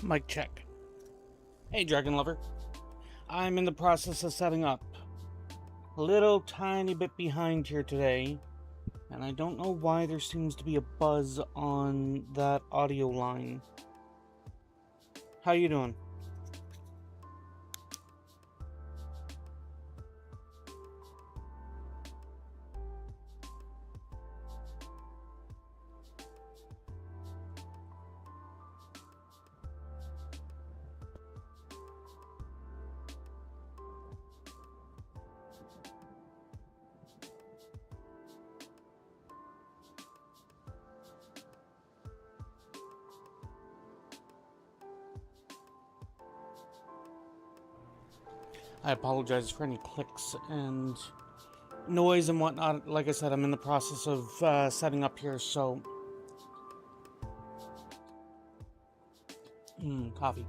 Mic check. Hey, Dragon Lover. I'm in the process of setting up. A little tiny bit behind here today, and I don't know why there seems to be a buzz on that audio line. How you doing? I apologize for any clicks and noise and whatnot. Like I said, I'm in the process of setting up here, so... Coffee.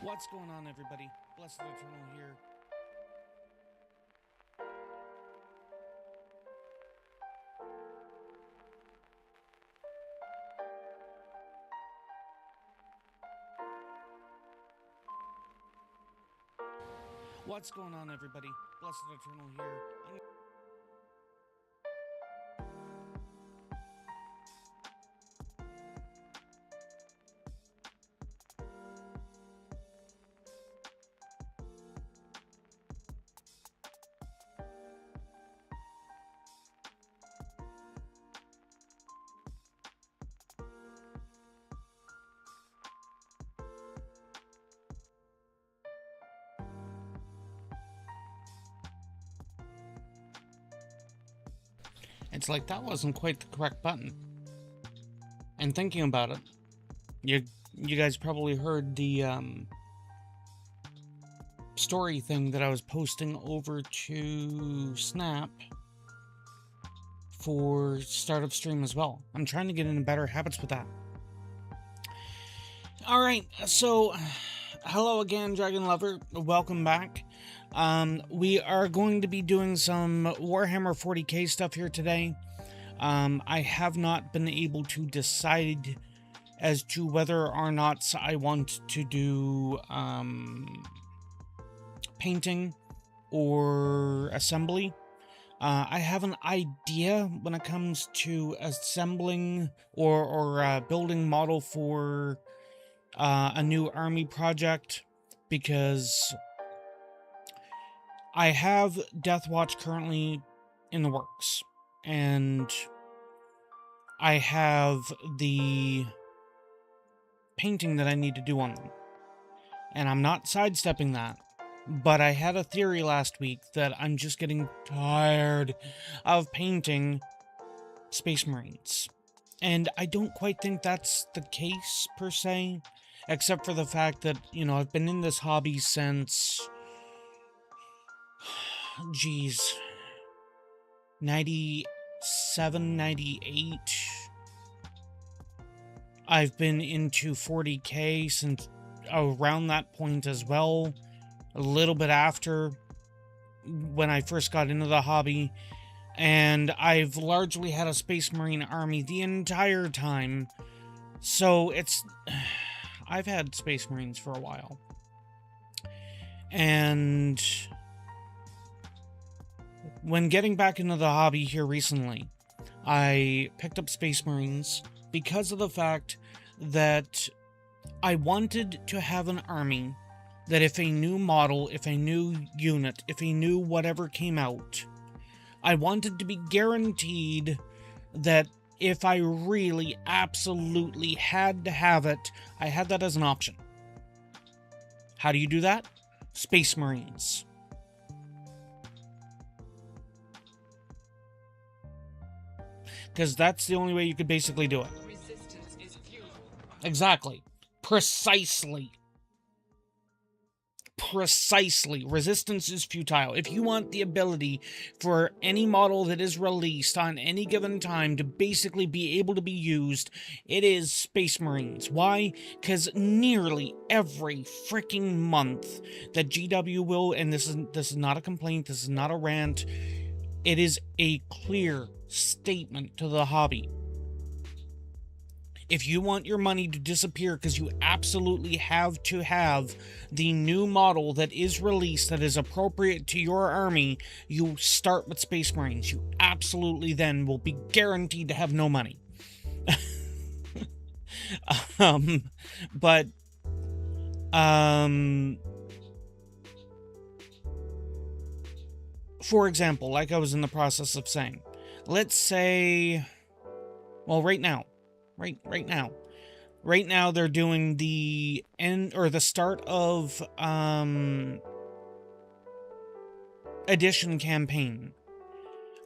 What's going on, everybody? Blessed Eternal here. What's going on, everybody? Blessed Eternal here. It's like that wasn't quite the correct button. And thinking about it, you guys probably heard the story thing that I was posting over to Snap for startup stream as well. I'm trying to get into better habits with that. All right, so hello again, Dragon Lover. Welcome back. We are going to be doing some Warhammer 40k stuff here today. I have not been able to decide as to whether or not I want to do painting or assembly. I have an idea when it comes to assembling or building model for a new army project, because I have Deathwatch currently in the works, and I have the painting that I need to do on them, and I'm not sidestepping that, but I had a theory last week that I'm just getting tired of painting Space Marines, and I don't quite think that's the case, per se, except for the fact that, you know, I've been in this hobby since... geez, 97, 98. I've been into 40k since around that point as well, a little bit after when I first got into the hobby, and I've largely had a Space Marine army the entire time, so it's... I've had Space Marines for a while, and when getting back into the hobby here recently, I picked up Space Marines because of the fact that I wanted to have an army that if a new model, if a new unit, if a new whatever came out, I wanted to be guaranteed that if I really absolutely had to have it, I had that as an option. How do you do that? Space Marines. Because that's the only way you could basically do it. Resistance is futile. Exactly. Precisely. Precisely. Resistance is futile. If you want the ability for any model that is released on any given time to basically be able to be used, it is Space Marines. Why? Because nearly every freaking month that GW will, and this is not a complaint, this is not a rant, it is a clear statement to the hobby. If you want your money to disappear because you absolutely have to have the new model that is released that is appropriate to your army, you start with Space Marines. You absolutely then will be guaranteed to have no money. For example, like I was in the process of saying, let's say, well, right now they're doing the end or the start of edition campaign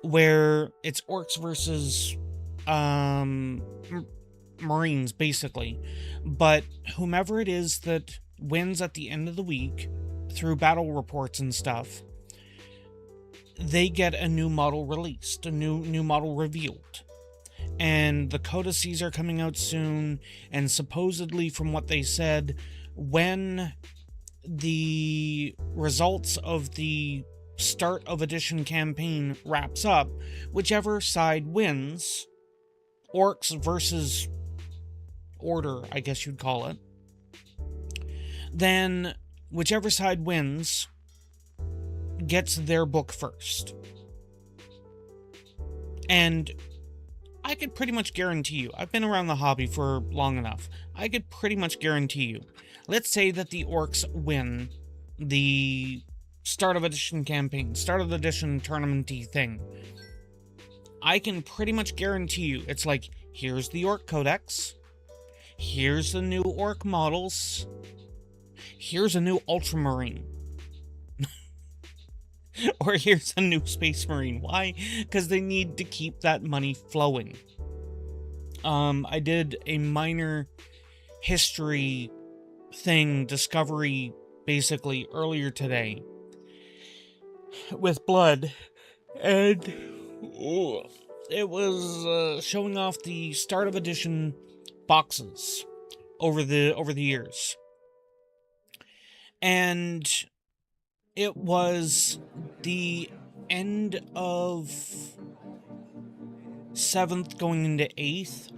where it's orcs versus Marines, basically, but whomever it is that wins at the end of the week through battle reports and stuff, they get a new model released, a new model revealed. And the codices are coming out soon, and supposedly from what they said, when the results of the start of edition campaign wraps up, whichever side wins, orcs versus order, I guess you'd call it, then whichever side wins gets their book first. And I could pretty much guarantee you, I've been around the hobby for long enough, I could pretty much guarantee you, let's say that the orcs win the start of edition campaign, start of edition tournament-y thing. I can pretty much guarantee you, it's like, here's the orc codex, here's the new orc models, here's a new ultramarine. Or here's a new space marine. Why? Because they need to keep that money flowing. I did a minor history thing, discovery, basically, earlier today with blood, and it was showing off the start of edition boxes over the years. And it was the end of 7th going into 8th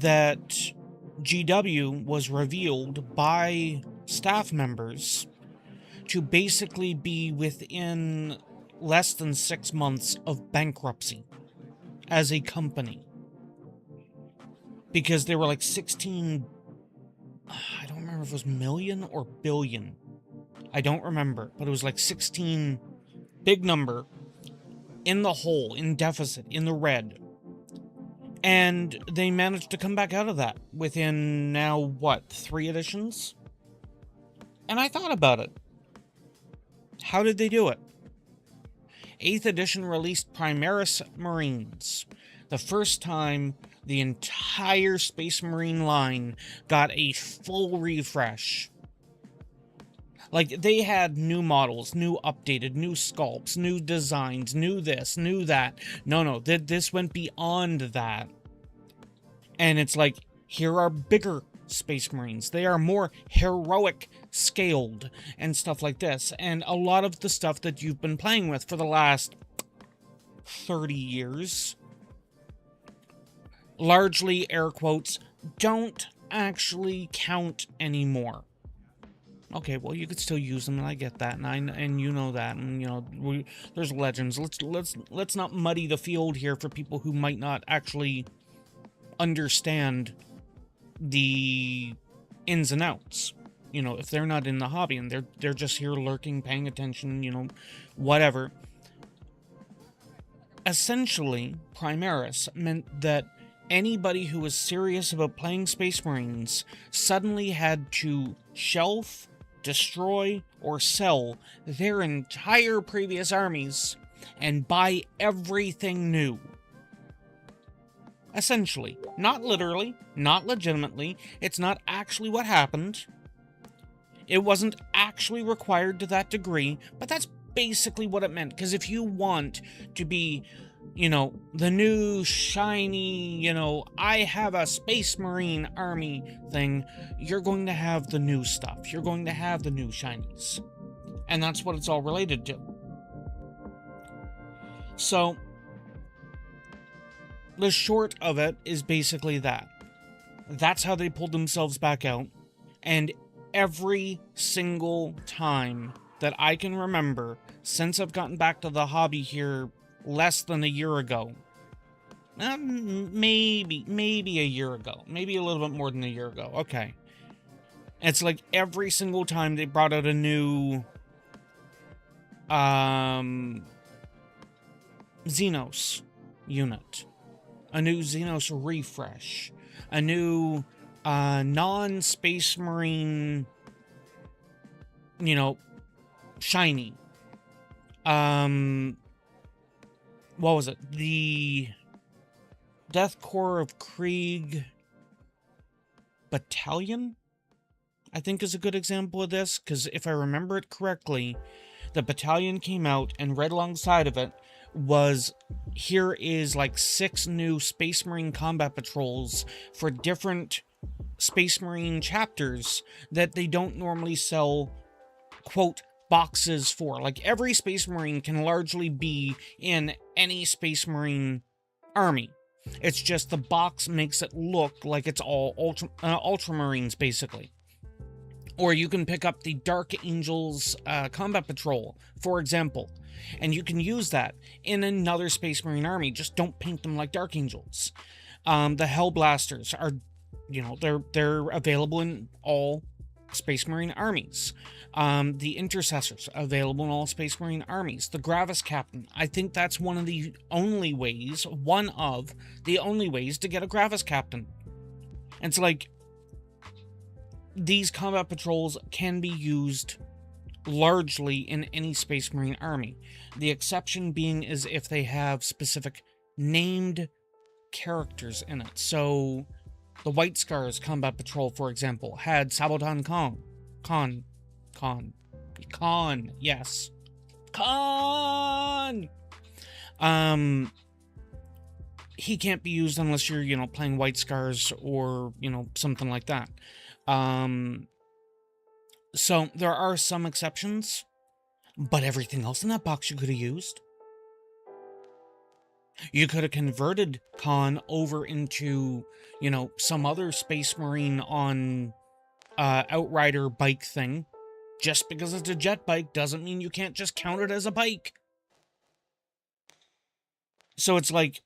that GW was revealed by staff members to basically be within less than 6 months of bankruptcy as a company. Because they were like 16, I don't remember if it was million or billion. I don't remember, but it was like 16, big number, in the hole, in deficit, in the red. And they managed to come back out of that within now, what, 3 editions? And I thought about it. How did they do it? 8th edition released Primaris Marines. The first time the entire Space Marine line got a full refresh. Like, they had new models, new updated, new sculpts, new designs, new this, new that. No, this went beyond that. And it's like, here are bigger Space Marines. They are more heroic scaled and stuff like this. And a lot of the stuff that you've been playing with for the last 30 years, largely, air quotes, don't actually count anymore. Okay, well, you could still use them, and I get that, and you know that, and you know, there's legends. Let's not muddy the field here for people who might not actually understand the ins and outs. You know, if they're not in the hobby and they're just here lurking, paying attention, you know, whatever. Essentially, Primaris meant that anybody who was serious about playing Space Marines suddenly had to shelf, destroy, or sell their entire previous armies and buy everything new. Essentially. Not literally, not legitimately. It's not actually what happened. It wasn't actually required to that degree, but that's basically what it meant. Because if you want to be, you know, the new shiny, you know, I have a Space Marine army thing, you're going to have the new stuff. You're going to have the new shinies. And that's what it's all related to. So, the short of it is basically that. That's how they pulled themselves back out. And every single time that I can remember since I've gotten back to the hobby here less than a year ago, maybe a year ago, maybe a little bit more than a year ago, okay. It's like every single time they brought out a new Xenos unit, a new Xenos refresh, a new non-Space Marine, you know, shiny. What was it? The Death Corps of Krieg Battalion, I think, is a good example of this, because if I remember it correctly, the battalion came out, and right alongside of it was, here is like 6 new Space Marine combat patrols for different Space Marine chapters that they don't normally sell, quote, boxes for. Like, every Space Marine can largely be in any Space Marine army. It's just the box makes it look like it's all Ultramarines, basically. Or you can pick up the Dark Angels Combat Patrol, for example, and you can use that in another Space Marine army. Just don't paint them like Dark Angels. The Hellblasters are, they're available in all Space Marine armies. The Intercessors, available in all Space Marine armies. The Gravis Captain, I think that's one of the only ways to get a Gravis Captain. And it's like, these combat patrols can be used largely in any Space Marine army. The exception being is if they have specific named characters in it. So, the White Scars Combat Patrol, for example, had Sabotan Khan. Yes. Khan! He can't be used unless you're, playing White Scars or, something like that. So there are some exceptions, but everything else in that box you could have used. You could have converted Khan over into, some other Space Marine on Outrider bike thing. Just because it's a jet bike doesn't mean you can't just count it as a bike. So it's like,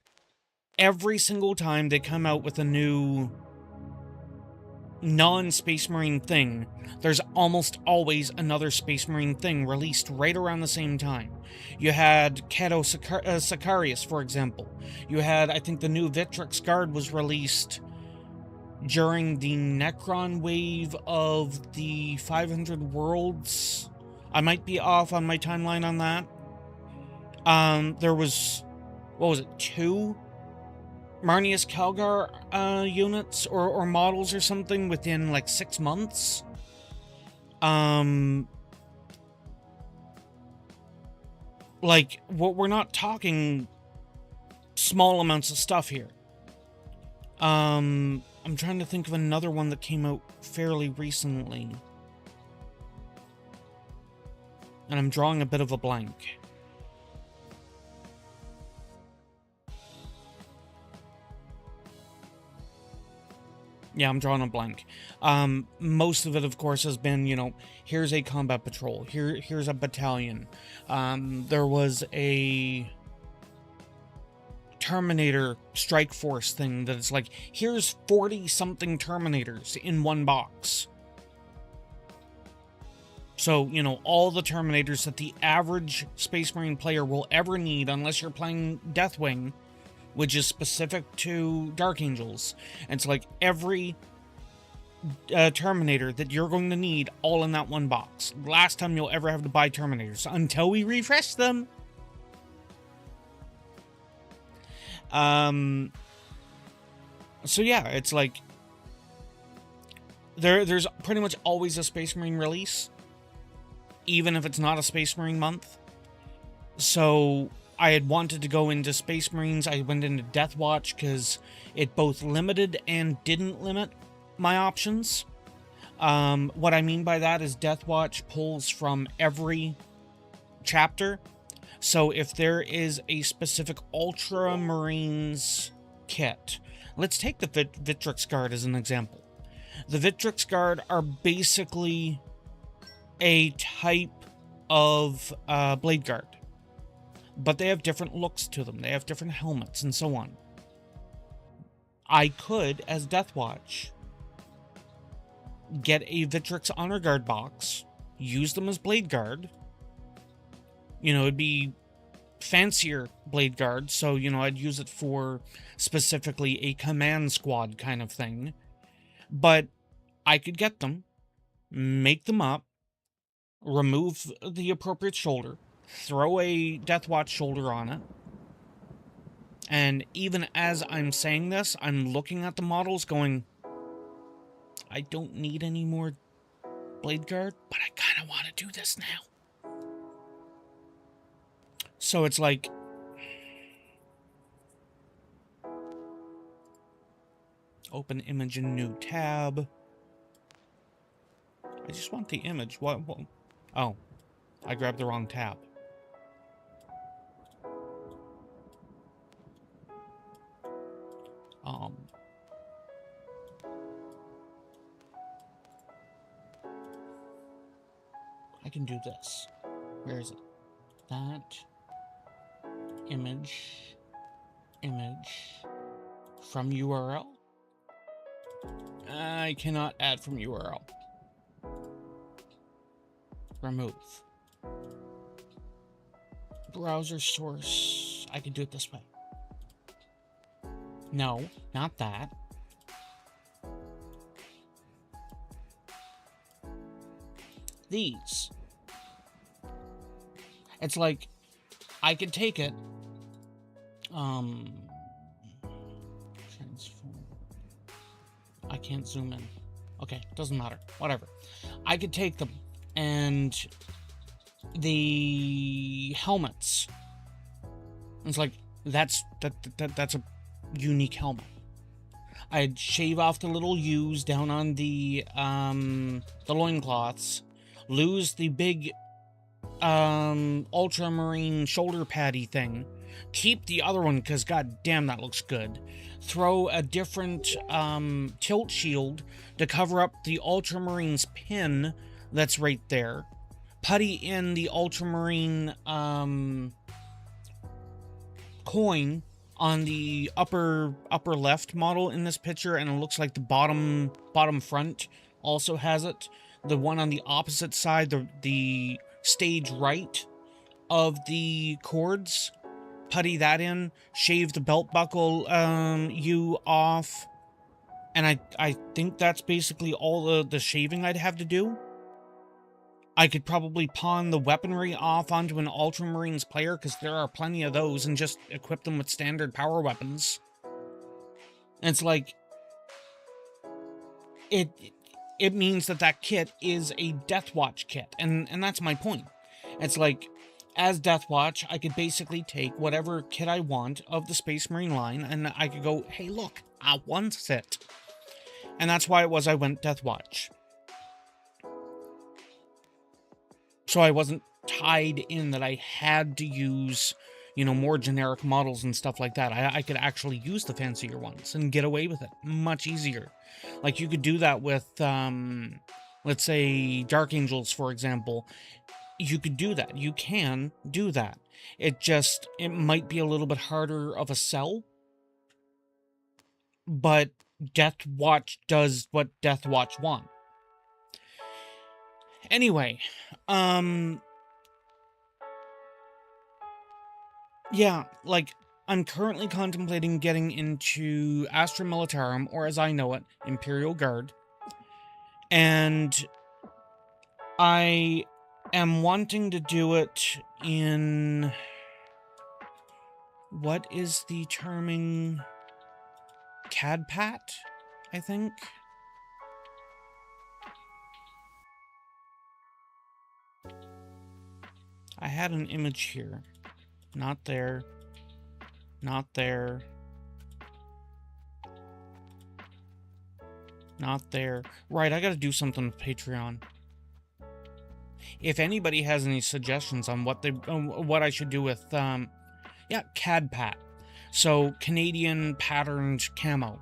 every single time they come out with a new non-Space Marine thing, there's almost always another Space Marine thing released right around the same time. You had Cato Sicarius, for example. You had, I think the new Victrix Guard was released during the Necron wave of the 500 Worlds. I might be off on my timeline on that. There was, 2 Marnius Calgar units or models or something within like 6 months. Like, we're not talking small amounts of stuff here. I'm trying to think of another one that came out fairly recently. And I'm drawing a bit of a blank. Yeah, I'm drawing a blank. Most of it, of course, has been, here's a combat patrol. Here's a battalion. There was a Terminator strike force thing that it's like, here's 40-something Terminators in one box. So, all the Terminators that the average Space Marine player will ever need, unless you're playing Deathwing, which is specific to Dark Angels. And it's like every Terminator that you're going to need all in that one box. Last time you'll ever have to buy Terminators until we refresh them. So yeah, it's like there's pretty much always a Space Marine release, even if it's not a Space Marine month. So I had wanted to go into Space Marines. I went into Death Watch because it both limited and didn't limit my options. What I mean by that is Death Watch pulls from every chapter. So if there is a specific Ultramarines kit, let's take the Victrix Guard as an example. The Victrix Guard are basically a type of Blade Guard, but they have different looks to them. They have different helmets and so on. I could, as Death Watch, get a Victrix Honor Guard box, use them as Blade Guard. It'd be fancier Blade Guard, so, I'd use it for specifically a command squad kind of thing. But I could get them, make them up, remove the appropriate shoulder, throw a Death Watch shoulder on it, and even as I'm saying this, I'm looking at the models going, I don't need any more Blade Guard, but I kind of want to do this now. So it's like, open image in new tab. I just want the image. What? Oh, I grabbed the wrong tab. can do this. Where is it? That image from URL. I cannot add from URL. Remove. Browser source. I can do it this way. No, not that. These. It's like I could take it. Transform. I can't zoom in. Okay, doesn't matter. Whatever. I could take them and the helmets. It's like that's a unique helmet. I'd shave off the little U's down on the loincloths, lose the big ultramarine shoulder paddy thing, keep the other one because god damn that looks good, throw a different tilt shield to cover up the ultramarine's pin that's right there, putty in the ultramarine coin on the upper left model in this picture, and it looks like the bottom front also has it. The one on the opposite side, the stage right of the cords, putty that in, shave the belt buckle U off, and I think that's basically all the shaving I'd have to do. I could probably pawn the weaponry off onto an Ultramarines player, because there are plenty of those, and just equip them with standard power weapons. And it's like, it means that kit is a Deathwatch kit, and that's my point. It's like, as Deathwatch, I could basically take whatever kit I want of the Space Marine line, and I could go, hey look, I want it. And that's why it was I went Deathwatch. So I wasn't tied in that I had to use, you know, more generic models and stuff like that. I could actually use the fancier ones and get away with it much easier. Like, you could do that with, let's say, Dark Angels, for example. You could do that. You can do that. It might be a little bit harder of a sell. But Deathwatch does what Deathwatch want. Anyway, yeah, like, I'm currently contemplating getting into Astra Militarum, or as I know it, Imperial Guard. And I am wanting to do it in... what is the terming? CADPAT, I think? I had an image here. Not there. Not there. Not there. Right, I gotta do something with Patreon. If anybody has any suggestions on what I should do with, yeah, CADPAT. So, Canadian patterned camo.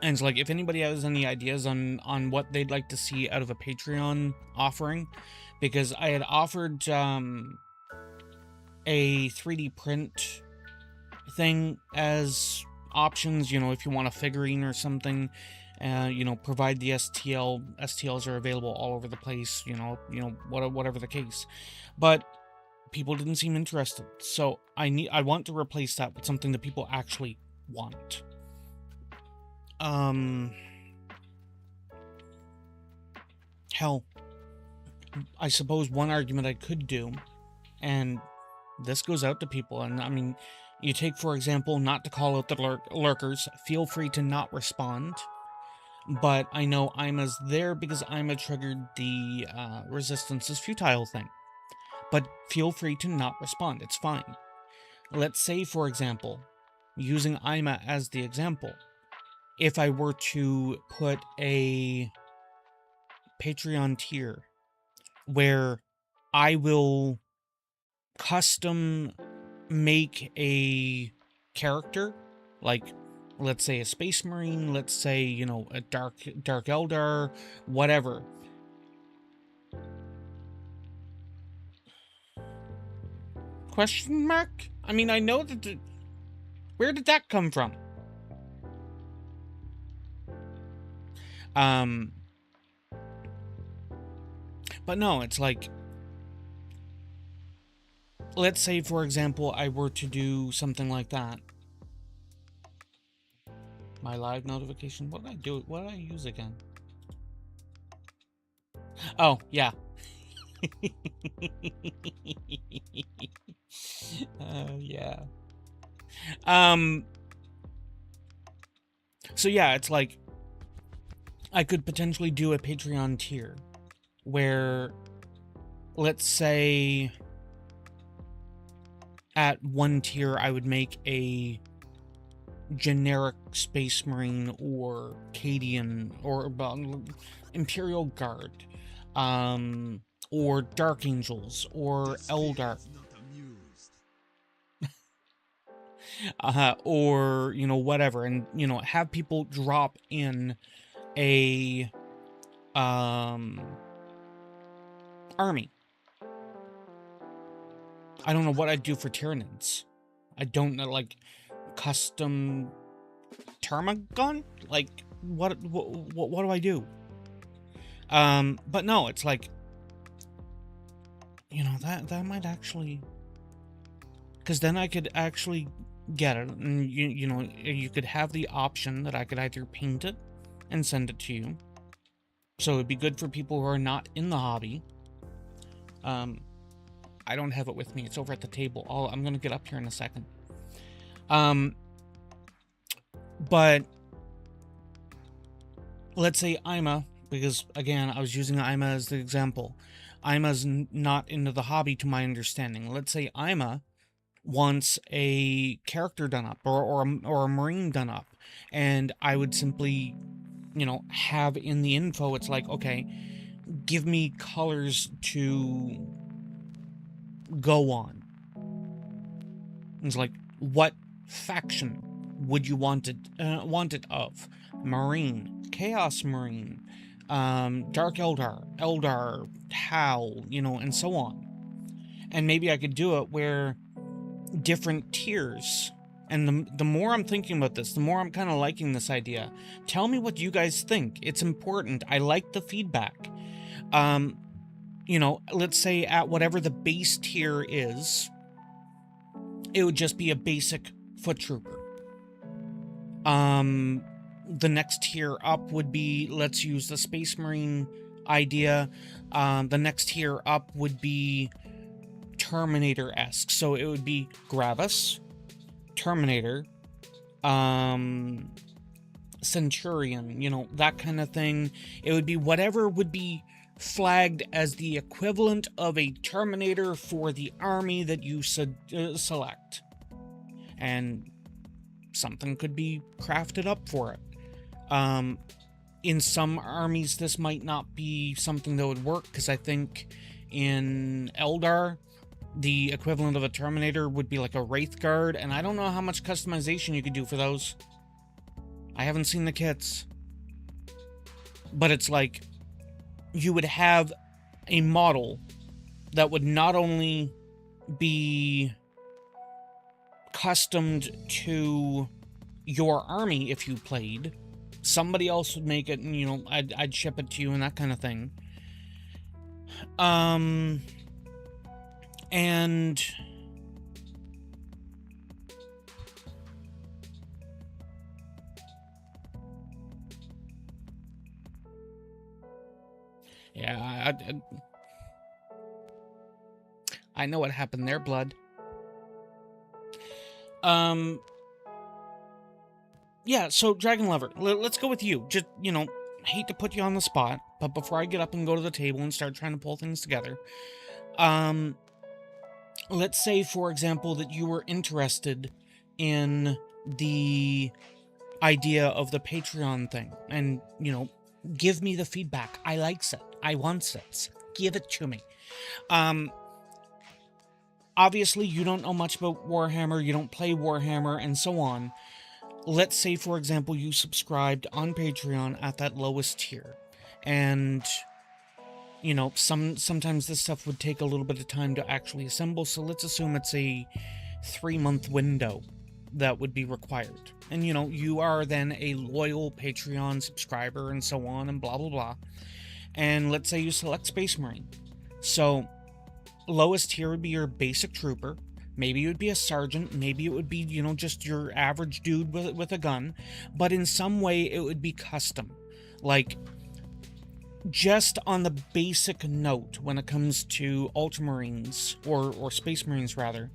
And it's like, if anybody has any ideas on what they'd like to see out of a Patreon offering, because I had offered a 3D print thing as options, you know, if you want a figurine or something, you know, provide the STL. STLs are available all over the place, you know, whatever the case. But people didn't seem interested, so I want to replace that with something that people actually want. Hell, I suppose one argument I could do, and this goes out to people, and I mean, you take, for example, not to call out the lurkers, feel free to not respond, but I know Ima's there because Ima triggered the resistance is futile thing. But feel free to not respond, it's fine. Let's say, for example, using Ima as the example, if I were to put a Patreon tier where I will custom make a character, like, let's say a Space Marine, let's say, you know, a Dark Eldar, whatever, Question mark? I mean, I know that where did that come from? But no, it's like, let's say, for example, I were to do something like that. My live notification, what did I do? What did I use again? Oh, yeah. Yeah. So yeah, it's like, I could potentially do a Patreon tier where, let's say, at one tier I would make a generic Space Marine or Cadian or Imperial Guard, or Dark Angels or Eldar, or whatever, and have people drop in a army. I don't know what I'd do for Tyranids. I don't know, like custom Termagon? Like what do I do? But no, it's like, that might actually, because then I could actually get it, and you could have the option that I could either paint it and send it to you. So it'd be good for people who are not in the hobby. I don't have it with me. It's over at the table. I'm going to get up here in a second. But let's say Ima, because again, I was using Ima as the example. Ima's not into the hobby to my understanding. Let's say Ima wants a character done up or a Marine done up, and I would simply, have in the info, it's like, okay, give me colors to go on. It's like, what faction would you want it of? Marine, Chaos Marine, Dark Eldar, Howl, and so on. And maybe I could do it where different tiers. And the more I'm thinking about this, the more I'm kind of liking this idea. Tell me what you guys think. It's important. I like the feedback. Let's say at whatever the base tier is, it would just be a basic foot trooper. The next tier up would be, let's use the Space Marine idea. The next tier up would be Terminator-esque. So it would be Gravis, Terminator, Centurion, that kind of thing. It would be whatever would be flagged as the equivalent of a Terminator for the army that you select. And something could be crafted up for it. In some armies, this might not be something that would work, because I think in Eldar, the equivalent of a Terminator would be like a Wraith Guard, and I don't know how much customization you could do for those. I haven't seen the kits. But it's like, you would have a model that would not only be customed to your army if you played, somebody else would make it, and I'd ship it to you and that kind of thing. And yeah, I know what happened there, Blood. Yeah, so Dragon Lover, let's go with you. Just, hate to put you on the spot, but before I get up and go to the table and start trying to pull things together, let's say, for example, that you were interested in the idea of the Patreon thing, and, give me the feedback. I likes it. I wants it. Give it to me. Obviously, you don't know much about Warhammer, you don't play Warhammer, and so on. Let's say, for example, you subscribed on Patreon at that lowest tier, and you know, sometimes this stuff would take a little bit of time to actually assemble, so let's assume it's a 3-month window that would be required. And, you know, you are then a loyal Patreon subscriber and so on and blah, blah, blah. And let's say you select Space Marine. So, lowest tier would be your basic trooper. Maybe it would be a sergeant. Maybe it would be, you know, just your average dude with a gun. But in some way, it would be custom. Like, just on the basic note, when it comes to Ultramarines, or Space Marines rather,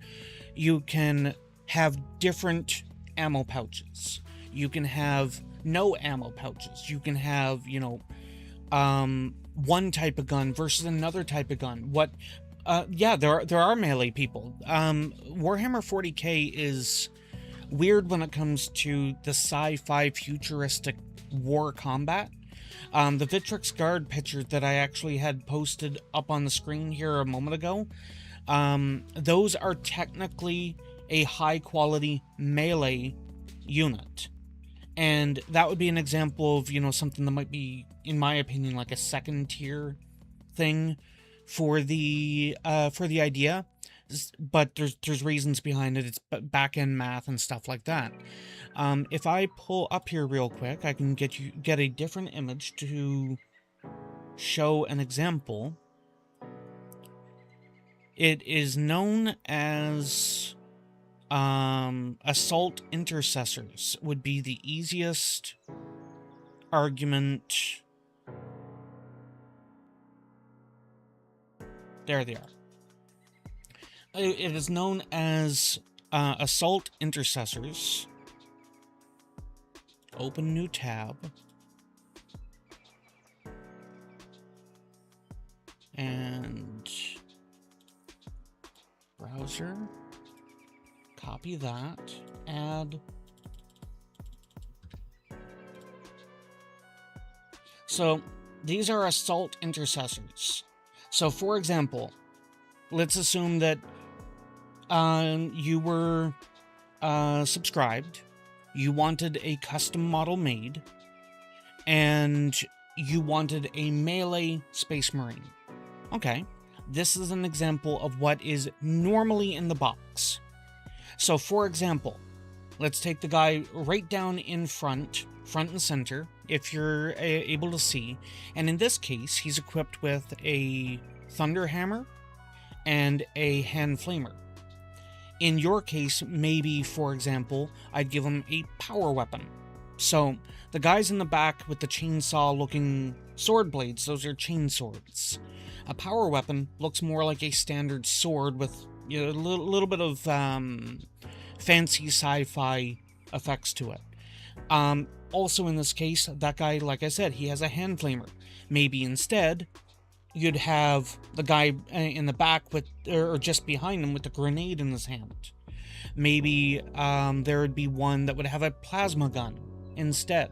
you can have different ammo pouches. You can have no ammo pouches. You can have, you know, one type of gun versus another type of gun. Yeah, there are melee people. Warhammer 40k is weird when it comes to the sci-fi futuristic war combat. The Vitrix Guard picture that I actually had posted up on the screen here a moment ago, those are technically a high-quality melee unit. And that would be an example of, you know, something that might be, in my opinion, like a second-tier thing for the idea. But there's reasons behind it. It's back-end math and stuff like that. If I pull up here real quick, I can get a different image to show an example. It is known as assault intercessors would be the easiest argument. There they are. It is known as assault intercessors. Open new tab. And browser. Copy that. Add. So these are assault intercessors. So for example, let's assume that you were subscribed, you wanted a custom model made, and you wanted a melee Space Marine. Okay, this is an example of what is normally in the box. So for example, let's take the guy right down in front and center, if you're able to see, and in this case, he's equipped with a Thunder Hammer and a Hand Flamer. In your case, maybe, for example, I'd give him a power weapon. So, the guys in the back with the chainsaw-looking sword blades, those are chain swords. A power weapon looks more like a standard sword with, you know, a little bit of fancy sci-fi effects to it. Also in this case, that guy, like I said, he has a Hand Flamer. Maybe instead, you'd have the guy in the back with, or just behind him with the grenade in his hand. Maybe there would be one that would have a plasma gun instead.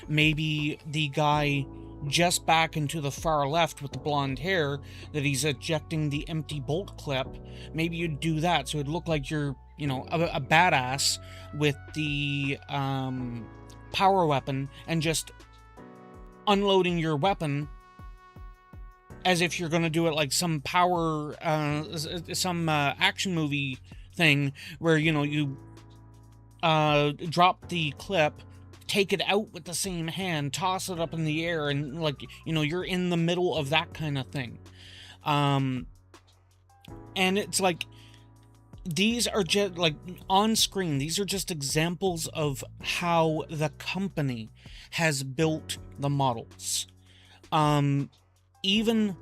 Maybe the guy just back into the far left with the blonde hair, that he's ejecting the empty bolt clip, maybe you'd do that so it'd look like you're, you know, a badass with the power weapon and just unloading your weapon as if you're going to do it like some power, some action movie thing where, you know, you drop the clip, take it out with the same hand, toss it up in the air, and, like, you know, you're in the middle of that kind of thing. And it's like, these are just, like, on screen, these are just examples of how the company has built the models. Even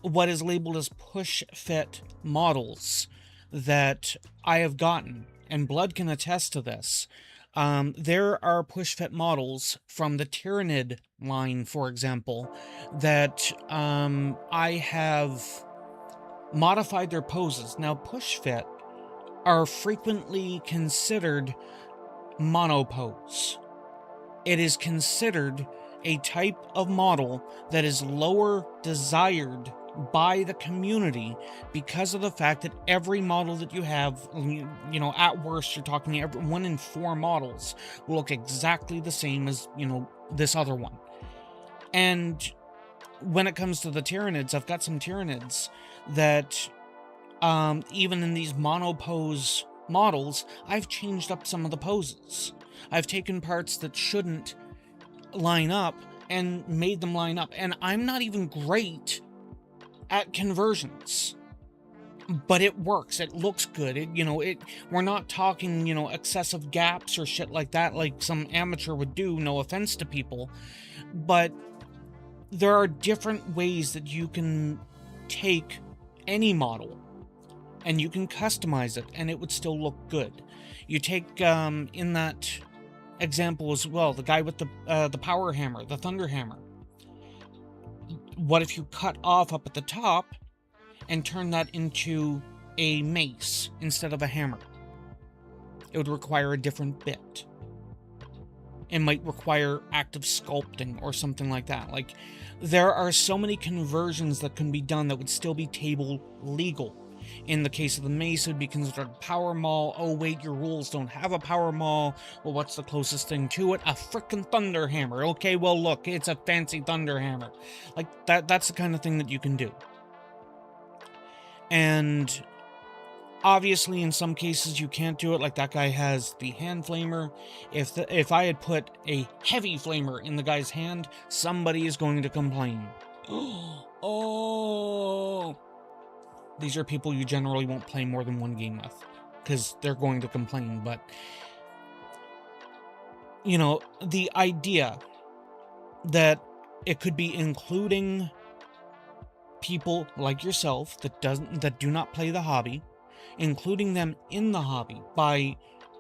what is labeled as push-fit models that I have gotten, and Blood can attest to this, there are push-fit models from the Tyranid line, for example, that I have modified their poses. Now, push-fit are frequently considered monopose. It is considered a type of model that is lower desired by the community because of the fact that every model that you have, you know, at worst, you're talking 1 in 4 models will look exactly the same as, you know, this other one. And when it comes to the Tyranids, I've got some Tyranids that, even in these monopose models, I've changed up some of the poses. I've taken parts that shouldn't line up and made them line up. And I'm not even great at conversions, but it works. It looks good. We're not talking, excessive gaps or shit like that, like some amateur would do, no offense to people. But there are different ways that you can take any model and you can customize it and it would still look good. You take, in that example as well, the guy with the power hammer, the thunder hammer. What if you cut off up at the top and turn that into a mace instead of a hammer? It would require a different bit. It might require active sculpting or something like that. Like, there are so many conversions that can be done that would still be table legal. In the case of the mace, it would be considered a power maul. Oh wait, your rules don't have a power maul. Well, what's the closest thing to it? A frickin' thunder hammer. Okay, well look, it's a fancy thunder hammer. Like, that's the kind of thing that you can do. And obviously, in some cases, you can't do it. Like, that guy has the hand flamer. If I had put a heavy flamer in the guy's hand, somebody is going to complain. Oh! These are people you generally won't play more than one game with, because they're going to complain. But, the idea that it could be including people like yourself that do not play the hobby, including them in the hobby by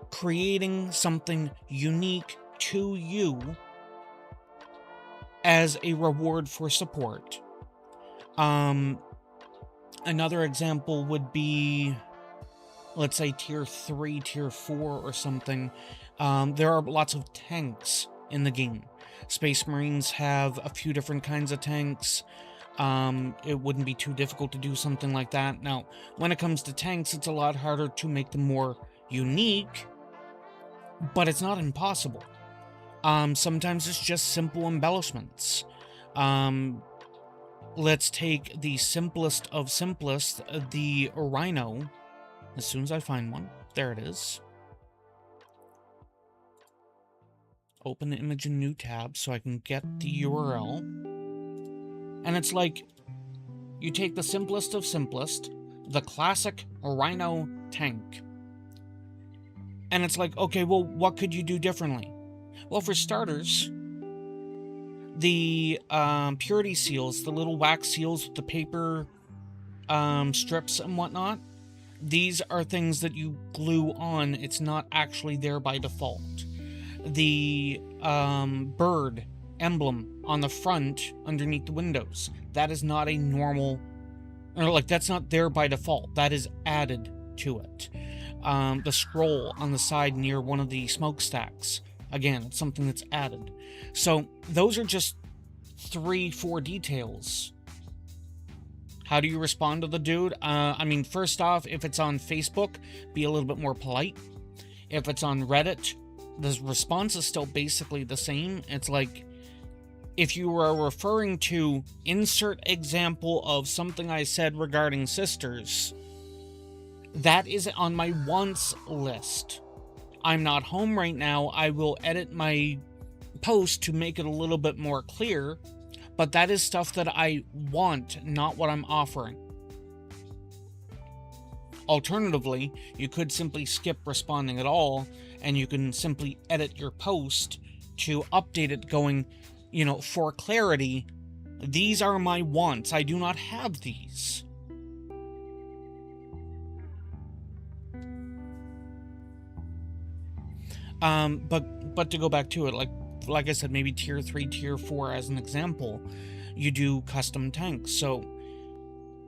creating something unique to you as a reward for support. Another example would be, let's say, tier 3, tier 4 or something. There are lots of tanks in the game. Space Marines have a few different kinds of tanks. It wouldn't be too difficult to do something like that. Now, when it comes to tanks, it's a lot harder to make them more unique, but it's not impossible. Sometimes it's just simple embellishments. Let's take the simplest of simplest, the Rhino. As soon as I find one, there it is. Open the image in new tab so I can get the URL. And it's like, you take the simplest of simplest, the classic Rhino tank. And it's like, okay, well, what could you do differently? Well, for starters, the purity seals, the little wax seals with the paper strips and whatnot, these are things that you glue on. It's not actually there by default. The bird emblem on the front underneath the windows, that is not a normal, or like, that's not there by default. That is added to it. The scroll on the side near one of the smokestacks, again, it's something that's added. So those are just 3-4 details. How do you respond to the dude? I mean, first off, if it's on Facebook, be a little bit more polite. If it's on Reddit, the response is still basically the same. It's like, if you are referring to insert example of something I said regarding sisters, that is on my wants list. I'm not home right now. I will edit my post to make it a little bit more clear, but that is stuff that I want, not what I'm offering. Alternatively, you could simply skip responding at all, and you can simply edit your post to update it going, for clarity, these are my wants. I do not have these. But to go back to it, like I said, maybe tier 3, tier 4 as an example, you do custom tanks. So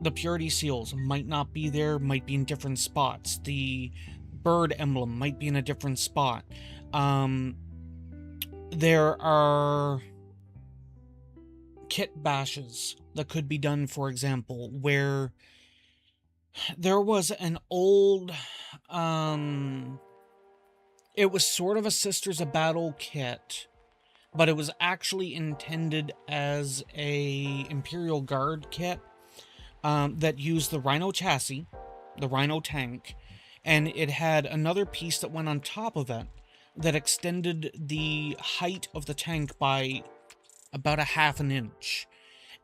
the purity seals might not be there, might be in different spots. The bird emblem might be in a different spot. There are kit bashes that could be done, for example, where there was an old, it was sort of a Sisters of Battle kit, but it was actually intended as a Imperial Guard kit that used the Rhino chassis, the Rhino tank, and it had another piece that went on top of it that extended the height of the tank by about a half an inch.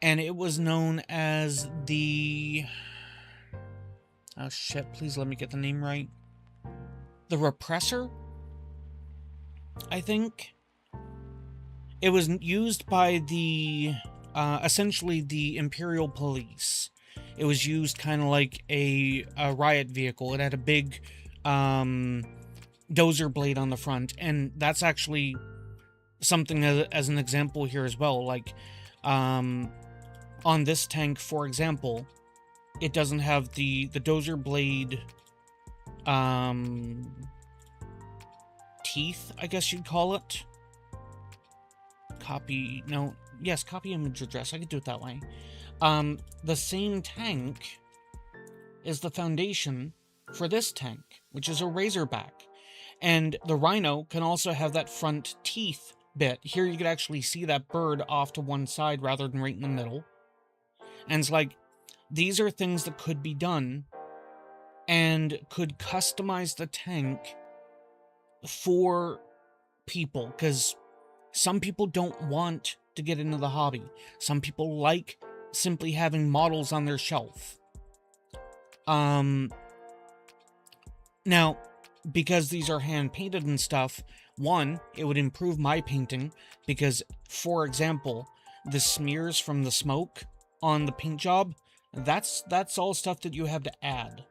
And it was known as the... Oh shit, please let me get the name right. The Repressor, I think. It was used by the, essentially the Imperial Police. It was used kind of like a riot vehicle. It had a big dozer blade on the front, and that's actually something as an example here as well. Like, on this tank, for example, it doesn't have the dozer blade teeth, I guess you'd call it. Copy image address. I could do it that way. The same tank is the foundation for this tank, which is a Razorback. And the Rhino can also have that front teeth bit. Here you could actually see that bird off to one side rather than right in the middle. And it's like, these are things that could be done and could customize the tank for people, because some people don't want to get into the hobby. Some people like simply having models on their shelf. Now, because these are hand-painted and stuff, one, it would improve my painting, because, for example, the smears from the smoke on the paint job, that's all stuff that you have to add.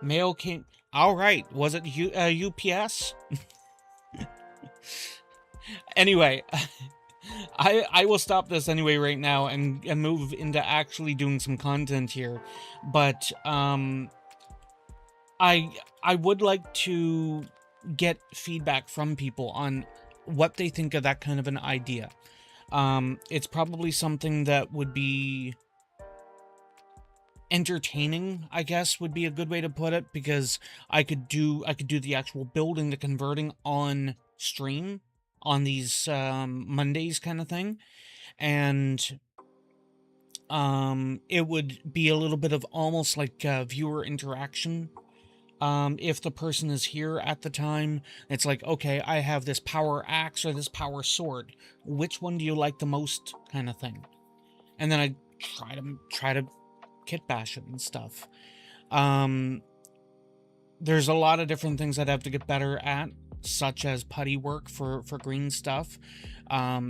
Mail came... Alright, was it UPS? Anyway, I will stop this anyway right now and move into actually doing some content here. But, I would like to get feedback from people on what they think of that kind of an idea. It's probably something that would be entertaining, I guess, would be a good way to put it, because I could do the actual building, the converting on stream on these Mondays kind of thing, and it would be a little bit of almost like viewer interaction. If the person is here at the time, it's like, okay, I have this power axe or this power sword. Which one do you like the most, kind of thing. And then I try to kit bash it and stuff. There's a lot of different things I'd have to get better at, such as putty work for green stuff,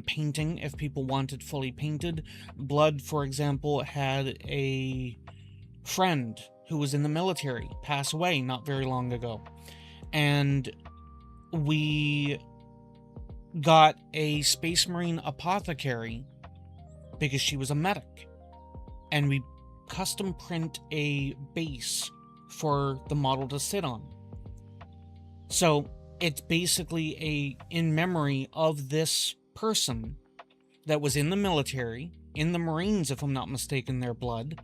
painting if people wanted fully painted. Blood, for example, had a friend who was in the military pass away not very long ago, and we got a Space Marine apothecary because she was a medic, and we custom print a base for the model to sit on. So it's basically in memory of this person that was in the military, in the Marines, if I'm not mistaken, their blood,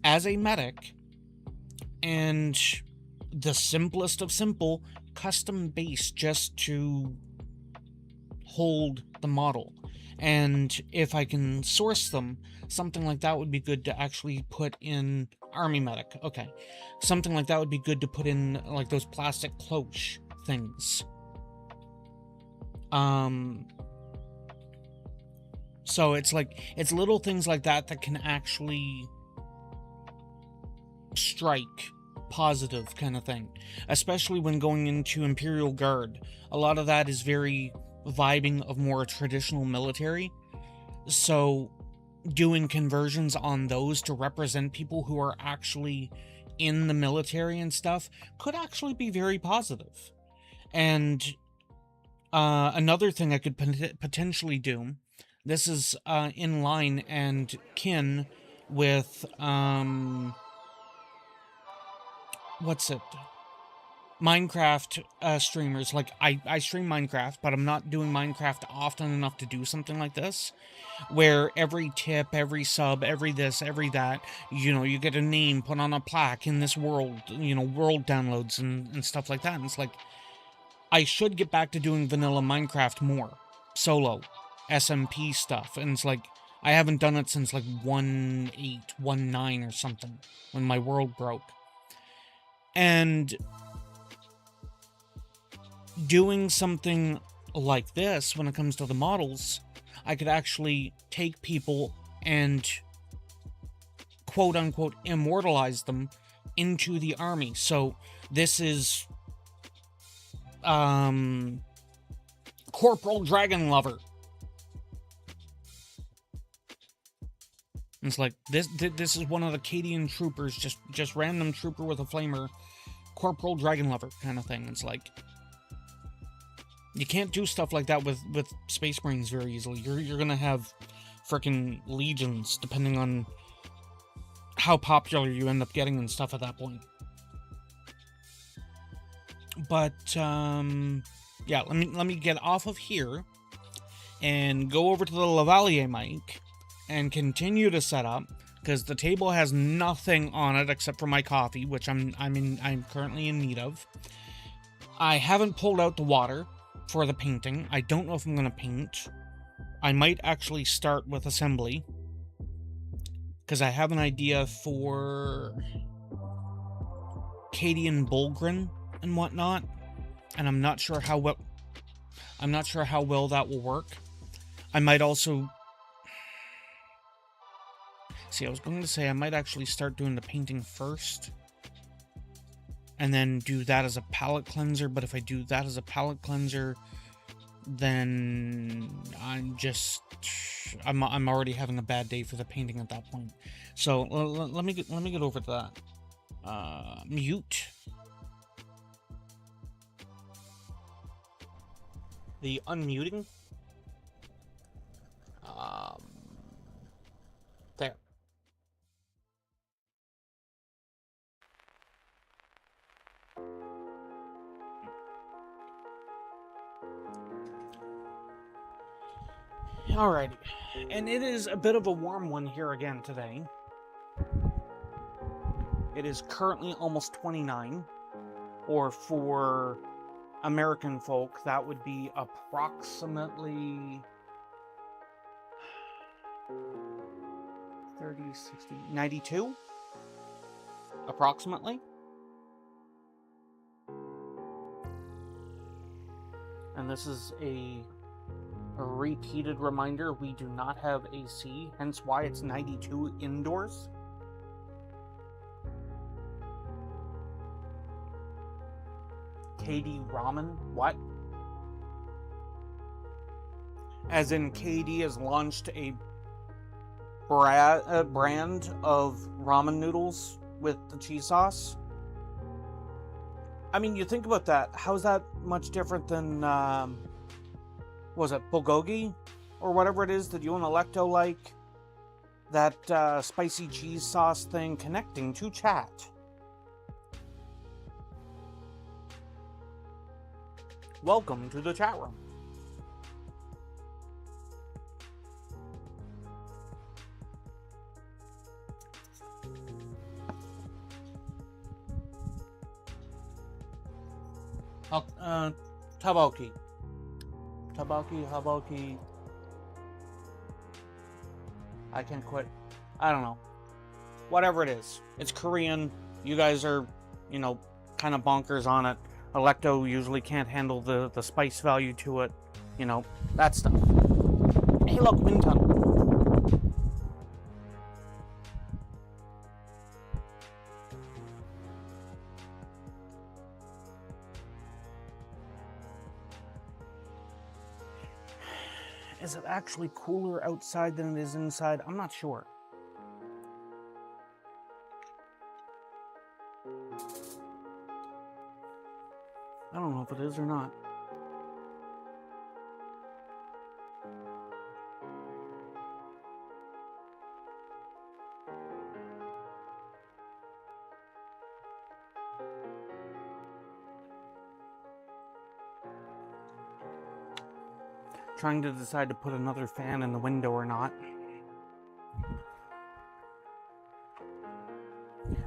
as a medic, and the simplest of simple, custom base just to hold the model. And if I can source them, something like that would be good to actually put in Army Medic. Okay. Something like that would be good to put in, like, those plastic cloche things. So it's like, it's little things like that that can actually strike positive kind of thing. Especially when going into Imperial Guard. A lot of that is very vibing of more traditional military. So doing conversions on those to represent people who are actually in the military and stuff could actually be very positive. And another thing I could potentially do, this is in line and kin with what's it? Minecraft streamers, like, I stream Minecraft, but I'm not doing Minecraft often enough to do something like this, where every tip, every sub, every this, every that, you know, you get a name put on a plaque in this world, you know, world downloads and stuff like that. And it's like, I should get back to doing vanilla Minecraft more. Solo. SMP stuff. And it's like, I haven't done it since like 1.8, 1.9 or something, when my world broke. And doing something like this, when it comes to the models, I could actually take people and quote-unquote immortalize them into the army. So this is Corporal Dragon Lover. And it's like, this is one of the Cadian troopers, just random trooper with a flamer, Corporal Dragon Lover kind of thing. It's like, you can't do stuff like that with Space Marines very easily. You're gonna have freaking legions, depending on how popular you end up getting and stuff at that point. But yeah, let me get off of here and go over to the lavalier mic and continue to set up, because the table has nothing on it except for my coffee, which I'm currently in need of. I haven't pulled out the water for the painting. I don't know if I'm gonna paint. I might actually start with assembly, because I have an idea for Cadian Bulgrin and whatnot, and I'm not sure how well that will work. I might also see, I was going to say I might actually start doing the painting first and then do that as a palette cleanser, but if I do that as a palette cleanser, then I'm already having a bad day for the painting at that point. So let me get over to that. Mute the unmuting. There. Alrighty, and it is a bit of a warm one here again today. It is currently almost 29, or for American folk, that would be approximately 30, 60, 92, approximately. And this is a repeated reminder, we do not have AC, hence why it's 92 indoors. KD Ramen? What? As in, KD has launched a brand of ramen noodles with the cheese sauce? I mean, you think about that. How's that much different than, was it bulgogi? Or whatever it is that you and Electo like? That spicy cheese sauce thing connecting to chat. Welcome to the chat room. Taboki. Haboki. I can't quit. I don't know. Whatever it is. It's Korean. You guys are, you know, kind of bonkers on it. Electo usually can't handle the spice value to it. You know, that stuff. Hey, look, wind tunnel. Is it actually cooler outside than it is inside? I'm not sure. I don't know if it is or not. trying to decide to put another fan in the window or not.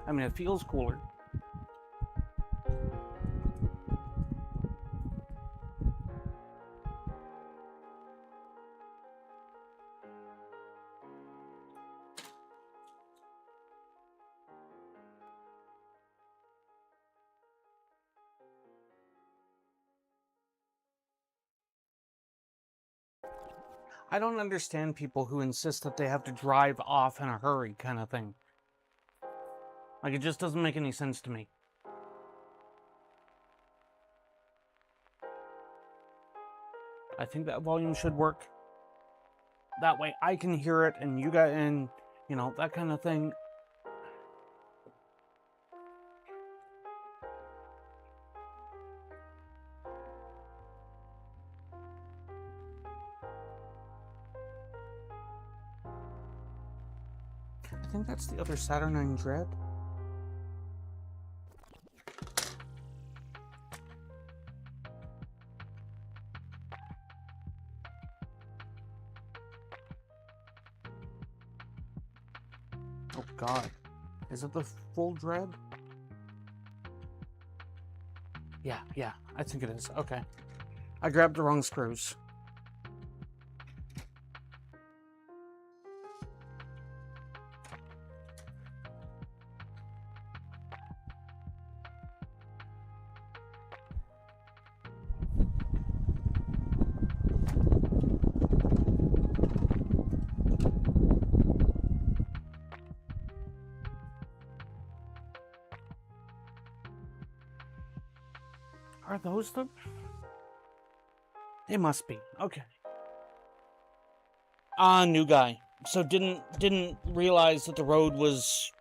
I mean, it feels cooler. I don't understand people who insist that they have to drive off in a hurry kind of thing. Like, it just doesn't make any sense to me. I think that volume should work. That way I can hear it and you guys, and, you know, that kind of thing. I think that's the other Saturnine Dread. Oh god. Is it the full Dread? Yeah, I think it is. Okay. I grabbed the wrong screws. Are those the... They must be. Okay. New guy. So didn't realize that the road was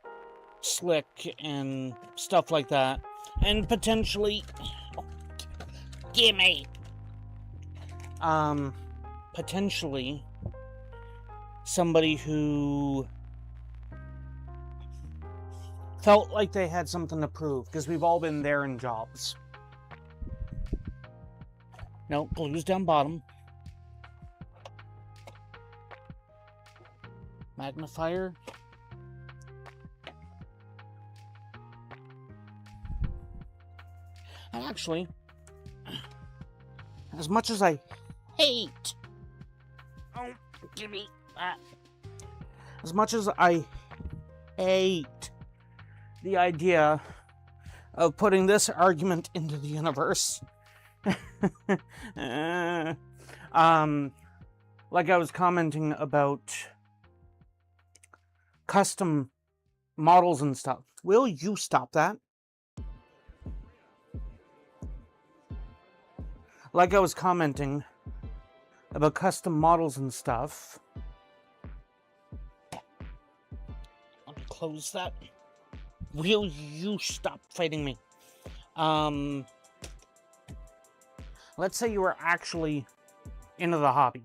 slick and stuff like that. And potentially... Gimme! Potentially somebody who felt like they had something to prove, because we've all been there in jobs. No, glue's down bottom. Magnifier. And actually, as much as I hate... Oh, give me that. As much as I hate the idea of putting this argument into the universe... like I was commenting about custom models and stuff. Will you stop that? Like I was commenting about custom models and stuff. Let me close that. Will you stop fighting me? Let's say you were actually into the hobby.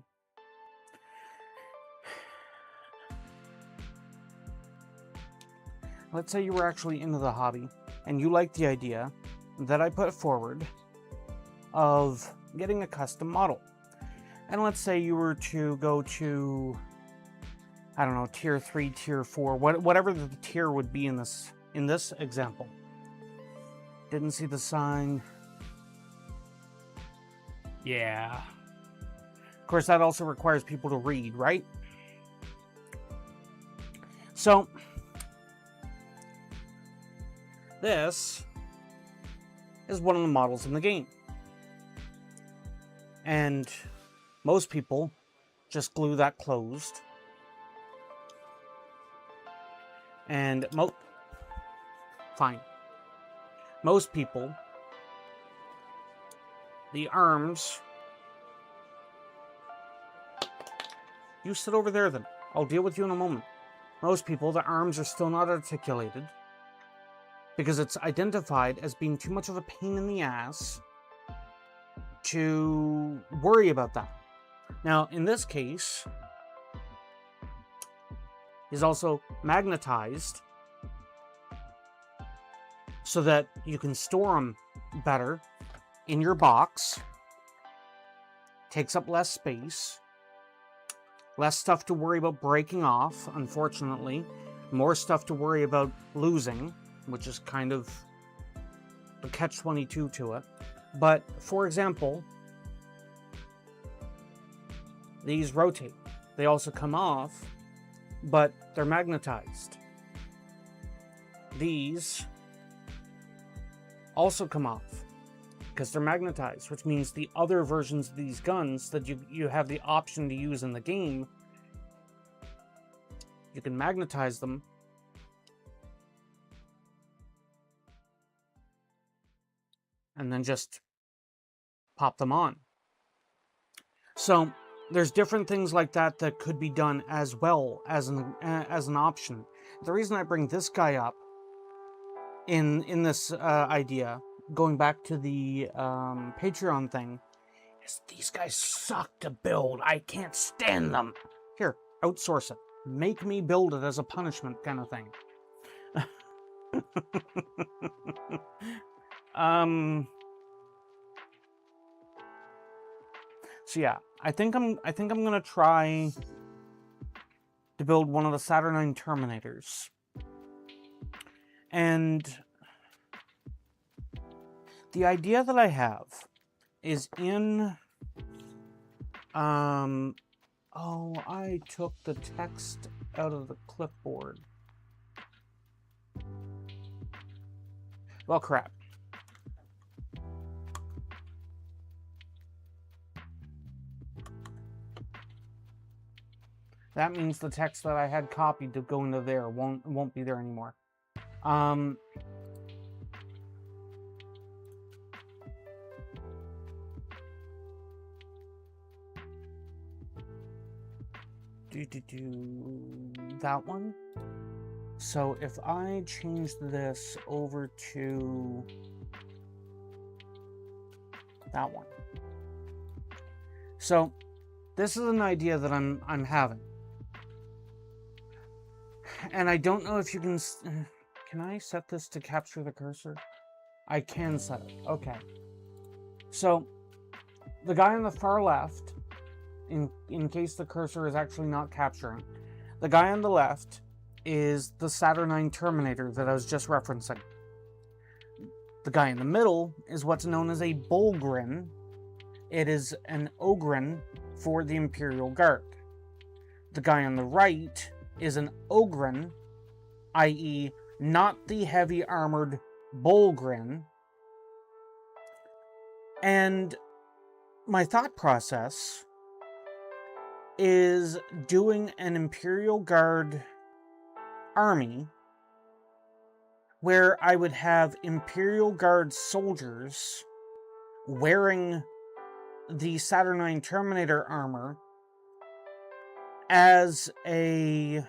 Let's say you were actually into the hobby and you liked the idea that I put forward of getting a custom model. And let's say you were to go to, I don't know, tier 3, tier 4, whatever the tier would be in this example. Didn't see the sign. Yeah. Of course, that also requires people to read, right? So, this is one of the models in the game. And most people just glue that closed. And fine. Most people, the arms... You sit over there then. I'll deal with you in a moment. Most people, the arms are still not articulated because it's identified as being too much of a pain in the ass to worry about that. Now, in this case, is also magnetized so that you can store them better in your box, takes up less space, less stuff to worry about breaking off, unfortunately, more stuff to worry about losing, which is kind of the catch-22 to it. But, for example, these rotate. They also come off, but they're magnetized. These also come off because they're magnetized, which means the other versions of these guns that you have the option to use in the game, you can magnetize them and then just pop them on. So there's different things like that that could be done as well as an option. The reason I bring this guy up in this idea, going back to the Patreon thing, is these guys suck to build. I can't stand them. Here, outsource it. Make me build it as a punishment kind of thing. So yeah, I think I'm gonna try to build one of the Saturnine Terminators. And the idea that I have is in oh, I took the text out of the clipboard. Well, crap. That means the text that I had copied to go into there won't be there anymore. That one. So if I change this over to that one. So this is an idea that I'm having. And I don't know if you can I set this to capture the cursor? I can set it. Okay. So the guy on the far left, in case the cursor is actually not capturing, the guy on the left is the Saturnine Terminator that I was just referencing. The guy in the middle is what's known as a Bullgrin. It is an Ogryn for the Imperial Guard. The guy on the right is an Ogryn, i.e. not the heavy armored Bullgrin. And my thought process is doing an Imperial Guard army where I would have Imperial Guard soldiers wearing the Saturnine Terminator armor as a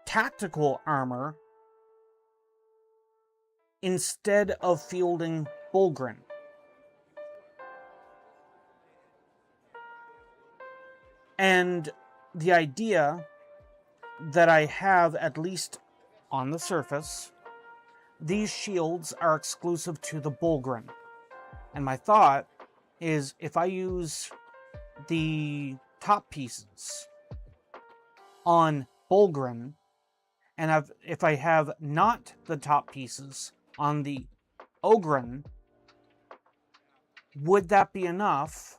tactical armor instead of fielding Bullgrin. And the idea that I have, at least on the surface, these shields are exclusive to the Bullgrin. And my thought is, if I use the top pieces on Bullgrin, and if I have not the top pieces on the Ogryn, would that be enough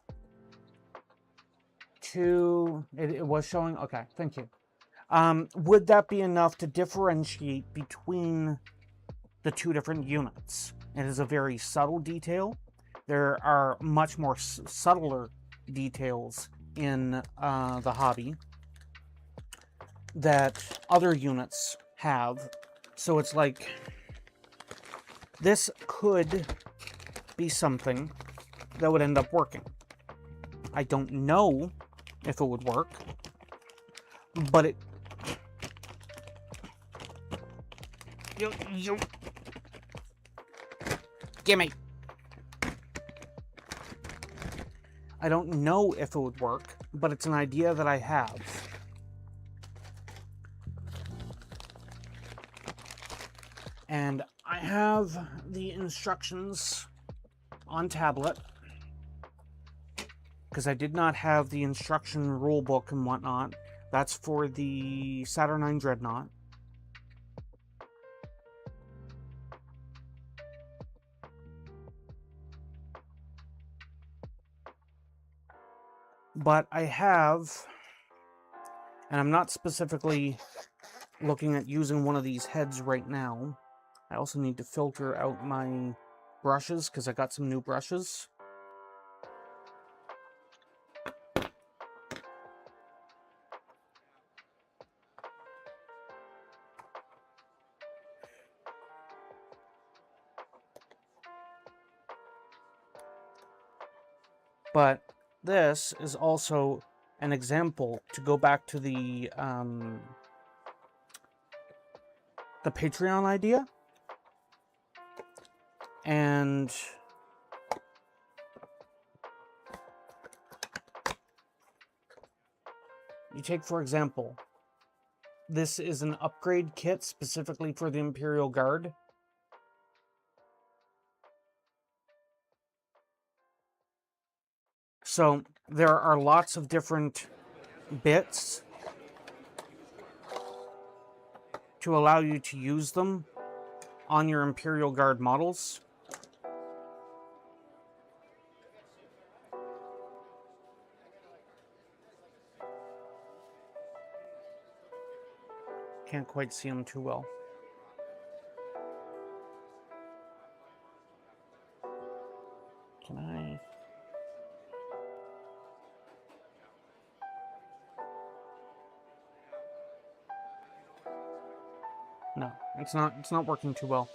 to... It was showing? Okay, thank you. Would that be enough to differentiate between the two different units? It is a very subtle detail. There are much more subtler details in the hobby that other units have. So it's like, this could be something that would end up working. I don't know if it would work, but it... Gimme! I don't know if it would work, but it's an idea that I have. And I have the instructions on tablet. because I did not have the instruction rule book and whatnot. That's for the Saturnine Dreadnought. But I have, and I'm not specifically looking at using one of these heads right now. I also need to filter out my brushes because I got some new brushes. But this is also an example to go back to the Patreon idea. And you take, for example, this is an upgrade kit specifically for the Imperial Guard. So there are lots of different bits to allow you to use them on your Imperial Guard models. Can't quite see them too well. Can I? No, it's not working too well.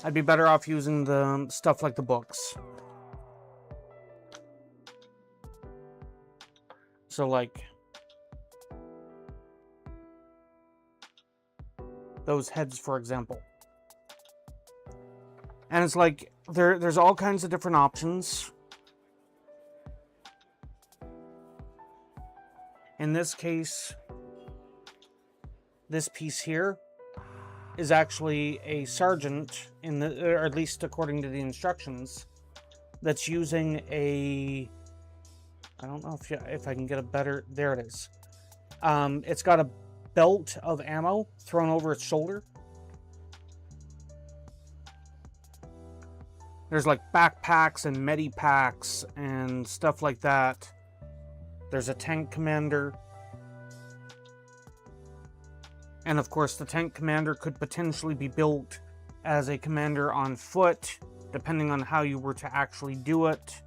I'd be better off using the stuff like the books. So like those heads, for example. And it's like there's all kinds of different options. In this case, this piece here is actually a sergeant, or at least according to the instructions, that's using a, I don't know if I can get a better, there it is. It's got a belt of ammo thrown over its shoulder. There's like backpacks and medipacks and stuff like that. There's a tank commander. And of course, the tank commander could potentially be built as a commander on foot, depending on how you were to actually do it.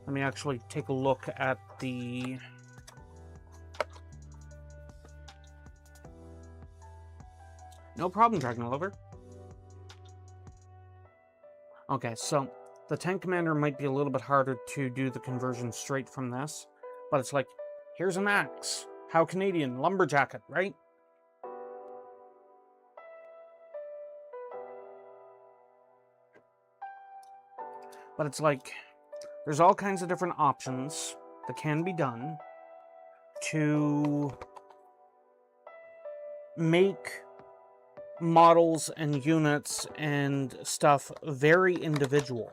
Let me actually take a look at the... No problem, Dragon Lover. Okay, so the tank commander might be a little bit harder to do the conversion straight from this, but it's like, here's an axe. How Canadian, lumberjacket, right? But it's like, there's all kinds of different options that can be done to make models and units and stuff very individual.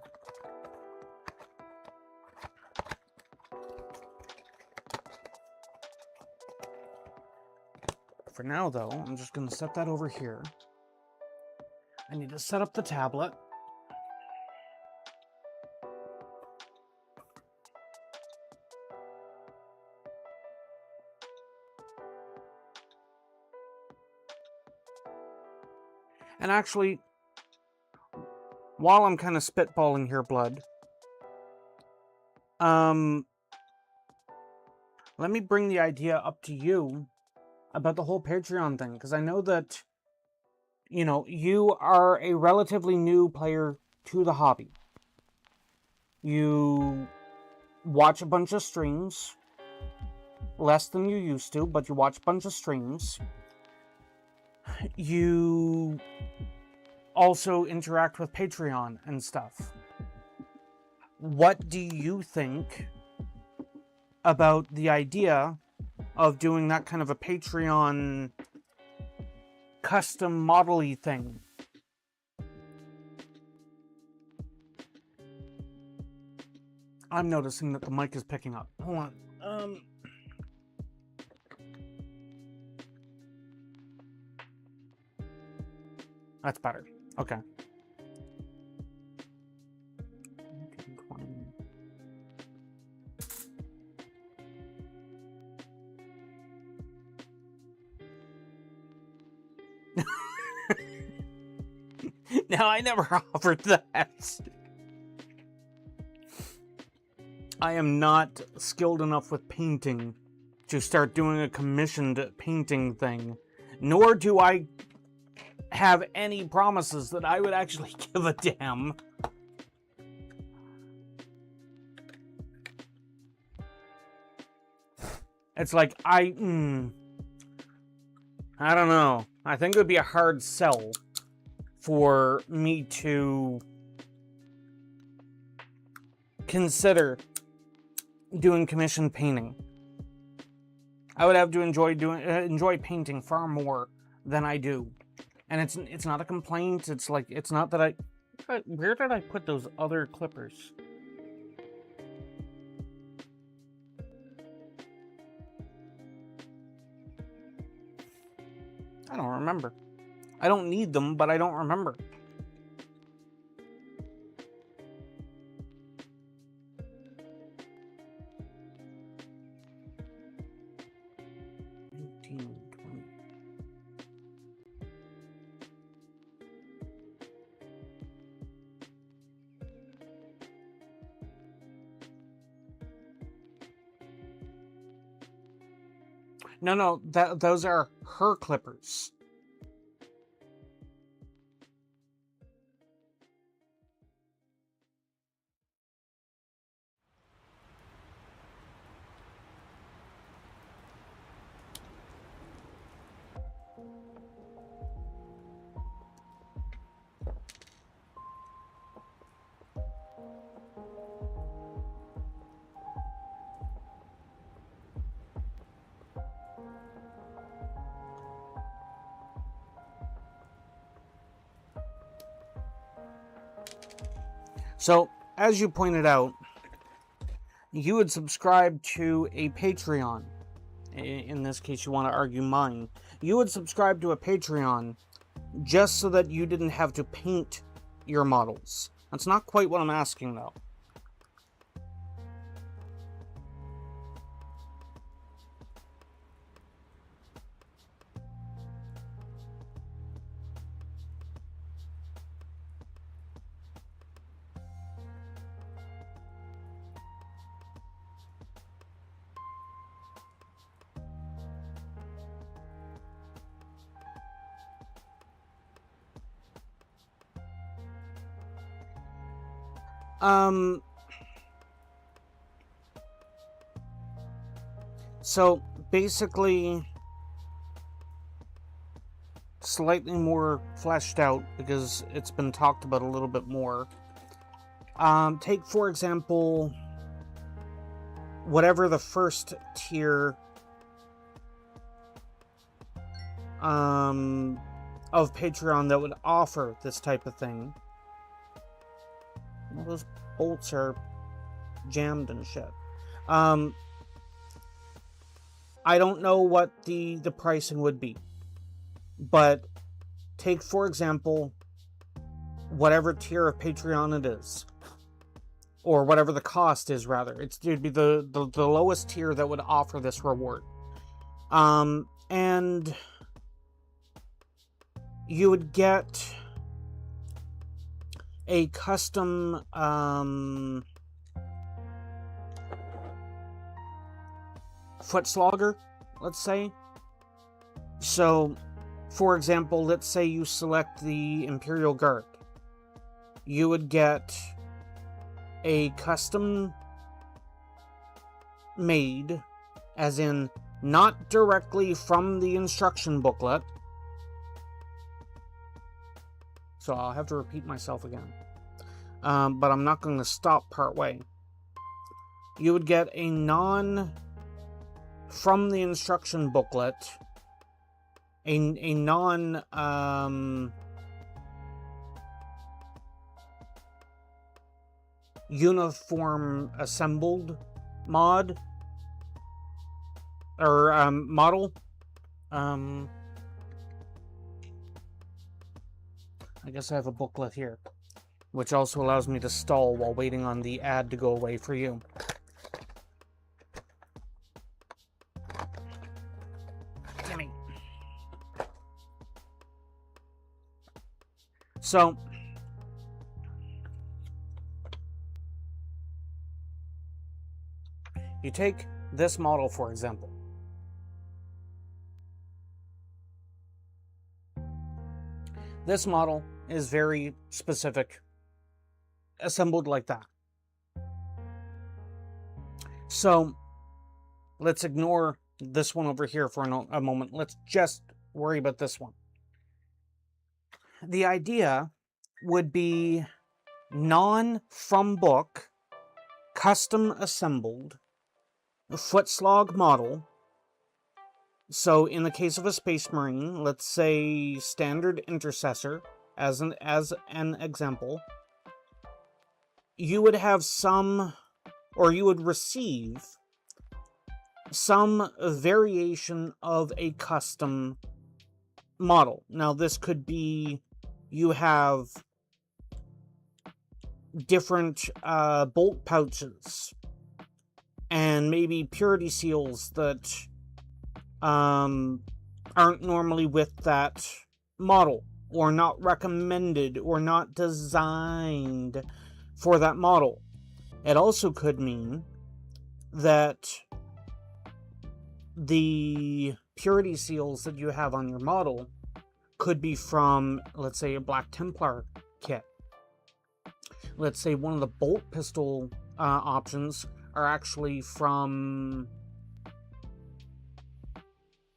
For now, though, I'm just going to set that over here. I need to set up the tablet. And actually, while I'm kind of spitballing here, Blood, let me bring the idea up to you about the whole Patreon thing, because I know that, you know, you are a relatively new player to the hobby. You watch a bunch of streams, less than you used to, but you watch a bunch of streams. You also interact with Patreon and stuff. What do you think about the idea of doing that kind of a Patreon custom model-y thing? I'm noticing that the mic is picking up. Hold on. That's better. Okay. Now, I never offered that. I am not skilled enough with painting to start doing a commissioned painting thing, nor do I have any promises that I would actually give a damn. It's like, I don't know. I think it would be a hard sell for me to consider doing commissioned painting. I would have to enjoy painting far more than I do. And it's not a complaint. It's like, it's not that where did I put those other clippers? I don't remember. I don't need them, but I don't remember. No, those are her clippers. So, as you pointed out, you would subscribe to a Patreon. In this case, you want to argue mine. You would subscribe to a Patreon just so that you didn't have to paint your models. That's not quite what I'm asking, though. So, basically, slightly more fleshed out, because it's been talked about a little bit more. Take, for example, whatever the first tier of Patreon that would offer this type of thing. Well, those bolts are jammed and shit. I don't know what the pricing would be, but take, for example, whatever tier of Patreon it is, or whatever the cost is, rather. It'd be the lowest tier that would offer this reward. And you would get a custom foot slogger, let's say. So, for example, let's say you select the Imperial Guard. You would get a custom made, as in not directly from the instruction booklet. So I'll have to repeat myself again. But I'm not going to stop partway. You would get a from the instruction booklet, a non uniform assembled mod or model. I guess I have a booklet here, which also allows me to stall while waiting on the ad to go away for you. Gimme. So, you take this model, for example. This model is very specific, assembled like that. So, let's ignore this one over here for a moment. Let's just worry about this one. The idea would be non-from book, custom assembled, footslog model. So in the case of a Space Marine, let's say standard intercessor as an example, you would have some, or you would receive some variation of a custom model. Now this could be, you have different bolt pouches and maybe purity seals that aren't normally with that model, or not recommended, or not designed for that model. It also could mean that the purity seals that you have on your model could be from, let's say, a Black Templar kit. Let's say one of the bolt pistol options are actually from...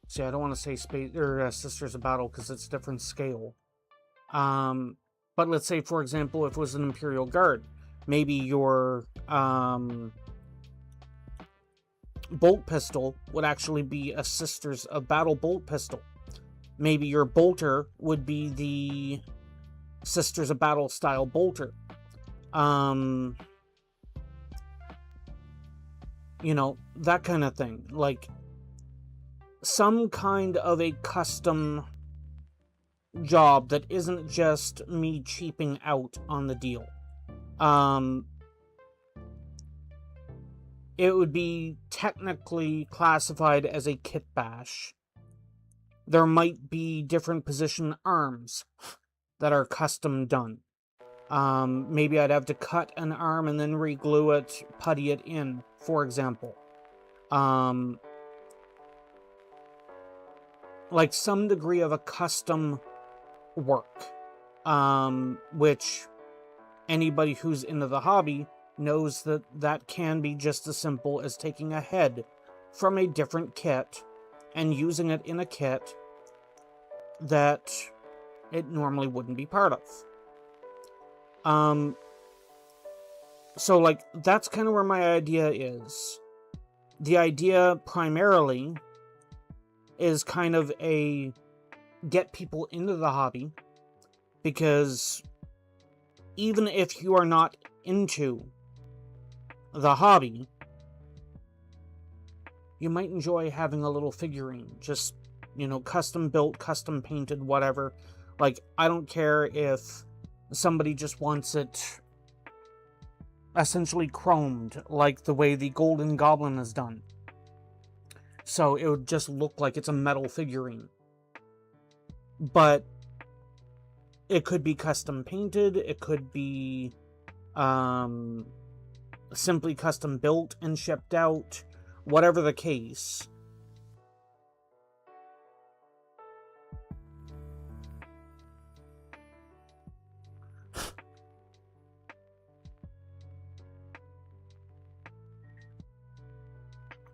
See, I don't want to say Space or Sisters of Battle because it's a different scale. But let's say, for example, if it was an Imperial Guard, maybe your bolt pistol would actually be a Sisters of Battle bolt pistol. Maybe your bolter would be the Sisters of Battle style bolter. You know, that kind of thing. Like, some kind of a custom job that isn't just me cheaping out on the deal. It would be technically classified as a kit bash. There might be different position arms that are custom done. Maybe I'd have to cut an arm and then re-glue it, putty it in, for example. Like some degree of a custom work, which anybody who's into the hobby knows that that can be just as simple as taking a head from a different kit and using it in a kit that it normally wouldn't be part of. So, like, that's kind of where my idea is. The idea primarily is kind of a get people into the hobby, because even if you are not into the hobby, you might enjoy having a little figurine. Just, you know, custom built, custom painted, whatever. Like, I don't care if somebody just wants it essentially chromed, like the way the Golden Goblin is done. So it would just look like it's a metal figurine. But it could be custom painted, it could be simply custom built and shipped out, whatever the case.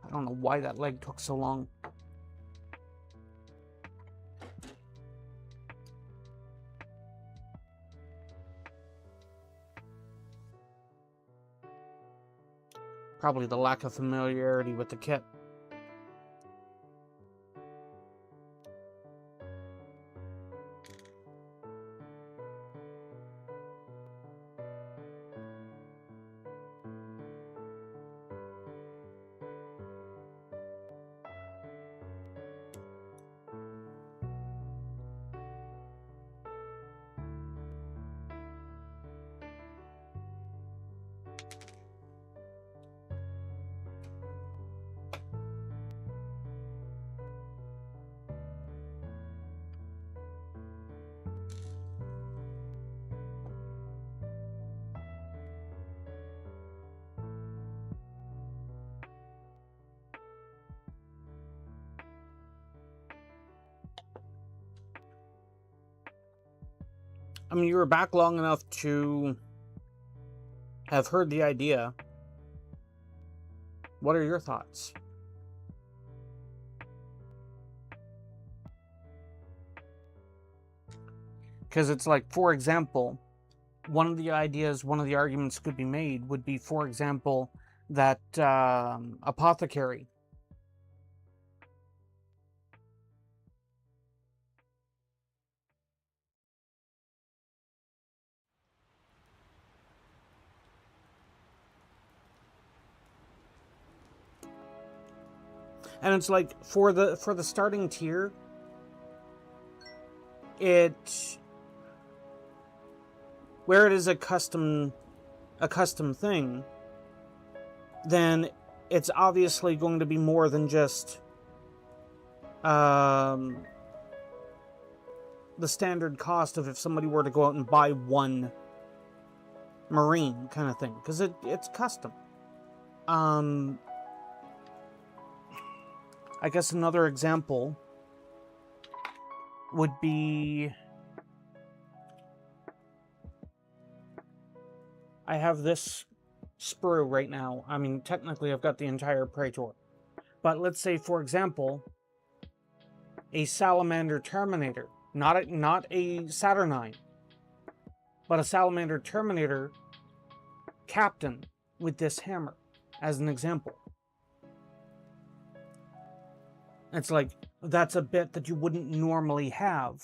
I don't know why that leg took so long. Probably the lack of familiarity with the kit. I mean, you were back long enough to have heard the idea. What are your thoughts? Because it's like, for example, one of the arguments could be made would be, for example, that apothecary. And it's like, for the starting tier, where it is a custom thing, then it's obviously going to be more than just the standard cost of if somebody were to go out and buy one Marine kind of thing, because it's custom. I guess another example would be, I have this sprue right now. I mean, technically I've got the entire Praetor. But let's say, for example, a Salamander Terminator, not a Saturnine, but a Salamander Terminator captain with this hammer, as an example. It's like, that's a bit that you wouldn't normally have.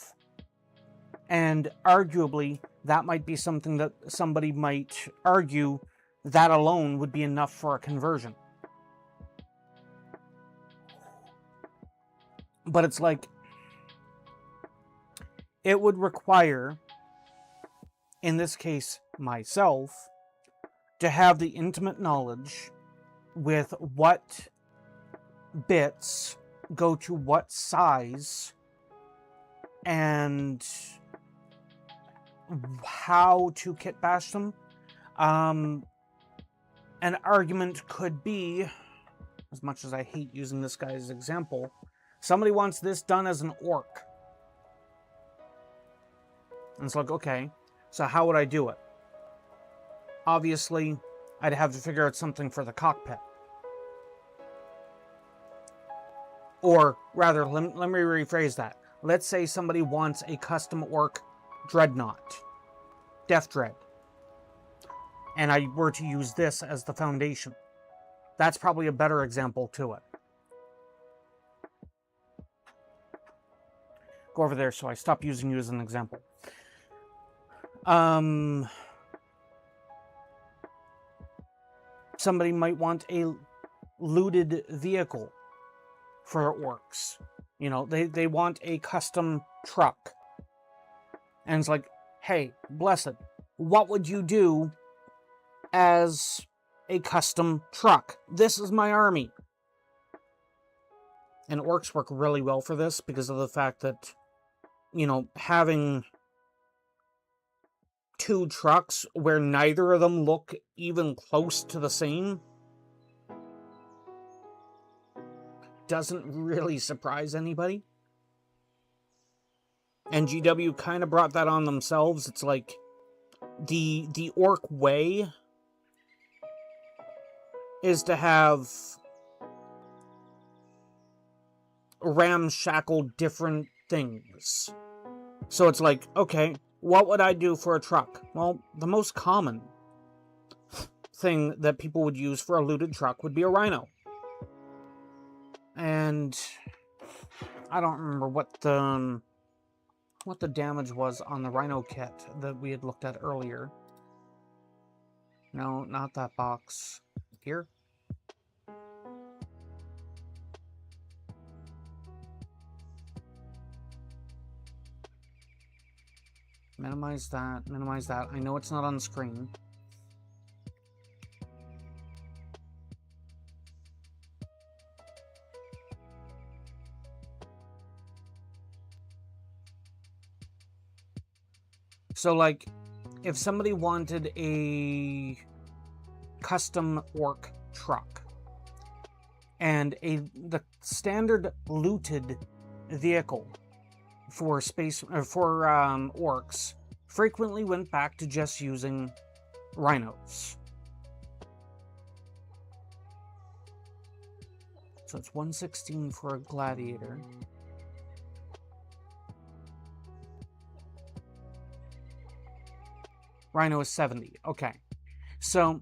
And arguably, that might be something that somebody might argue that alone would be enough for a conversion. But it's like, it would require, in this case, myself, to have the intimate knowledge with what bits go to what size and how to kit bash them. An argument could be, as much as I hate using this guy as an example, somebody wants this done as an orc. And it's like, okay, so how would I do it? Obviously, I'd have to figure out something for the cockpit. Or rather, let me rephrase that. Let's say somebody wants a custom orc dreadnought, Death Dread, and I were to use this as the foundation. That's probably a better example to it. Go over there so I stop using you as an example. Somebody might want a looted vehicle for orcs. You know, they want a custom truck. And it's like, hey, blessed, what would you do as a custom truck? This is my army. And orcs work really well for this because of the fact that, you know, having two trucks where neither of them look even close to the same doesn't really surprise anybody. And GW kind of brought that on themselves. It's like the orc way is to have ramshackle different things. So it's like, okay, what would I do for a truck? Well, the most common thing that people would use for a looted truck would be a rhino. And I don't remember what the damage was on the rhino kit that we had looked at earlier. No, not that box. Here? Minimize that, minimize that. I know it's not on screen. So, like, if somebody wanted a custom orc truck and the standard looted vehicle for orcs frequently went back to just using rhinos. So it's 116 for a gladiator. Rhino is 70. Okay. So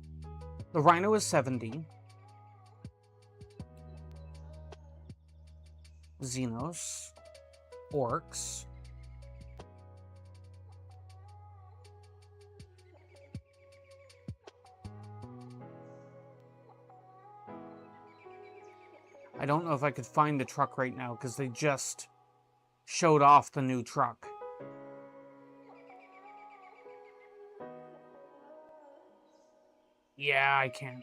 the rhino is 70. Xenos. Orcs. I don't know if I could find the truck right now because they just showed off the new truck. Yeah, I can't.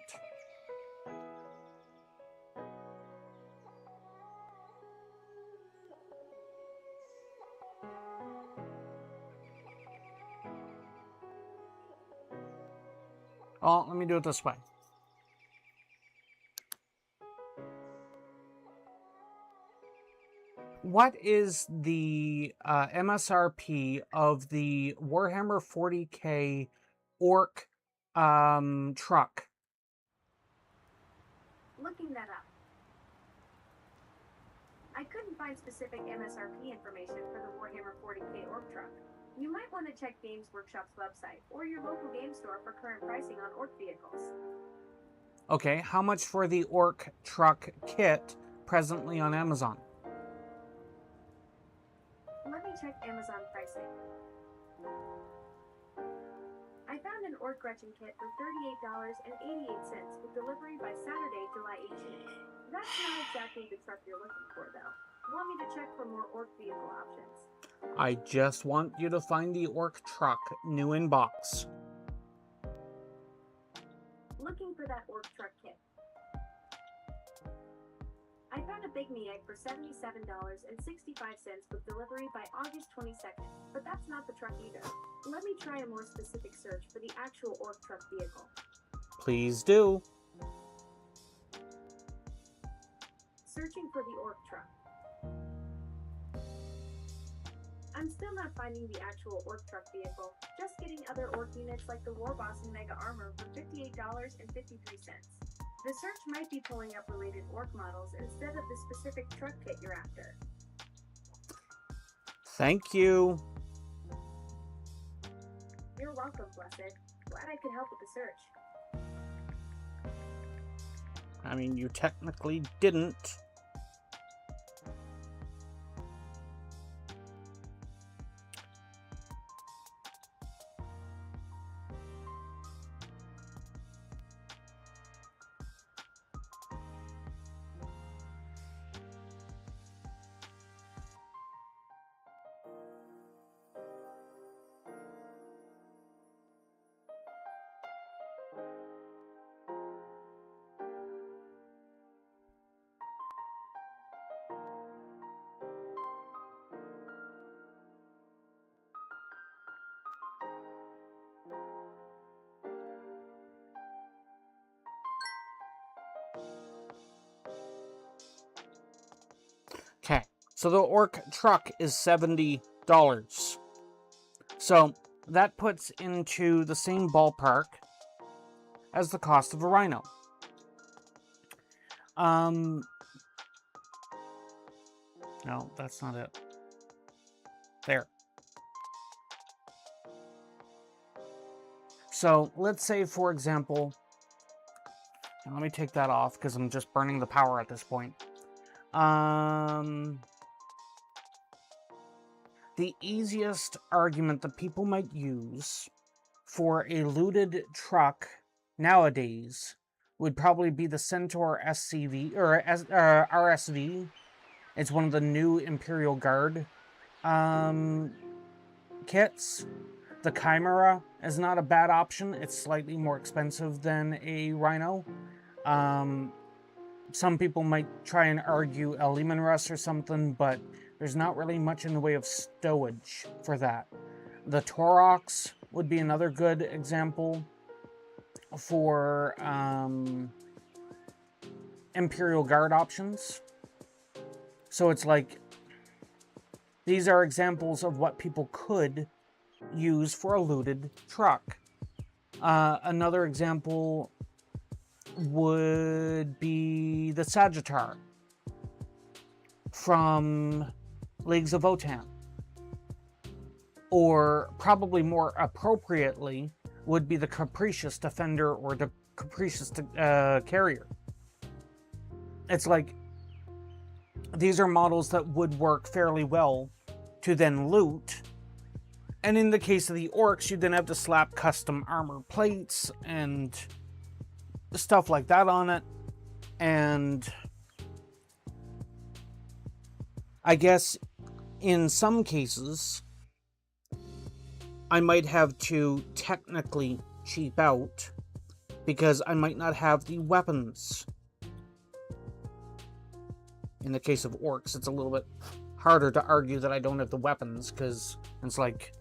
Oh, let me do it this way. What is the MSRP of the Warhammer 40K Orc truck? Looking that up. I couldn't find specific MSRP information for the Warhammer 40K Orc truck. You might want to check Games Workshop's website or your local game store for current pricing on Orc vehicles. Okay, how much for the Orc truck kit presently on Amazon? Let me check Amazon pricing. I found an Orc Gretchen kit for $38.88 with delivery by Saturday, July 18th. That's not exactly the truck you're looking for, though. Want me to check for more Orc vehicle options? I just want you to find the Orc truck, new in box. Looking for that Orc truck kit. I found a Big Me Egg for $77.65 with delivery by August 22nd, but that's not the truck either. Let me try a more specific search for the actual Orc truck vehicle. Please do. Searching for the Orc truck. I'm still not finding the actual Orc truck vehicle, just getting other Orc units like the War Boss and Mega Armor for $58.53. The search might be pulling up related Orc models instead of the specific truck kit you're after. Thank you. You're welcome, Blessed. Glad I could help with the search. I mean, you technically didn't. Okay, so the Orc truck is $70. So that puts into the same ballpark as the cost of a rhino. No, that's not it. There. So let's say, for example, and let me take that off because I'm just burning the power at this point. The easiest argument that people might use for a looted truck nowadays would probably be the Centaur SCV or RSV. It's one of the new Imperial Guard kits. The Chimera is not a bad option. It's slightly more expensive than a Rhino. Some people might try and argue a Lehman Russ or something, but there's not really much in the way of stowage for that. The Torox would be another good example for Imperial Guard options. So it's like, these are examples of what people could use for a looted truck. Another example would be the Sagittar from Leagues of Votan. Or probably more appropriately would be the Capricious Defender or the Capricious Carrier. It's like these are models that would work fairly well to then loot. And in the case of the orcs, you then have to slap custom armor plates and stuff like that on it. And I guess in some cases, I might have to technically cheap out because I might not have the weapons. In the case of orcs, it's a little bit harder to argue that I don't have the weapons because it's like,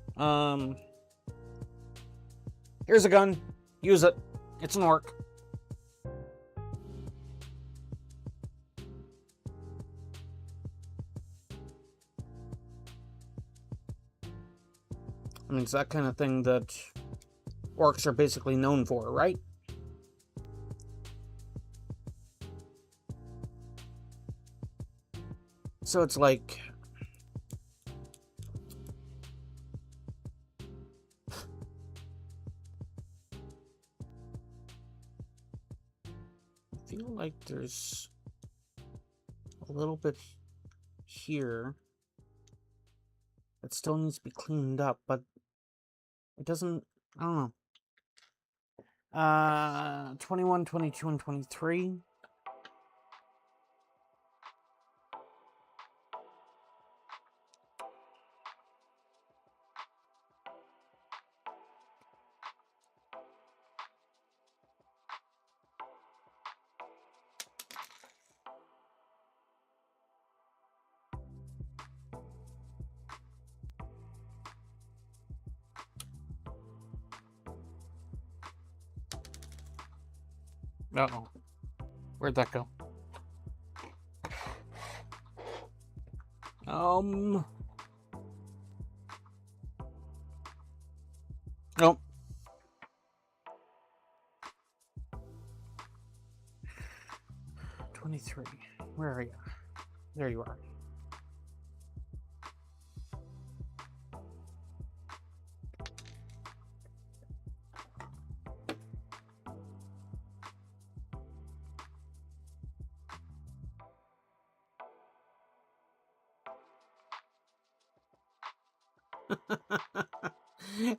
here's a gun, use it, it's an orc. I mean, it's that kind of thing that orcs are basically known for, right? So it's like, I feel like there's a little bit here that still needs to be cleaned up, but it doesn't, I don't know. 21, 22, and 23. Uh-oh. Where'd that go? Nope. 23. Where are you? There you are.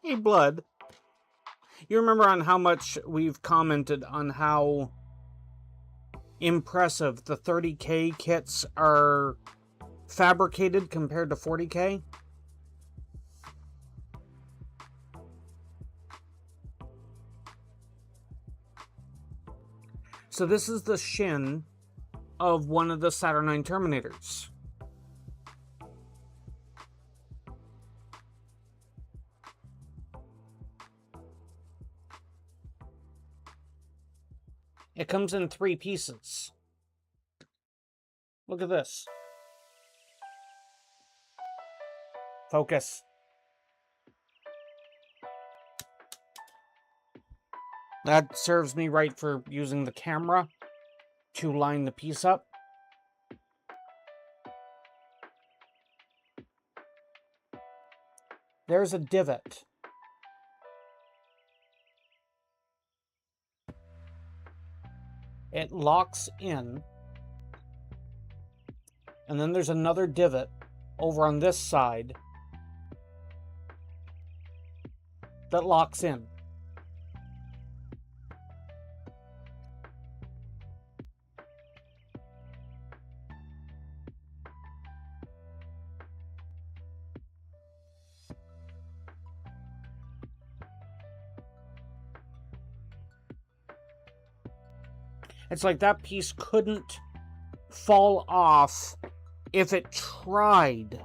Hey, Blood. You remember on how much we've commented on how impressive the 30k kits are fabricated compared to 40k? So this is the shin of one of the Saturnine Terminators. It comes in 3 pieces. Look at this. Focus. That serves me right for using the camera to line the piece up. There's a divot. It locks in. And then there's another divot over on this side that locks in. It's like that piece couldn't fall off if it tried.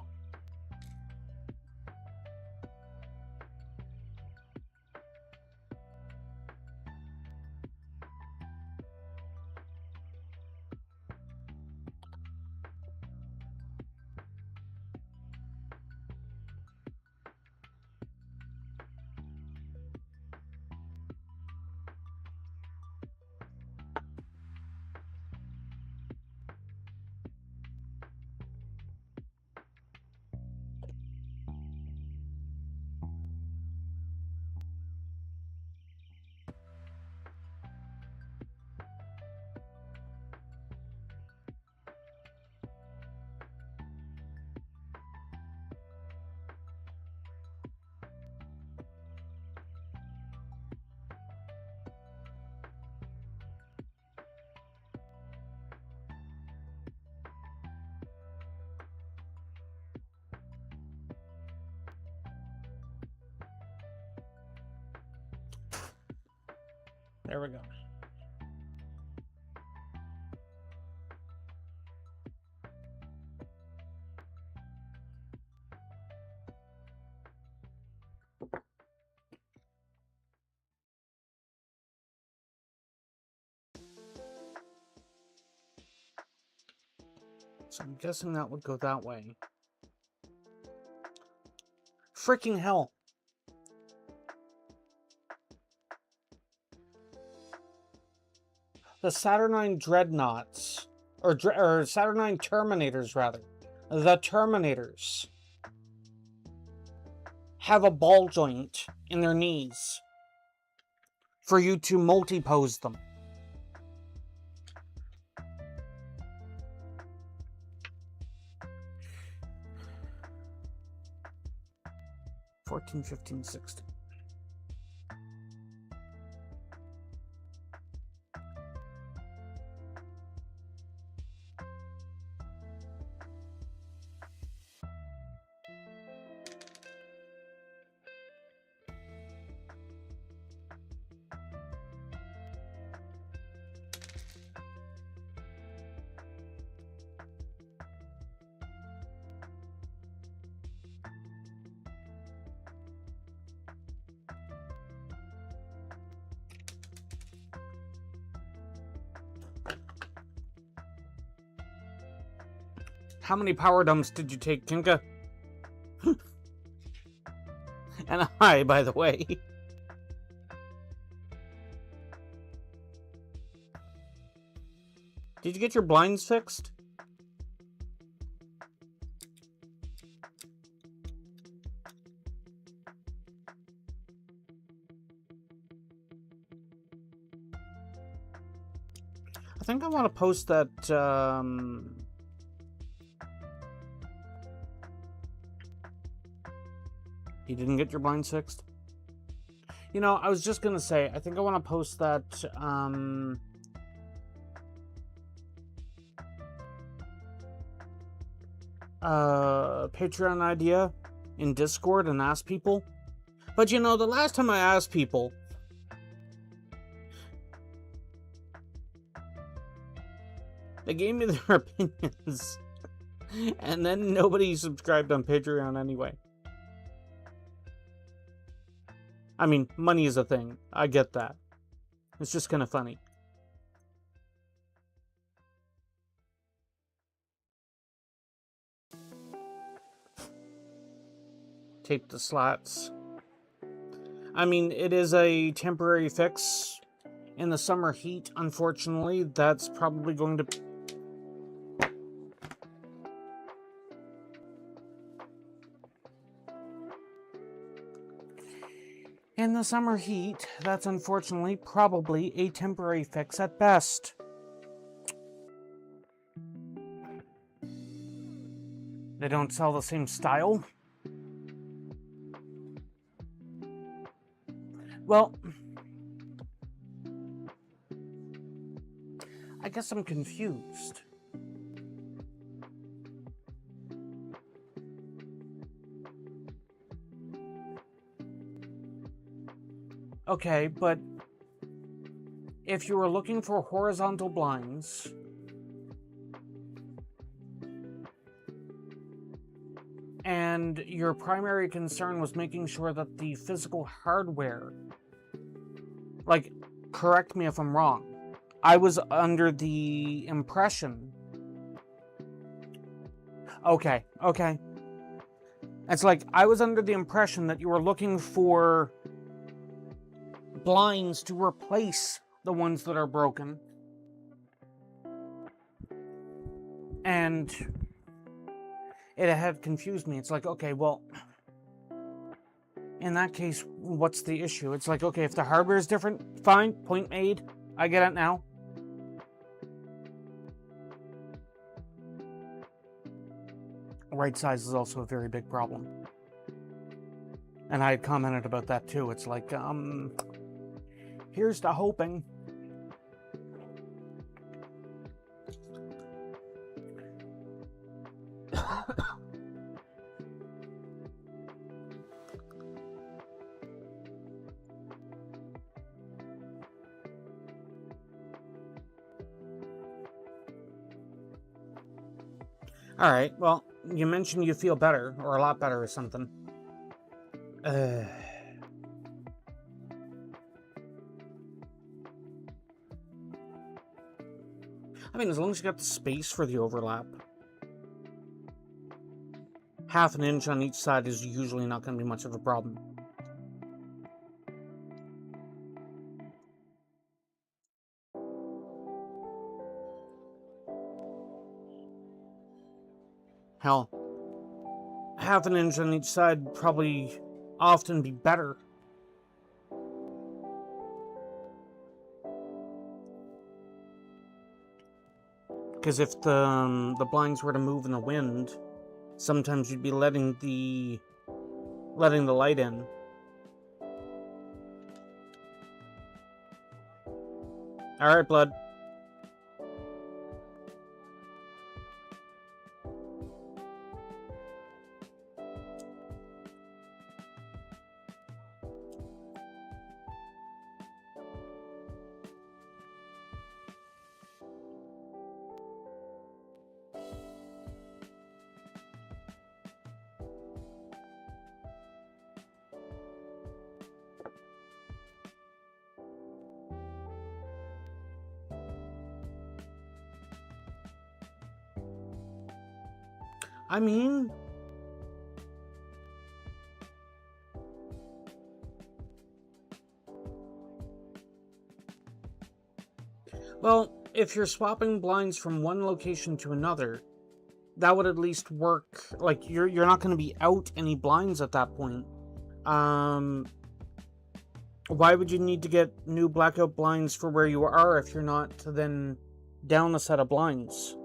There we go. So I'm guessing that would go that way. Freaking hell. The Saturnine Dreadnoughts, or Saturnine Terminators, rather. The Terminators have a ball joint in their knees for you to multi-pose them. $14, $15, $16. How many power dumps did you take, Kinka? And hi, by the way. Did you get your blinds fixed? I think I want to post that, You didn't get your blinds fixed? You know, I was just gonna say, I think I want to post that, Patreon idea in Discord and ask people. But you know, the last time I asked people, they gave me their opinions. And then nobody subscribed on Patreon anyway. I mean, money is a thing. I get that. It's just kind of funny. Tape the slats. I mean, it is a temporary fix. In the summer heat, unfortunately, that's probably going to... In the summer heat, that's unfortunately probably a temporary fix at best. They don't sell the same style. Well, I guess I'm confused. Okay, but if you were looking for horizontal blinds, and your primary concern was making sure that the physical hardware, like, correct me if I'm wrong, I was under the impression... Okay. It's like, I was under the impression that you were looking for blinds to replace the ones that are broken. And it had confused me. It's like, okay, well, in that case, what's the issue? It's like, okay, if the hardware is different, fine, point made. I get it now. Right size is also a very big problem. And I had commented about that too. It's like, here's to hoping. Alright, well, you mentioned you feel better, or a lot better or something. I mean, as long as you got the space for the overlap. Half an inch on each side is usually not going to be much of a problem. Hell, half an inch on each side would probably often be better. Because if the blinds were to move in the wind, sometimes you'd be letting the light in. Alright, blood. I mean, well, if you're swapping blinds from one location to another, that would at least work. Like, you're not going to be out any blinds at that point. Why would you need to get new blackout blinds for where you are if you're not then down a set of blinds?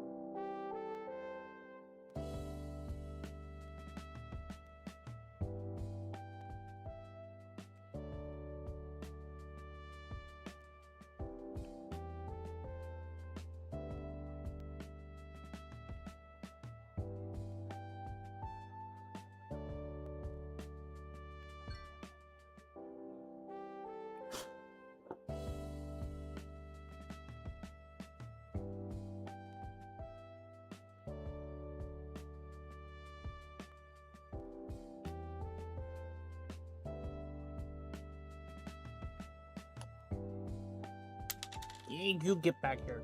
Yeah, you get back here.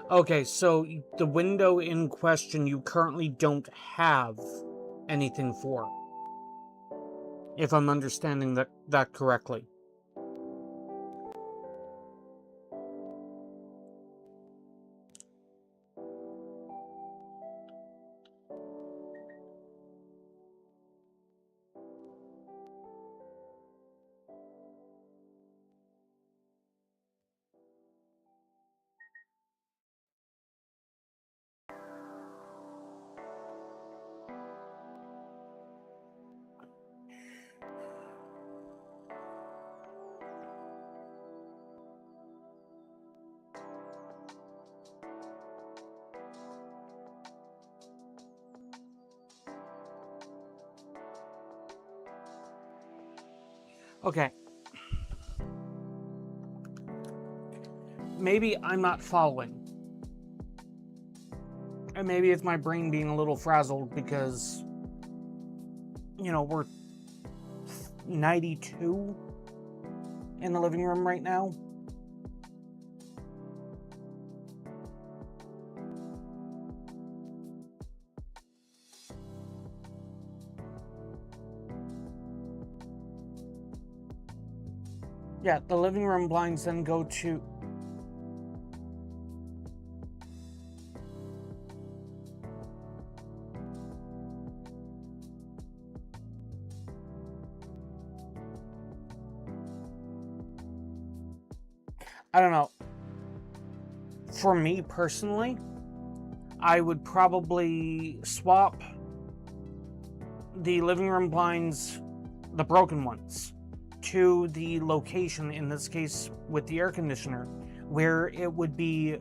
Okay, so the window in question you currently don't have anything for, if I'm understanding that correctly. Okay. Maybe I'm not following. And maybe it's my brain being a little frazzled because, you know, we're 92 in the living room right now. Yeah, the living room blinds then go to... I don't know. For me personally, I would probably swap the living room blinds, the broken ones, to the location, in this case with the air conditioner, where it would be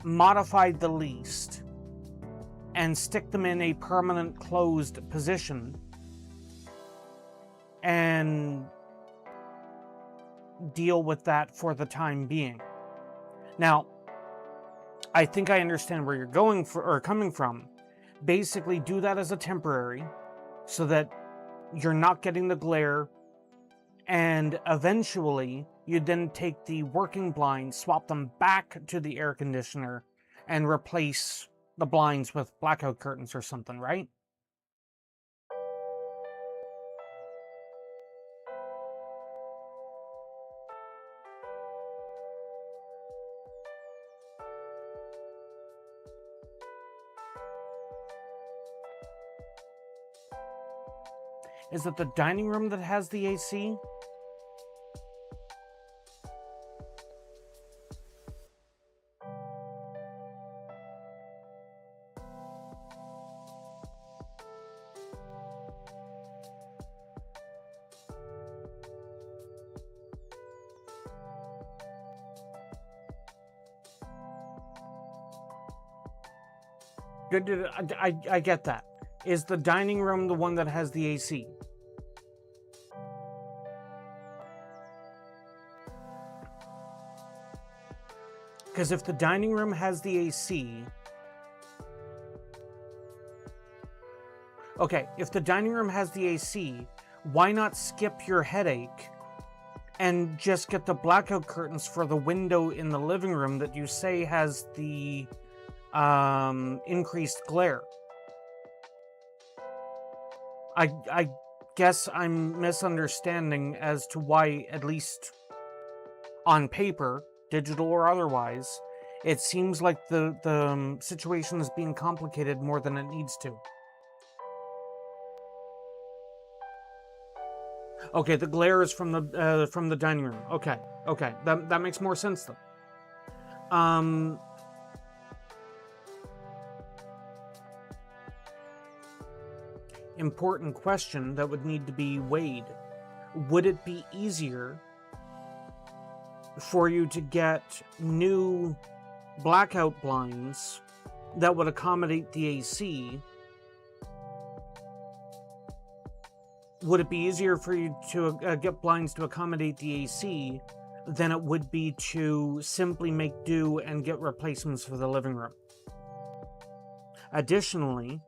modified the least. and stick them in a permanent closed position and deal with that for the time being. Now, I think I understand where you're coming from. Basically, do that as a temporary so that you're not getting the glare, and eventually you then take the working blinds, swap them back to the air conditioner, and replace the blinds with blackout curtains or something, right? Is it the dining room that has the AC? I get that. Is the dining room the one that has the AC? Because if the dining room has the AC... Okay, if the dining room has the AC, why not skip your headache and just get the blackout curtains for the window in the living room that you say has the increased glare? I guess I'm misunderstanding as to why, at least on paper, digital or otherwise, it seems like the situation is being complicated more than it needs to. Okay, the glare is from the dining room. Okay, that makes more sense then. Important question that would need to be weighed. Would it be easier for you to get new blackout blinds that would accommodate the AC? Would it be easier for you to get blinds to accommodate the AC than it would be to simply make do and get replacements for the living room? Additionally,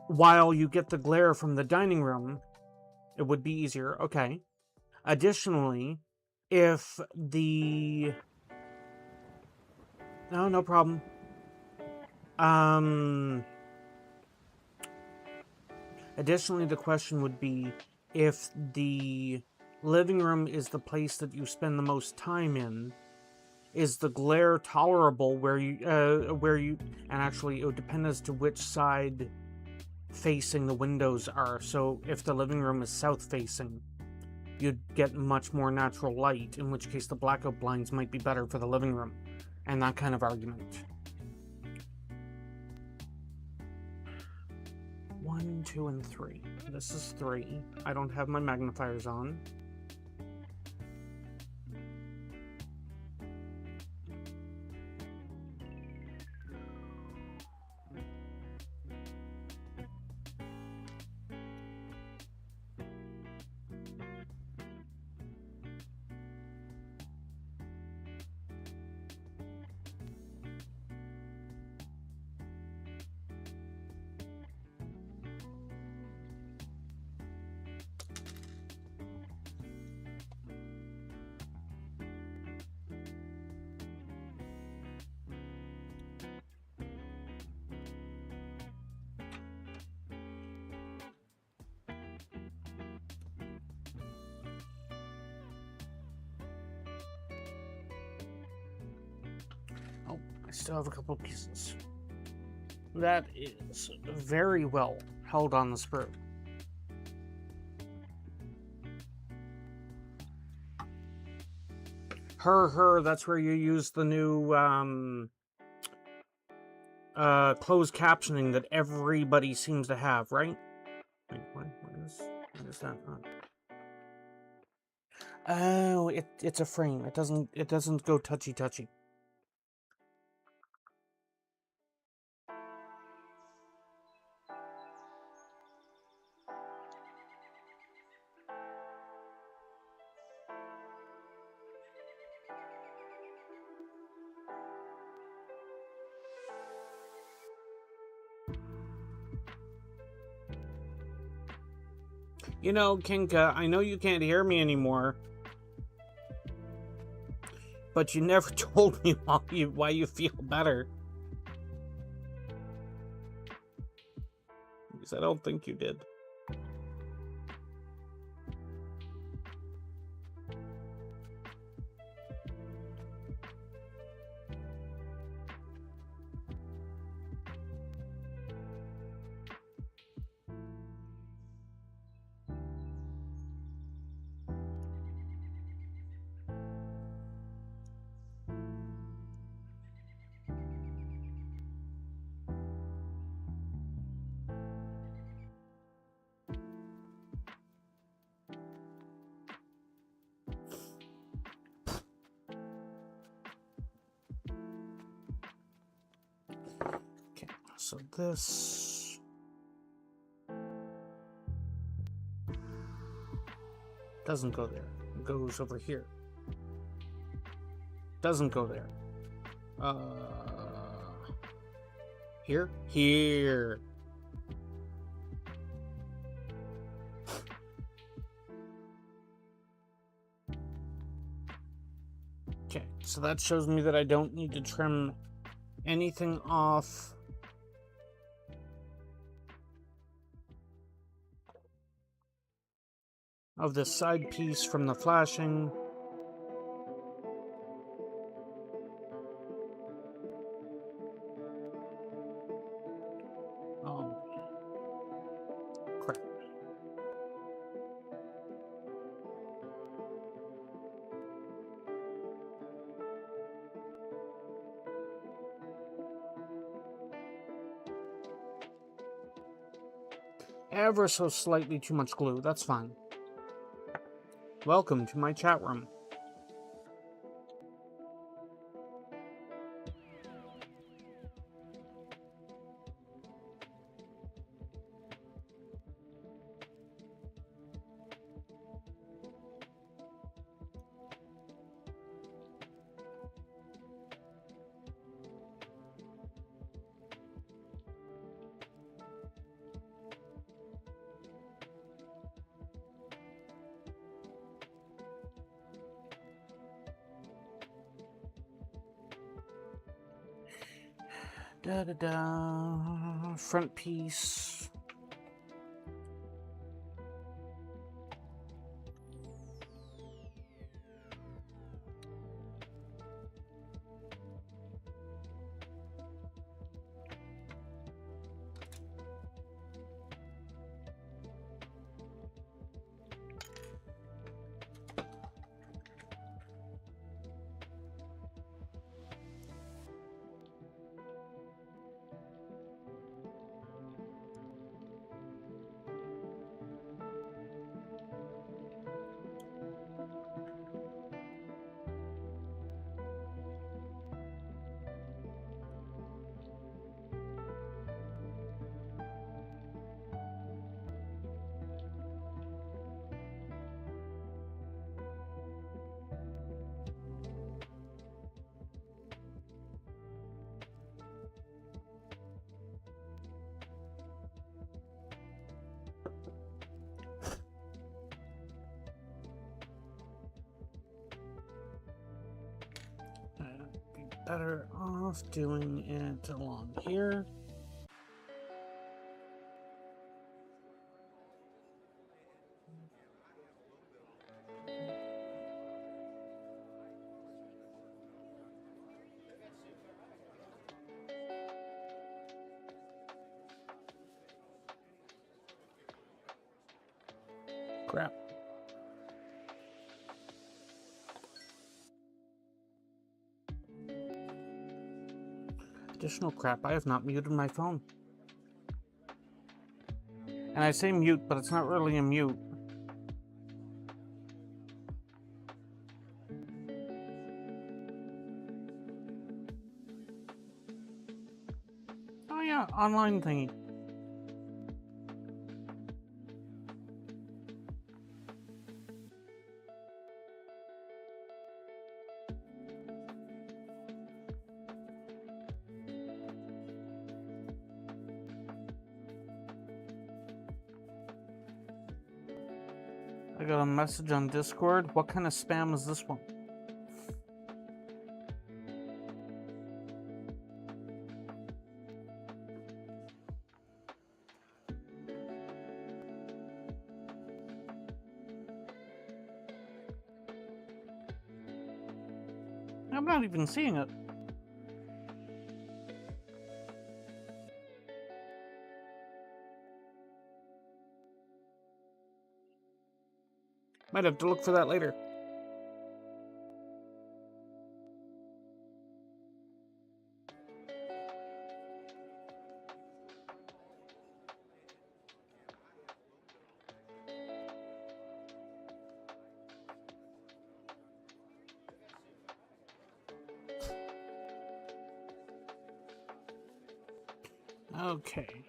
while you get the glare from the dining room, it would be easier. Okay. Additionally, if the... No problem. Additionally, the question would be, if the living room is the place that you spend the most time in, is the glare tolerable where you, and actually it would depend as to which side facing the windows are. So if the living room is south facing, you'd get much more natural light, in which case the blackout blinds might be better for the living room, and that kind of argument. 1, 2, and 3. This is 3. I don't have my magnifiers on. Oh, I still have a couple pieces. That is very well held on the sprue. That's where you use the new closed captioning that everybody seems to have, right? Wait, what is that? Oh, it's a frame. It doesn't go touchy. You know, Kinka, I know you can't hear me anymore, but you never told me why you feel better. Because I don't think you did. Okay, so this... doesn't go there. It goes over here. Doesn't go there. Here? Here. Okay, so that shows me that I don't need to trim anything off of the side piece from the flashing. Oh, crap. Ever so slightly too much glue, that's fine. Welcome to my chat room. Da-da-da. Front piece. Better off doing it along here. Crap. Additional crap, I have not muted my phone. And I say mute, but it's not really a mute. Oh yeah, online thingy. I got a message on Discord. What kind of spam is this one? I'm not even seeing it. Might have to look for that later. Okay.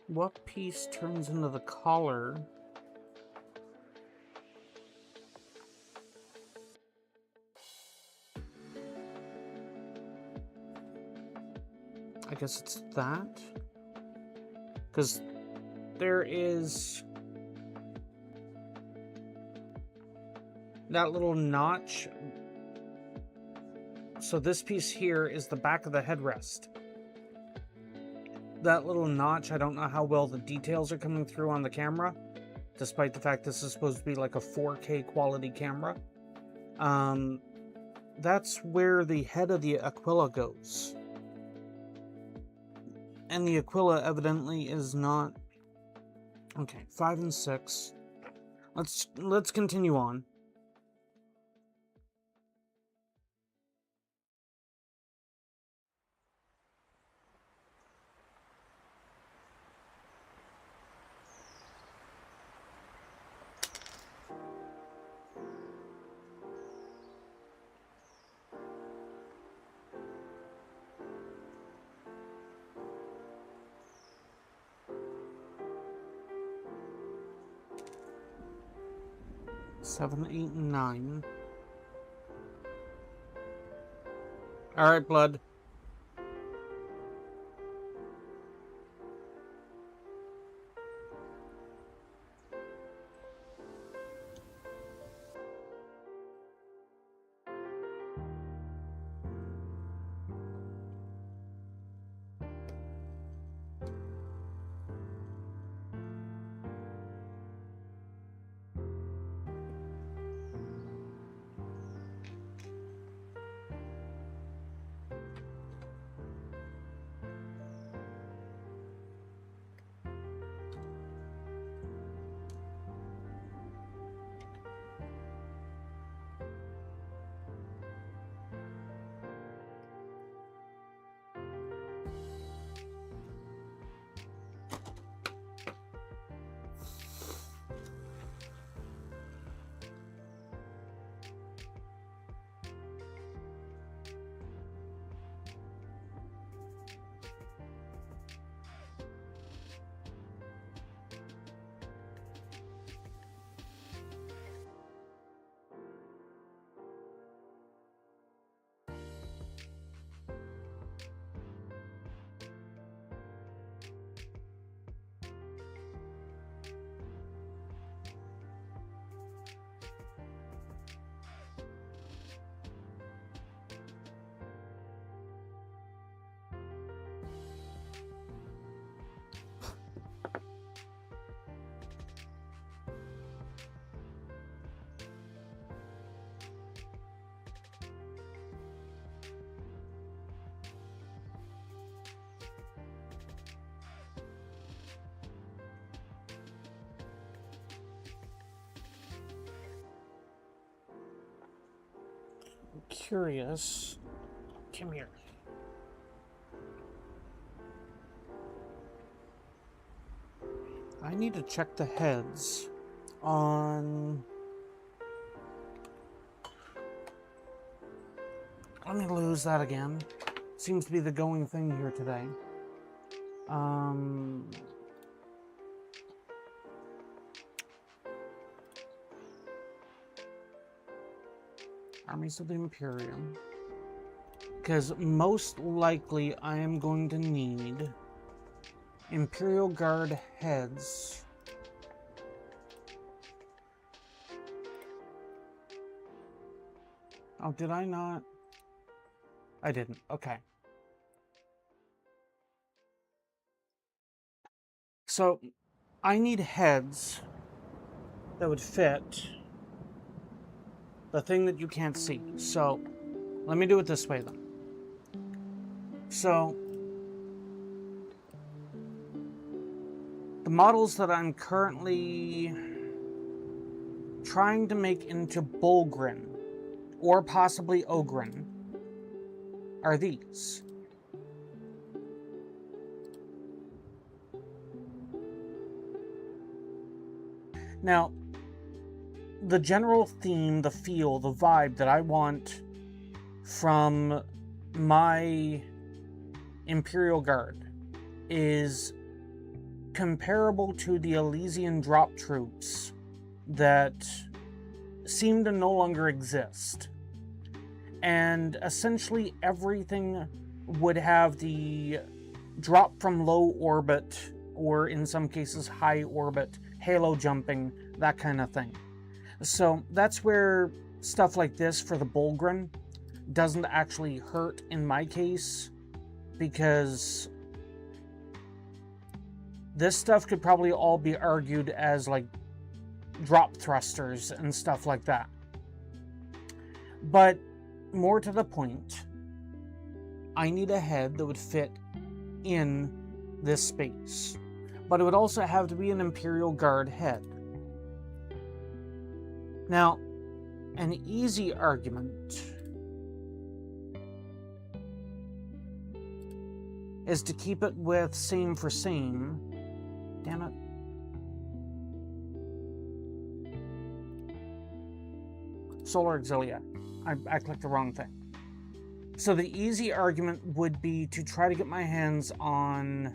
What piece turns into the collar? I guess it's that. Because there is that little notch. So this piece here is the back of the headrest. That little notch, I don't know how well the details are coming through on the camera, despite the fact this is supposed to be like a 4K quality camera. That's where the head of the Aquila goes. And the Aquila evidently is not... Okay, 5 and 6. Let's continue on. Seven, 8, and 9. Alright, blood. Curious. Come here. I need to check the heads on... Let me lose that again. Seems to be the going thing here today. Armies of the Imperium. Because most likely I am going to need Imperial Guard heads Oh, did I not? I didn't. Okay. So, I need heads that would fit the thing that you can't see. So, let me do it this way then. So, the models that I'm currently trying to make into Bulgrin, or possibly Ogrin, are these. Now, the general theme, the feel, the vibe that I want from my Imperial Guard is comparable to the Elysian drop troops that seem to no longer exist. And essentially everything would have the drop from low orbit, or in some cases high orbit, halo jumping, that kind of thing. So that's where stuff like this for the Bulgrin doesn't actually hurt in my case, because this stuff could probably all be argued as like drop thrusters and stuff like that. But more to the point, I need a head that would fit in this space. But it would also have to be an Imperial Guard head. Now, an easy argument is to keep it with same for same. Damn it. Solar Auxilia. I clicked the wrong thing. So the easy argument would be to try to get my hands on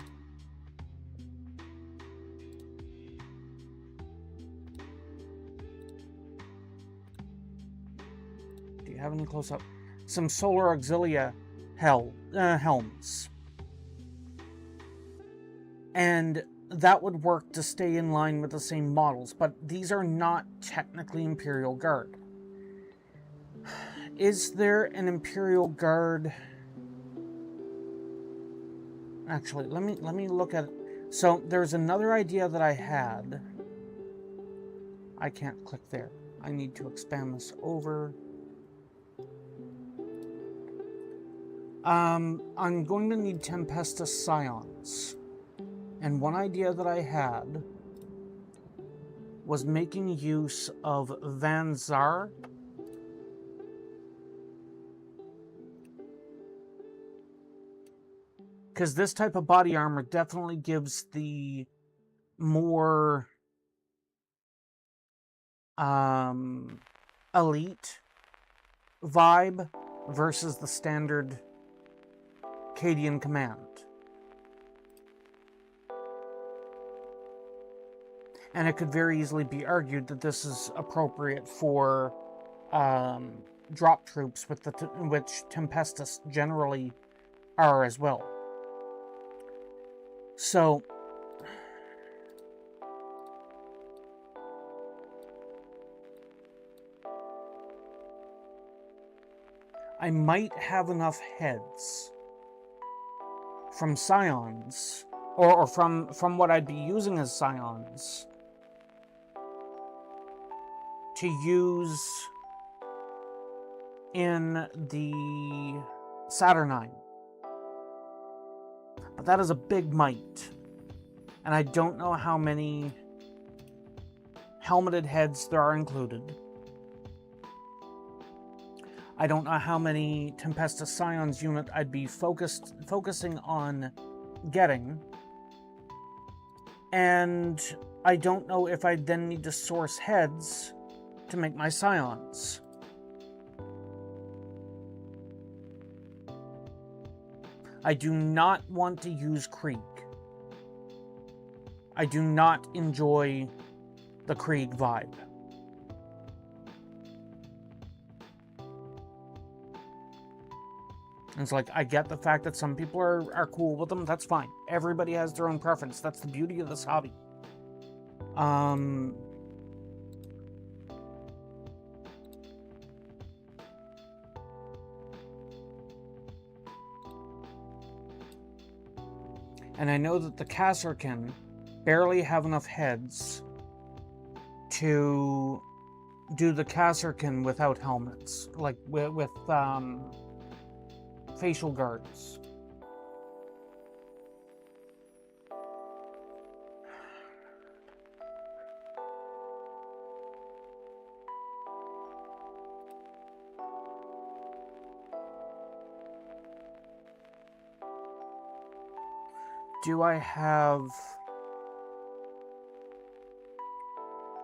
do you have any close up? Some Solar Auxilia helms. And that would work to stay in line with the same models, but these are not technically Imperial Guard. Is there an Imperial Guard? Actually, let me look at it. So there's another idea that I had. I can't click there. I need to expand this over. I'm going to need Tempestus Scions. And one idea that I had was making use of Van Zar. Because this type of body armor definitely gives the more elite vibe versus the standard Cadian command. And it could very easily be argued that this is appropriate for drop troops, with which Tempestus generally are as well. So, I might have enough heads from Scions, or from what I'd be using as Scions, to use in the Saturnine. But that is a big might. And I don't know how many helmeted heads there are included. I don't know how many Tempestus Scions unit I'd be focusing on getting. And I don't know if I'd then need to source heads to make my Scions. I do not want to use Krieg. I do not enjoy the Krieg vibe. It's like, I get the fact that some people are cool with them. That's fine. Everybody has their own preference. That's the beauty of this hobby. And I know that the Kasserkin barely have enough heads to do the Kasserkin without helmets, like with facial guards. Do I have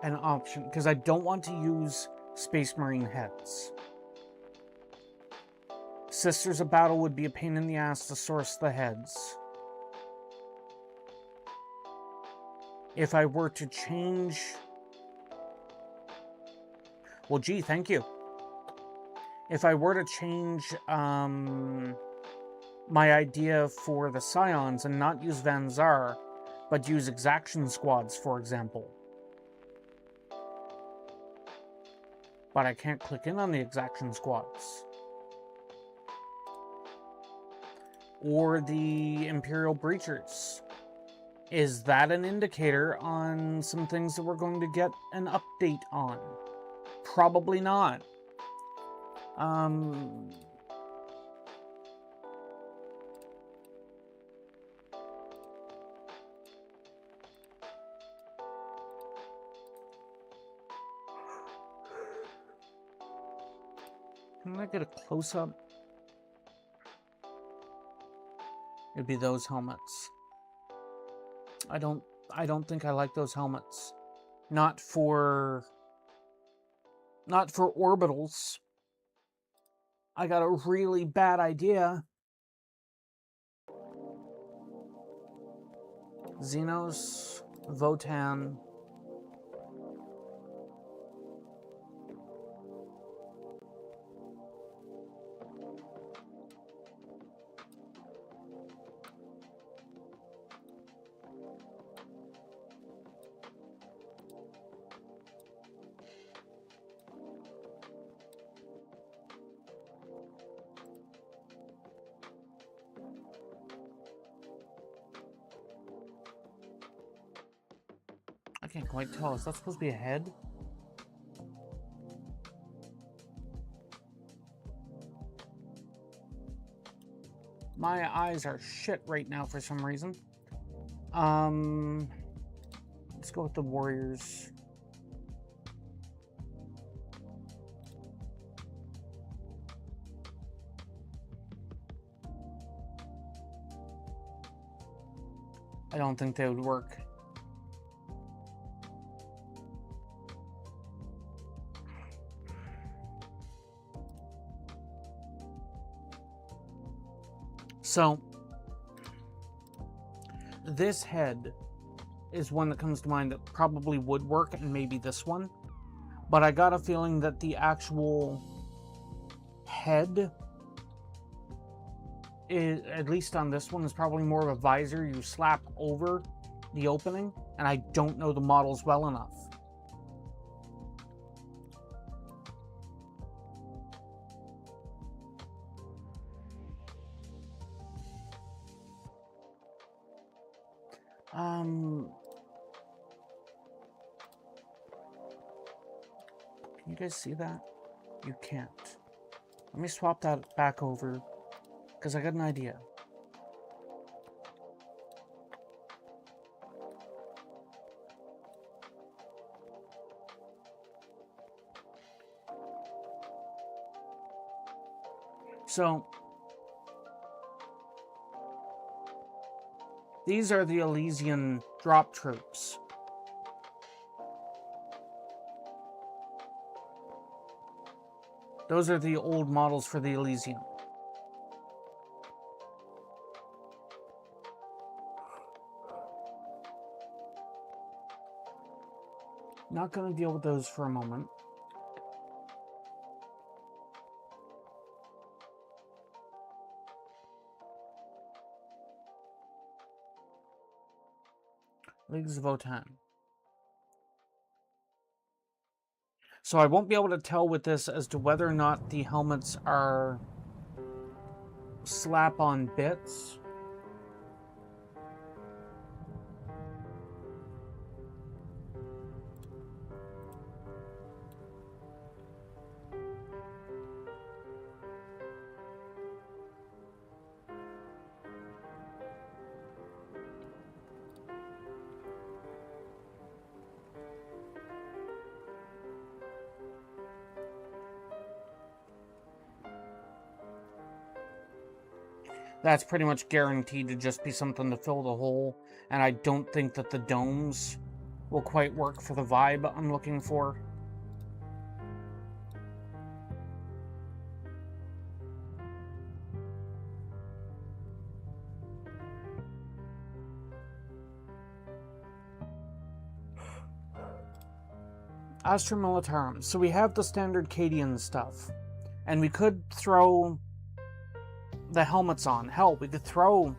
an option? Because I don't want to use Space Marine heads. Sisters of Battle would be a pain in the ass to source the heads. If I were to change... Well, gee, thank you. If I were to change my idea for the Scions and not use Van Zar, but use Exaction Squads, for example. But I can't click in on the Exaction Squads. Or the Imperial Breachers. Is that an indicator on some things that we're going to get an update on? Probably not. Can I get a close-up? It'd be those helmets. I don't think I like those helmets. Not for orbitals. I got a really bad idea. Xenos, Votan. I can't quite tell. Is that supposed to be a head? My eyes are shit right now for some reason. Let's go with the Warriors. I don't think they would work. So, this head is one that comes to mind that probably would work, and maybe this one. But I got a feeling that the actual head, is, at least on this one, is probably more of a visor you slap over the opening, and I don't know the models well enough. Can you guys see that? You can't. Let me swap that back over, because I got an idea. So, these are the Elysian drop troops. Those are the old models for the Elysian. Not going to deal with those for a moment. Leagues of Votan. So I won't be able to tell with this as to whether or not the helmets are slap-on bits That's pretty much guaranteed to just be something to fill the hole, and I don't think that the domes will quite work for the vibe I'm looking for. Astra Militarum. So we have the standard Cadian stuff, and we could throw the helmets on. Hell, we could throw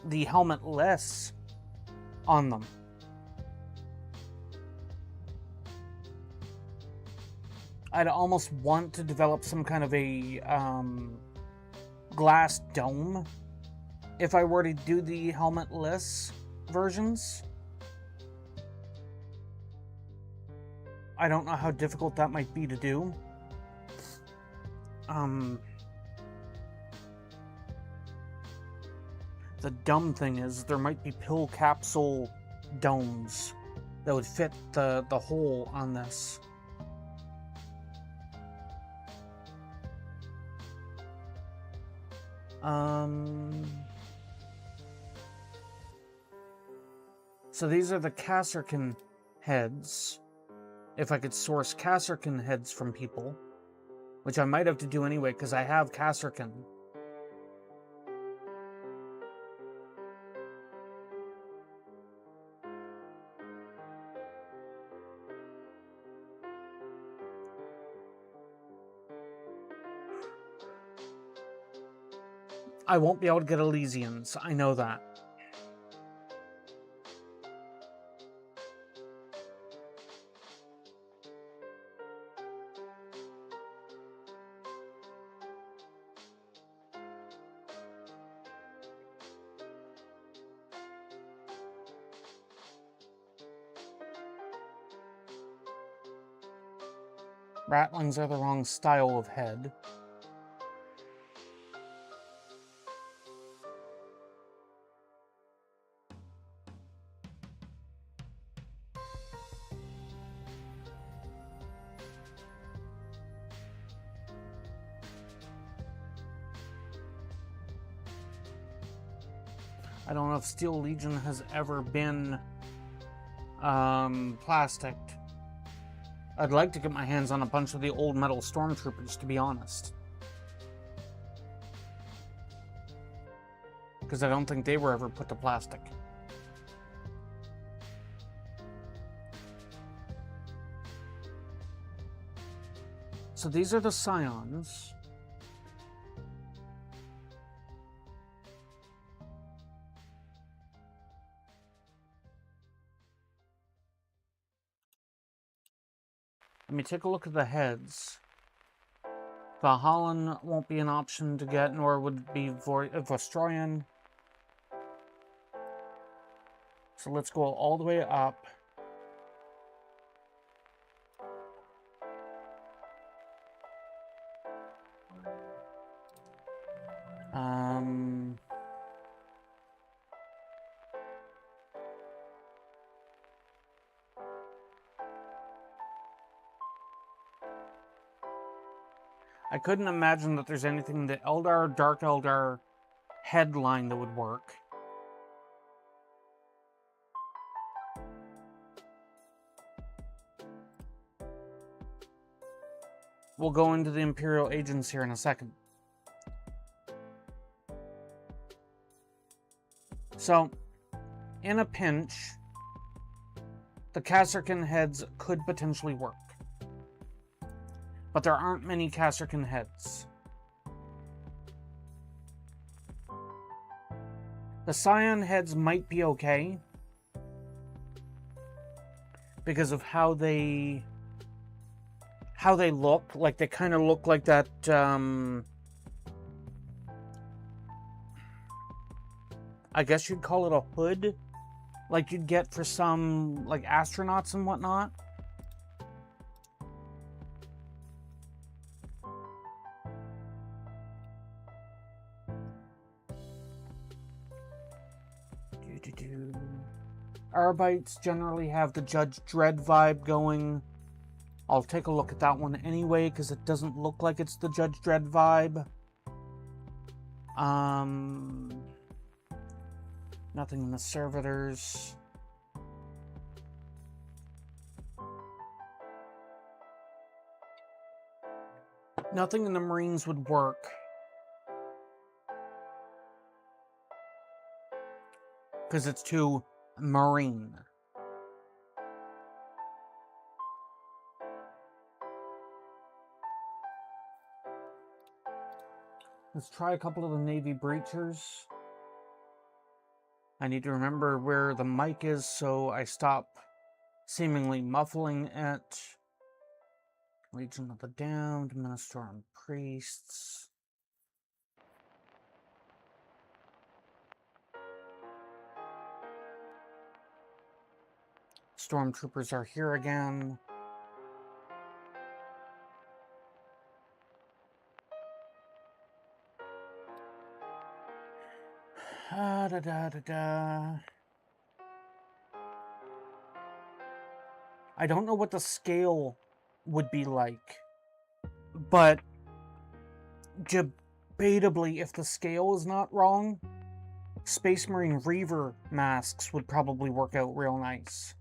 the helmetless on them. I'd almost want to develop some kind of a glass dome if I were to do the helmetless versions. I don't know how difficult that might be to do. The dumb thing is there might be pill capsule domes that would fit the hole on this. So these are the Kasserkin heads. If I could source Kasserkin heads from people, which I might have to do anyway because I have Kasserkin. I won't be able to get Elysians, I know that. Ratlings are the wrong style of head. I don't know if Steel Legion has ever been plasticked. I'd like to get my hands on a bunch of the old metal stormtroopers, to be honest. Because I don't think they were ever put to plastic. So these are the Scions. Let me take a look at the heads. Valhallan won't be an option to get, nor would be Vostroyan. So let's go all the way up. I couldn't imagine that there's anything in the Eldar, Dark Eldar headline that would work. We'll go into the Imperial agents here in a second. So, in a pinch, the Kasserkin heads could potentially work. But there aren't many Kasserkin heads. The Scion heads might be okay because of how they look. Like, they kind of look like that I guess you'd call it a hood, like you'd get for some like astronauts and whatnot. Arabites generally have the Judge Dredd vibe going. I'll take a look at that one anyway, because it doesn't look like it's the Judge Dredd vibe. Nothing in the servitors. Nothing in the Marines would work. Because it's too Marine. Let's try a couple of the Navy breachers. I need to remember where the mic is so I stop seemingly muffling it. Legion of the Damned, Minister and Priests. Stormtroopers are here again. I don't know what the scale would be like, but debatably, if the scale is not wrong, Space Marine Reaver masks would probably work out real nice.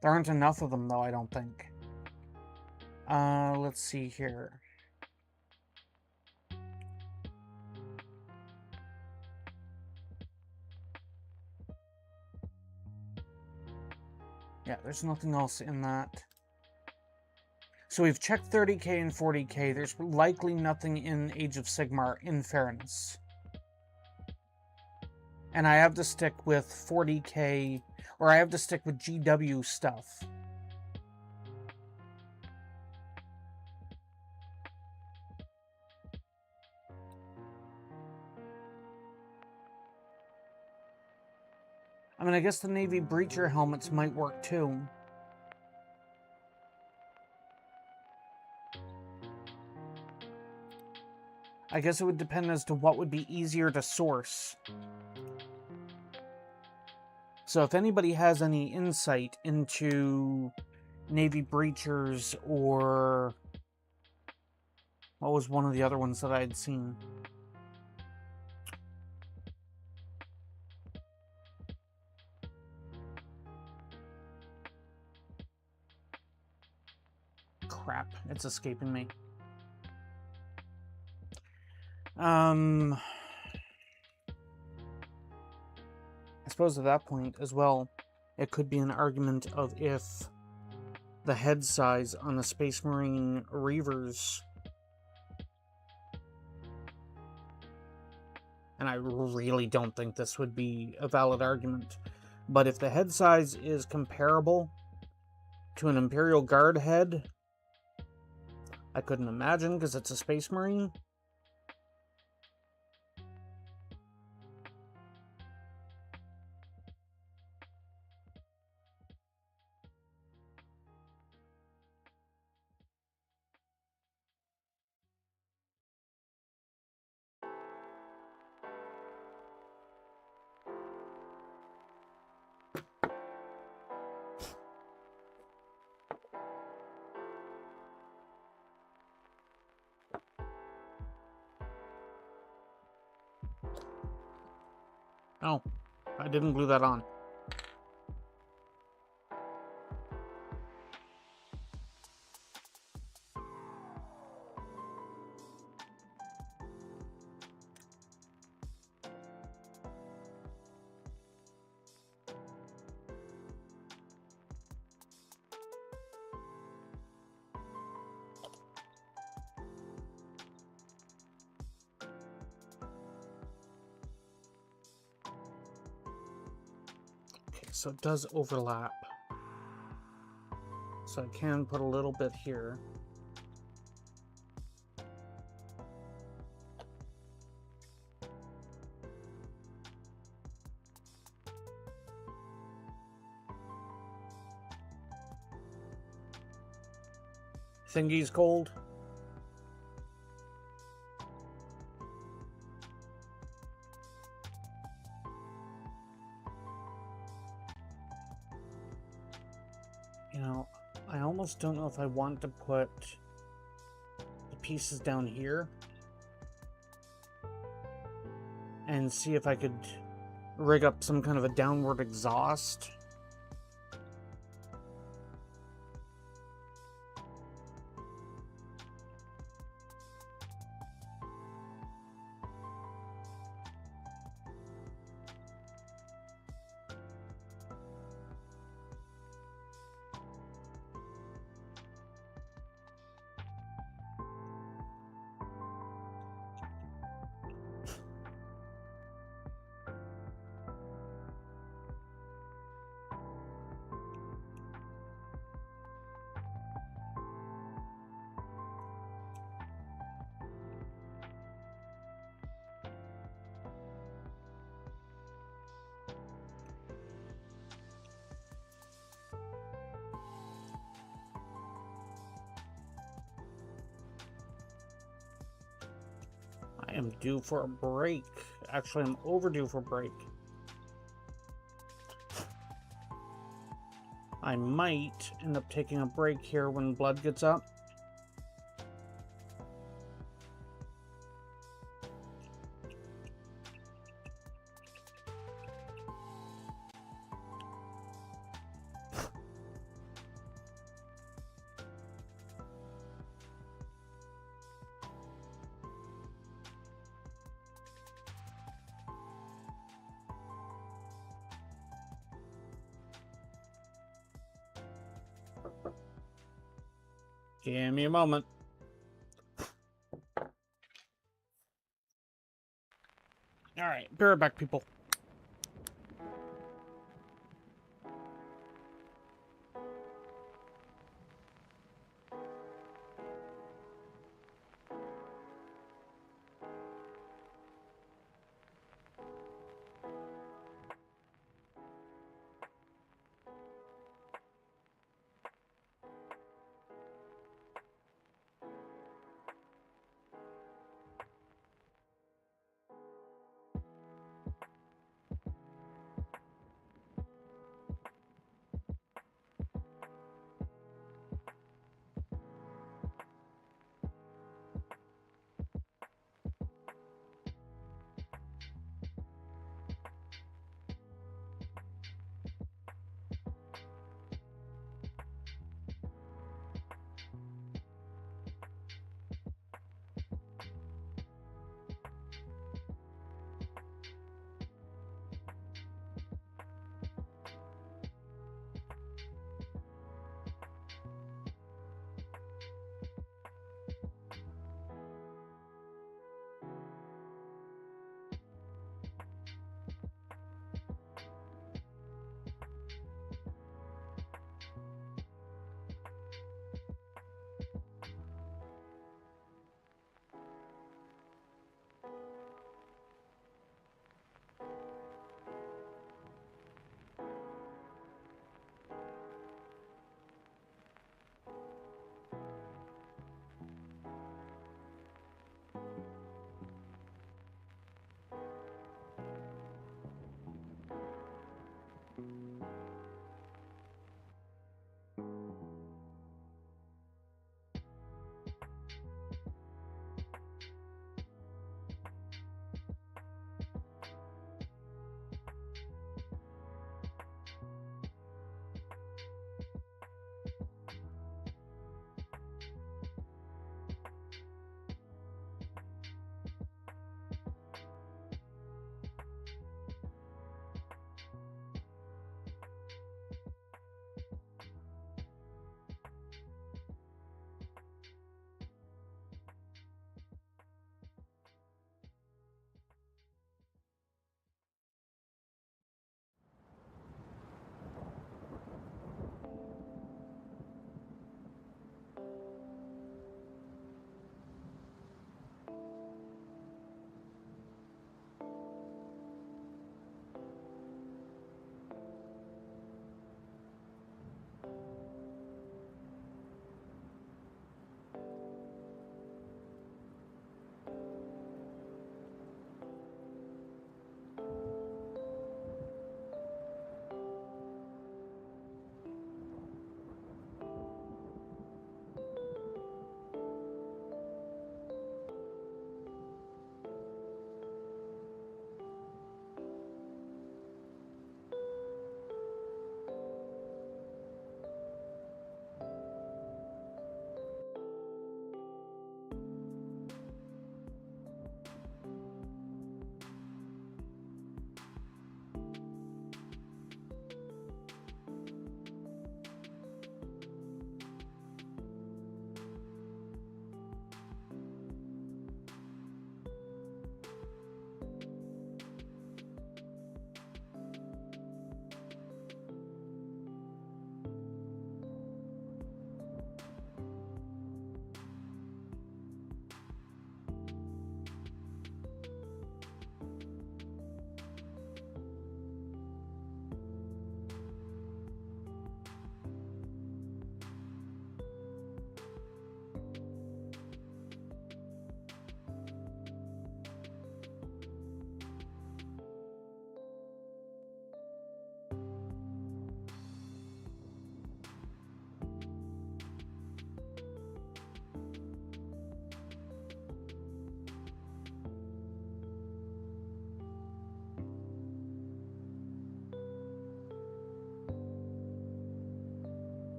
There aren't enough of them, though, I don't think. Let's see here. Yeah, there's nothing else in that. So we've checked 30k and 40k. There's likely nothing in Age of Sigmar, in fairness. And I have to stick with 40k, or I have to stick with GW stuff. I mean, I guess the Navy breacher helmets might work too. I guess it would depend as to what would be easier to source. So if anybody has any insight into Navy breachers or what was one of the other ones that I had seen? Crap, it's escaping me. I suppose at that point as well, it could be an argument of if the head size on the Space Marine Reavers, and I really don't think this would be a valid argument, but if the head size is comparable to an Imperial Guard head, I couldn't imagine because it's a Space Marine. Oh, I didn't glue that on. So it does overlap. So I can put a little bit here. Thingy's cold. You know, I almost don't know if I want to put the pieces down here. and see if I could rig up some kind of a downward exhaust. I am due for a break. Actually, I'm overdue for a break. I might end up taking a break here when blood gets up. Give me a moment. Alright, be right back, people.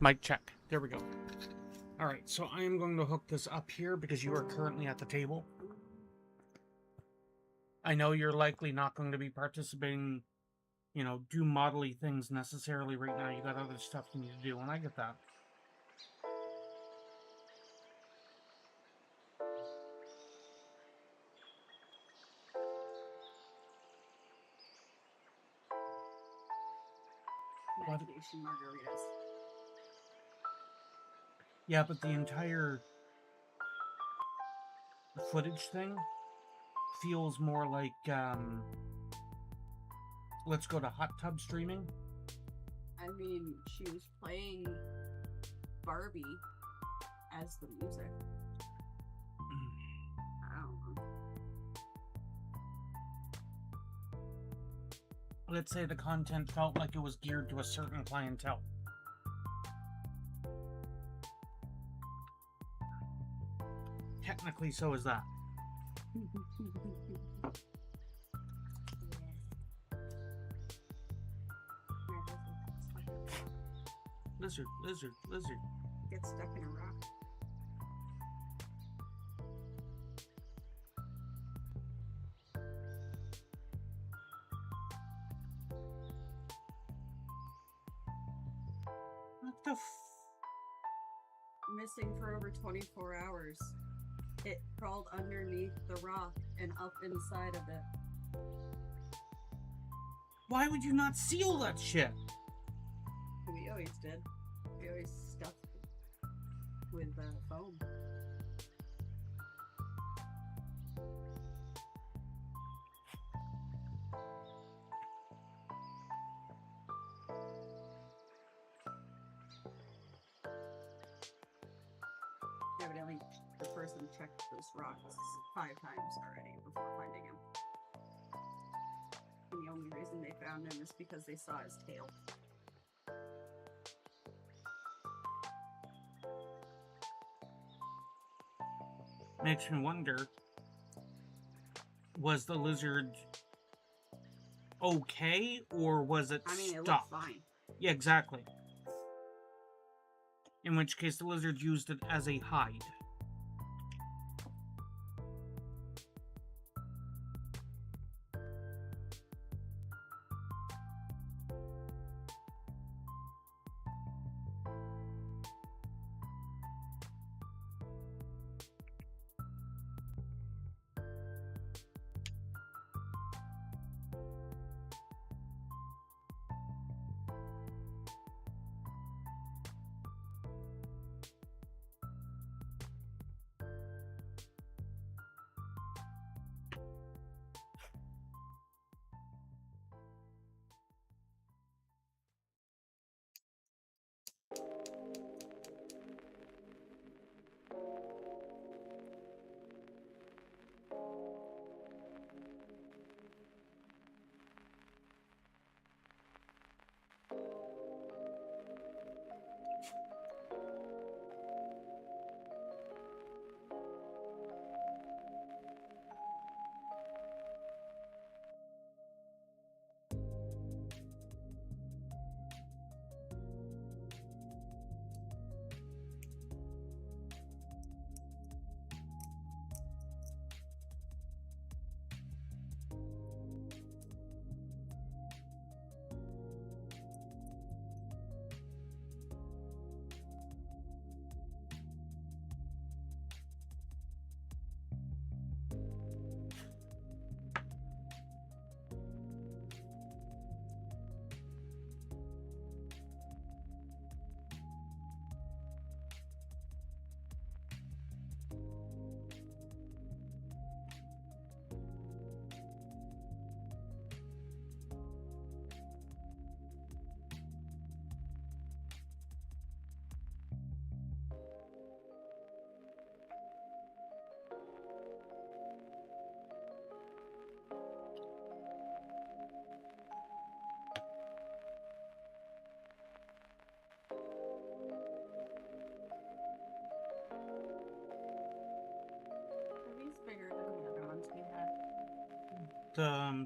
Mic check. There we go. Alright, so I am going to hook this up here because you are currently at the table. I know you're likely not going to be participating, you know, do modelly things necessarily right now. You got other stuff you need to do, and I get that. Medication margaritas. Yeah, but the entire footage thing feels more like, let's go to hot tub streaming. I mean, she was playing Barbie as the music. I don't know. Let's say the content felt like it was geared to a certain clientele. Technically, so is that. Lizard, lizard, lizard. Get stuck in a rock. What the Missing for over 24 hours. It crawled underneath the rock and up inside of it. Why would you not seal that shit? We always did. We always stuffed it with foam. Evidently, the person checked those rocks 5 times already before finding him. And the only reason they found him is because they saw his tail. Makes me wonder, was the lizard okay, or was it I mean, it stuck? looked fine. Yeah, exactly. In which case the lizard used it as a hide.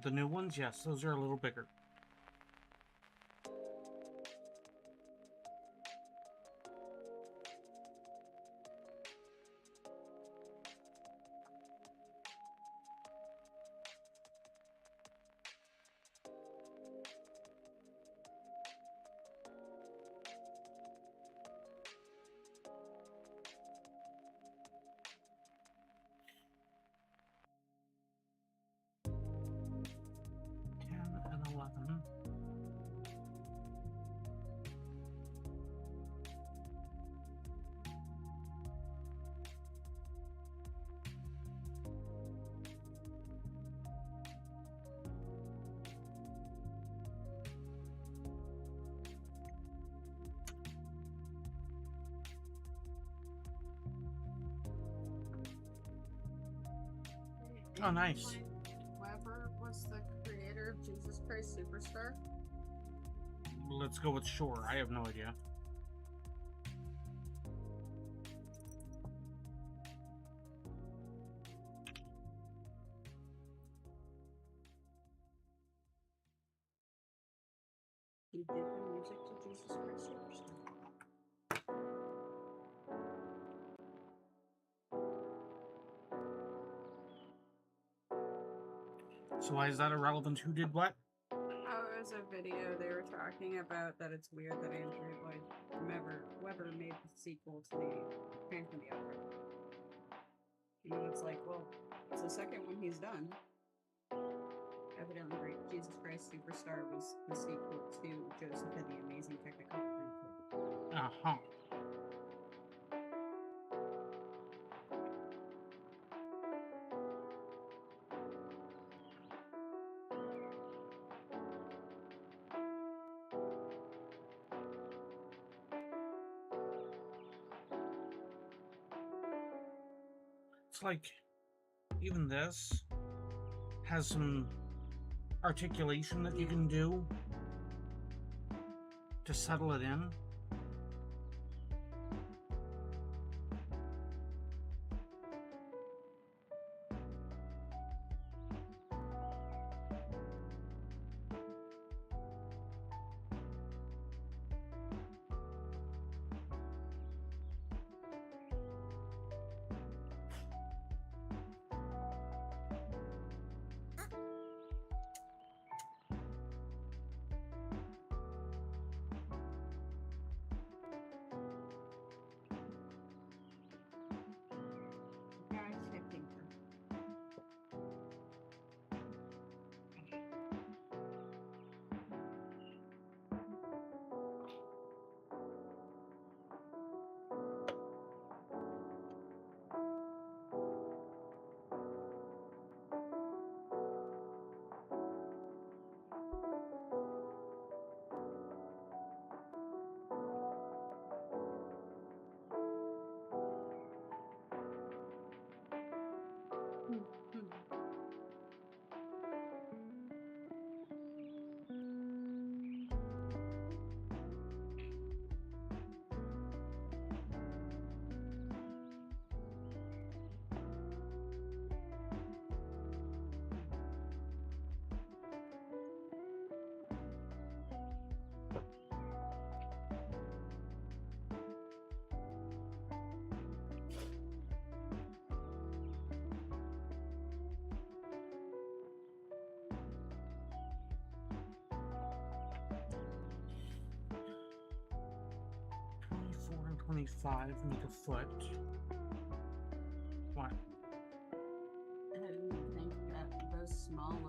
The new ones, yes, those are a little bigger. Oh, nice. Whoever was the creator of Jesus Christ Superstar. Let's go with sure. I have no idea. He did the music to Jesus Christ Superstar. So why is that irrelevant? Who did what? Oh, it was a video they were talking about that it's weird that Andrew Lloyd Webber made the sequel to the Phantom of the Opera. And it's like, well, it's the second one he's done. Evidently, Jesus Christ Superstar was the sequel to Joseph and the Amazing Technicolor. Uh-huh. It's like, even this has some articulation that you can do to settle it in. And 25 make a foot. What? I didn't think that those small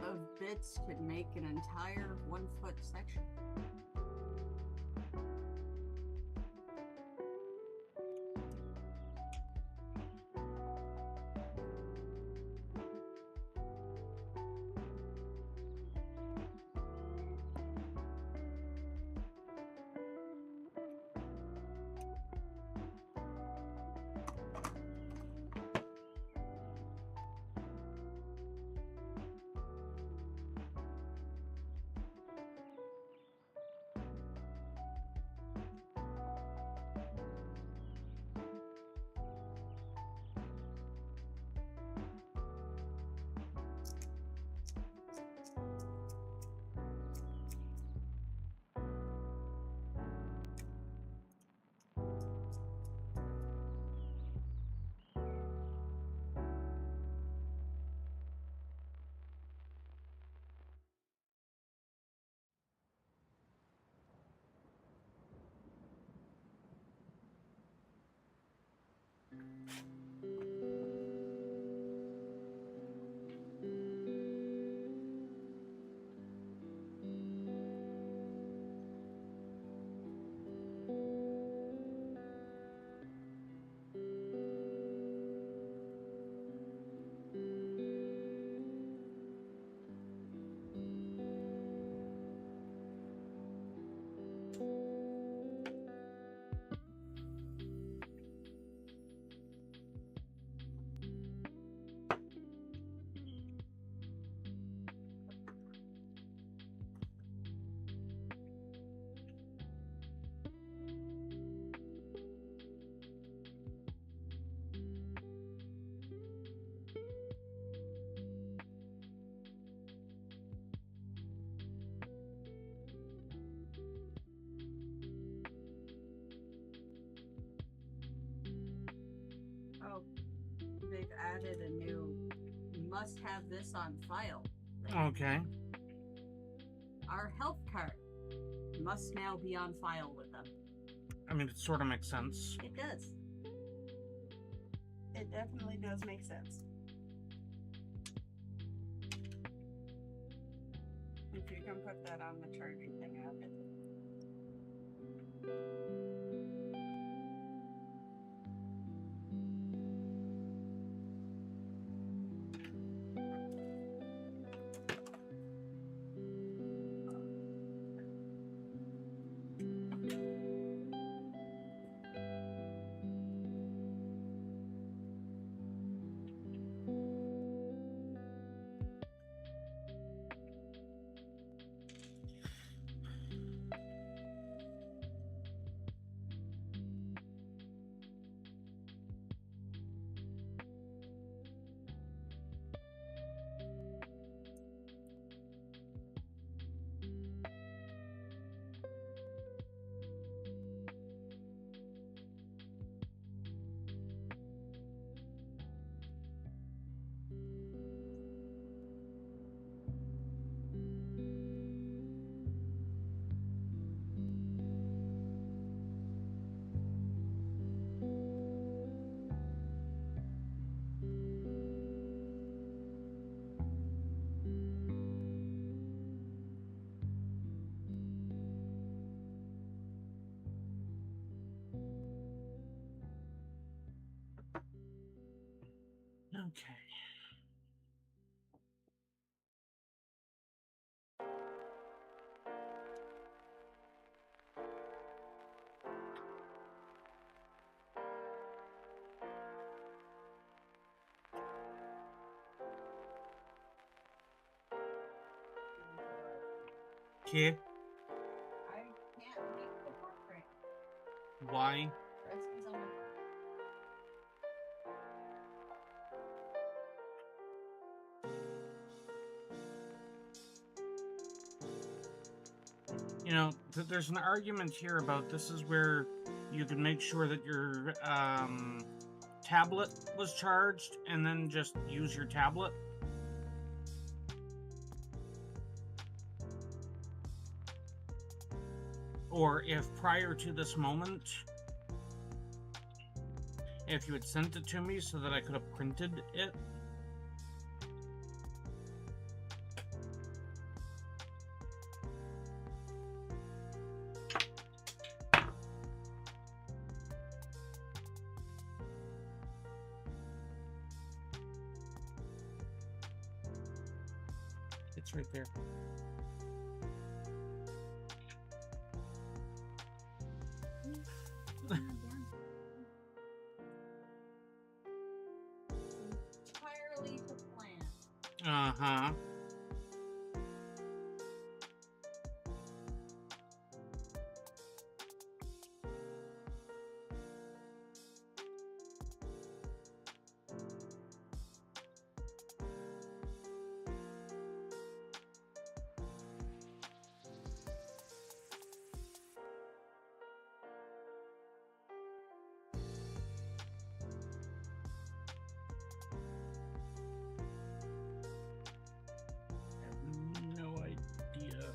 of bits could make an entire 1 foot section. they've added a new must have this on file. Okay. Our health card must now be on file with them. I mean, it sort of makes sense. It does. It definitely does make sense. If you can put that on the charging thing out. Okay. Okay. I can't make the portrait. Why? Recipes on my phone. You know, there's an argument here about this is where you can make sure that your tablet was charged and then just use your tablet. Or if prior to this moment, if you had sent it to me so that I could have printed it. It's right there. Entirely to plan. Uh-huh. No idea.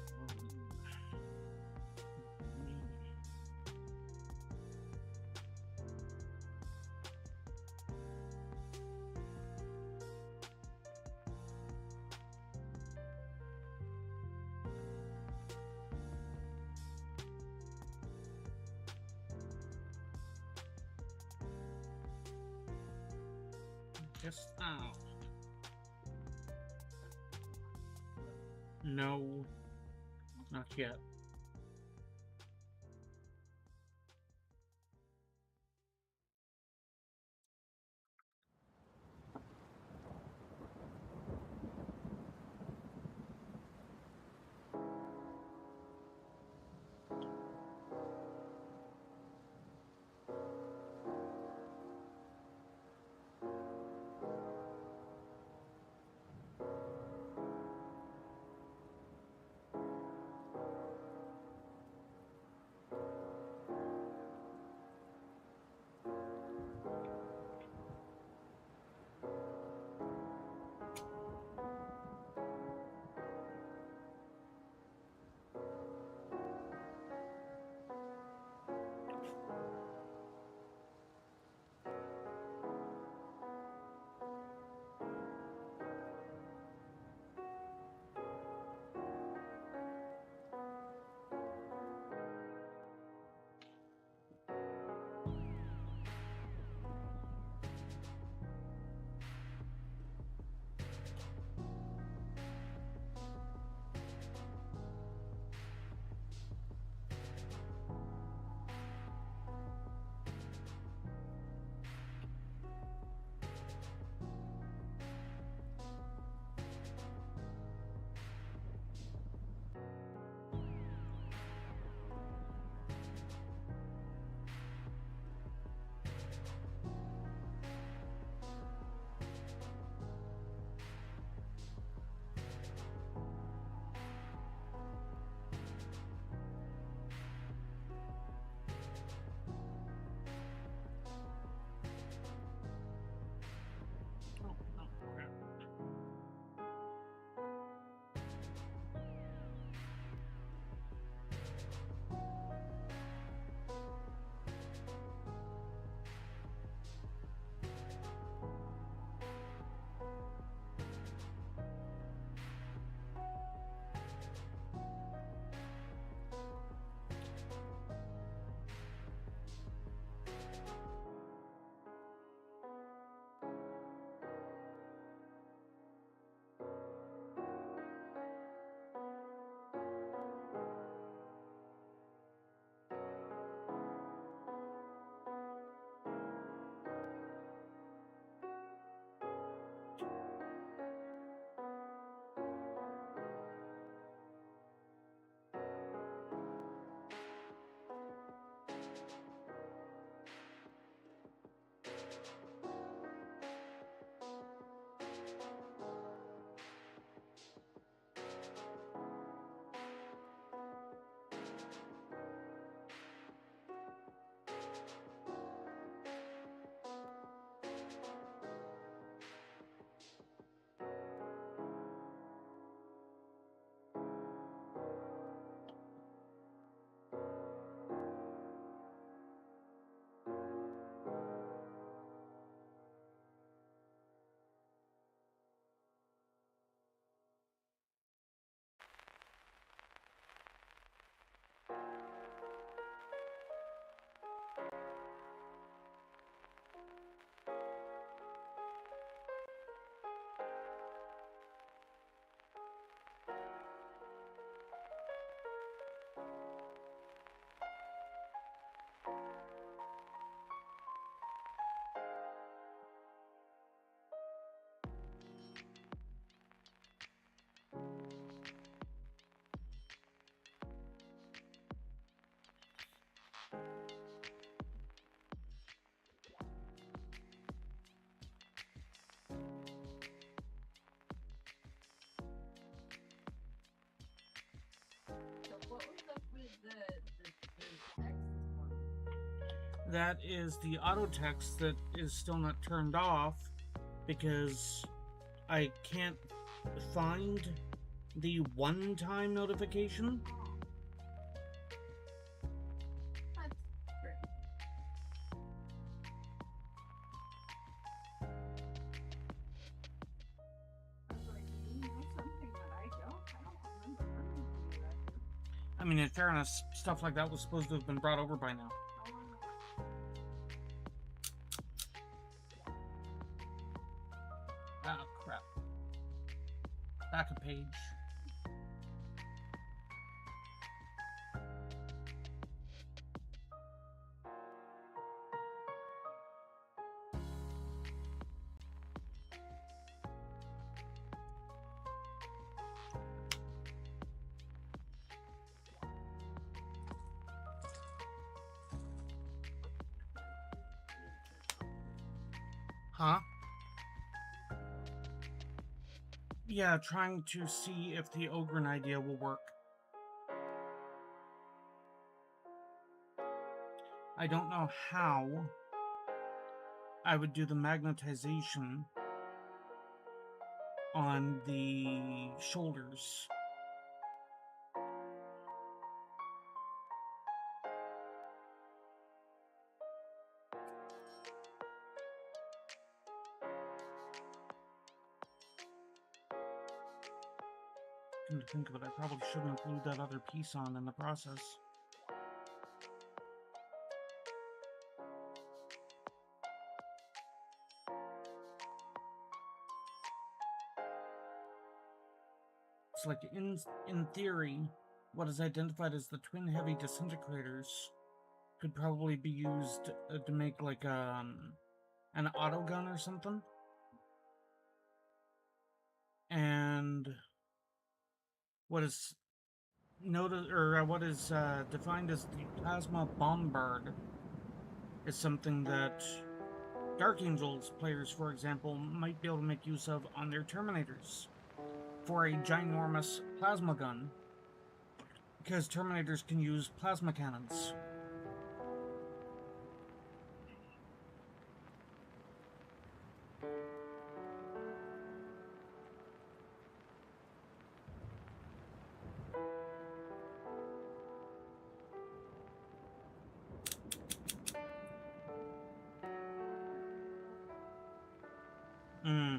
Guess now. No, not yet. That is the auto text that is still not turned off because I can't find the one-time notification. That's great. I was like, you know something that I don't remember learning from you that. I mean, in fairness, stuff like that was supposed to have been brought over by now. Ah, crap. Back a page. Huh? Yeah, trying to see if the Ogren idea will work. I don't know how I would do the magnetization on the shoulders. Come to think of it, I probably shouldn't have glued that other piece on in the process. It's like, in theory, what is identified as the twin heavy disintegrators could probably be used to make like an auto gun or something. And what is noted, or what is defined as the plasma bombard is something that Dark Angels players, for example, might be able to make use of on their Terminators for a ginormous plasma gun, because Terminators can use plasma cannons. Hmm.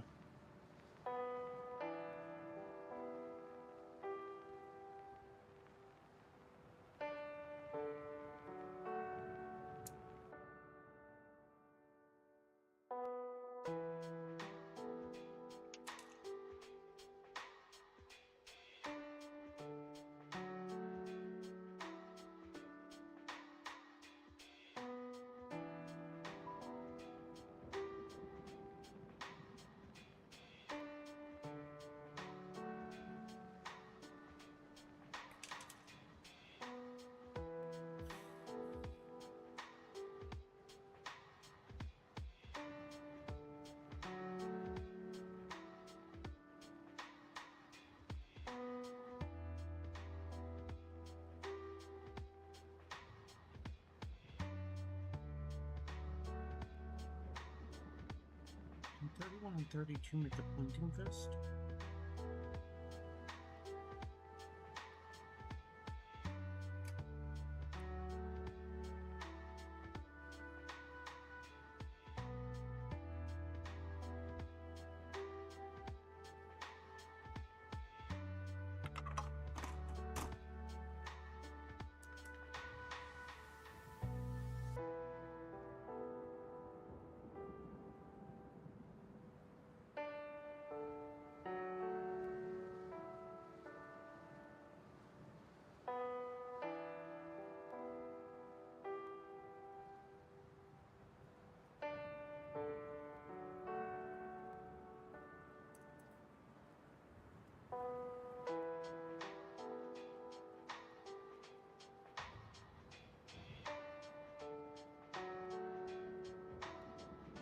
Can 31 and 32 make the pointing fist?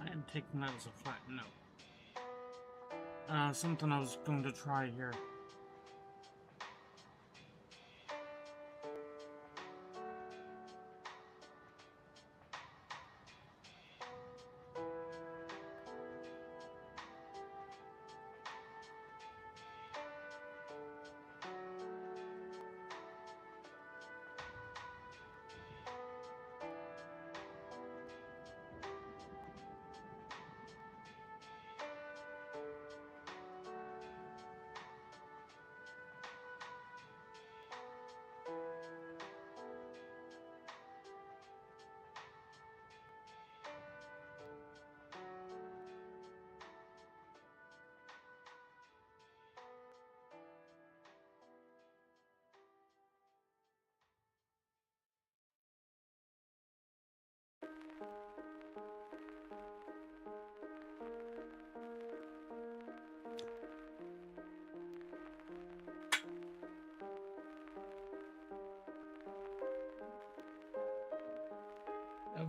I am taking that as a flat no. Something I was going to try here.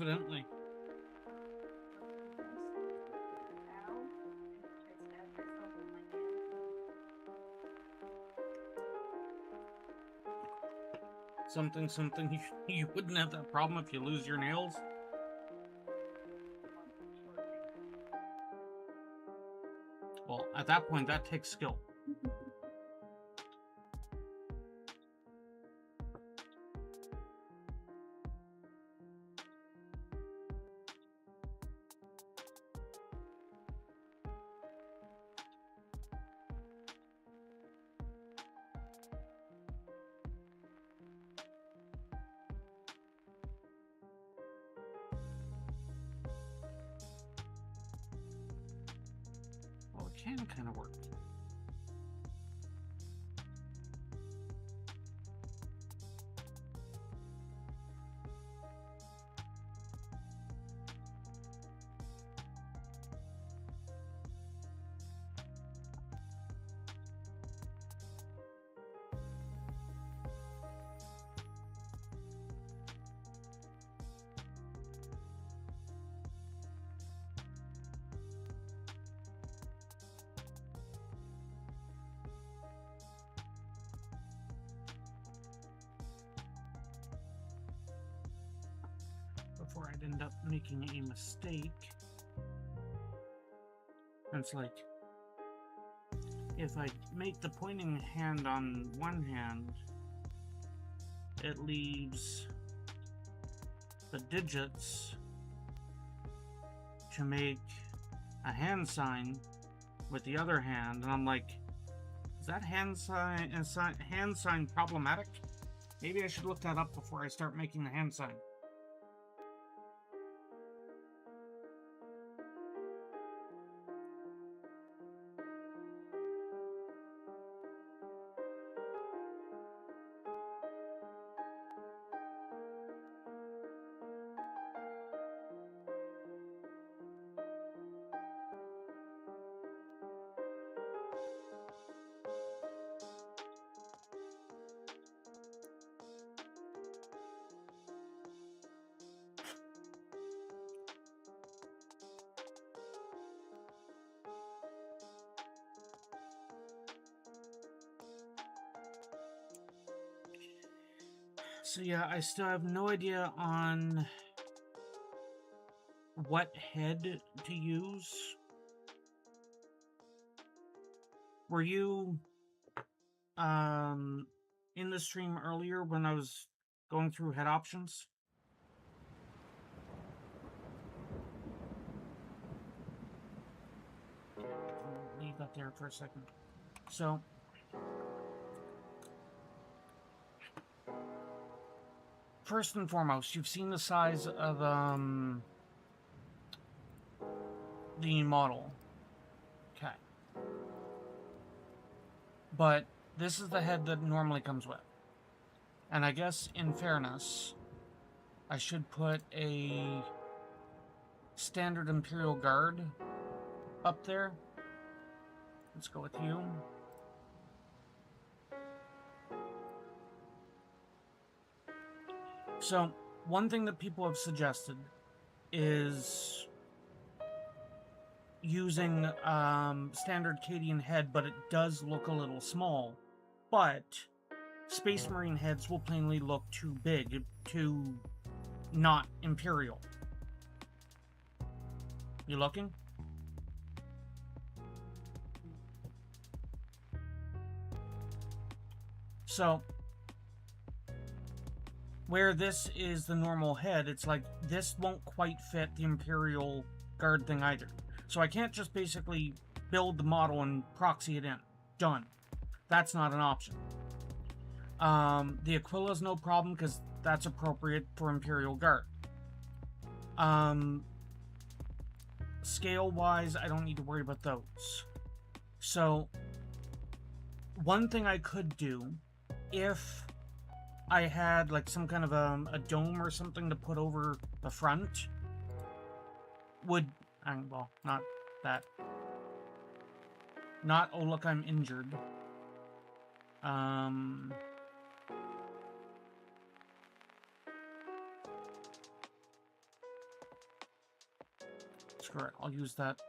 Evidently. Ow. I stabbed myself with my hand. Something. You wouldn't have that problem if you lose your nails. Well, at that point, that takes skill. Well, it can kind of work. Before I'd end up making a mistake. And it's like, if I make the pointing hand on one hand, it leaves the digits to make a hand sign with the other hand, and I'm like, is that hand sign problematic? Maybe I should look that up before I start making the hand sign. So yeah, I still have no idea on what head to use. Were you in the stream earlier when I was going through head options? Leave that there for a second. So first and foremost, you've seen the size of the model. Okay. But this is the head that normally comes with. And I guess in fairness, I should put a standard Imperial Guard up there. Let's go with you. So, one thing that people have suggested is using standard Cadian head, but it does look a little small. But Space Marine heads will plainly look too big, too not Imperial. You looking? So, where this is the normal head, it's like this won't quite fit the Imperial Guard thing either. So I can't just basically build the model and proxy it in. Done. That's not an option. The Aquila's no problem because that's appropriate for Imperial Guard. Scale-wise, I don't need to worry about those. So, one thing I could do, if I had like some kind of a dome or something to put over the front, would, well, not that. Not, oh look, I'm injured. screw it. I'll use that.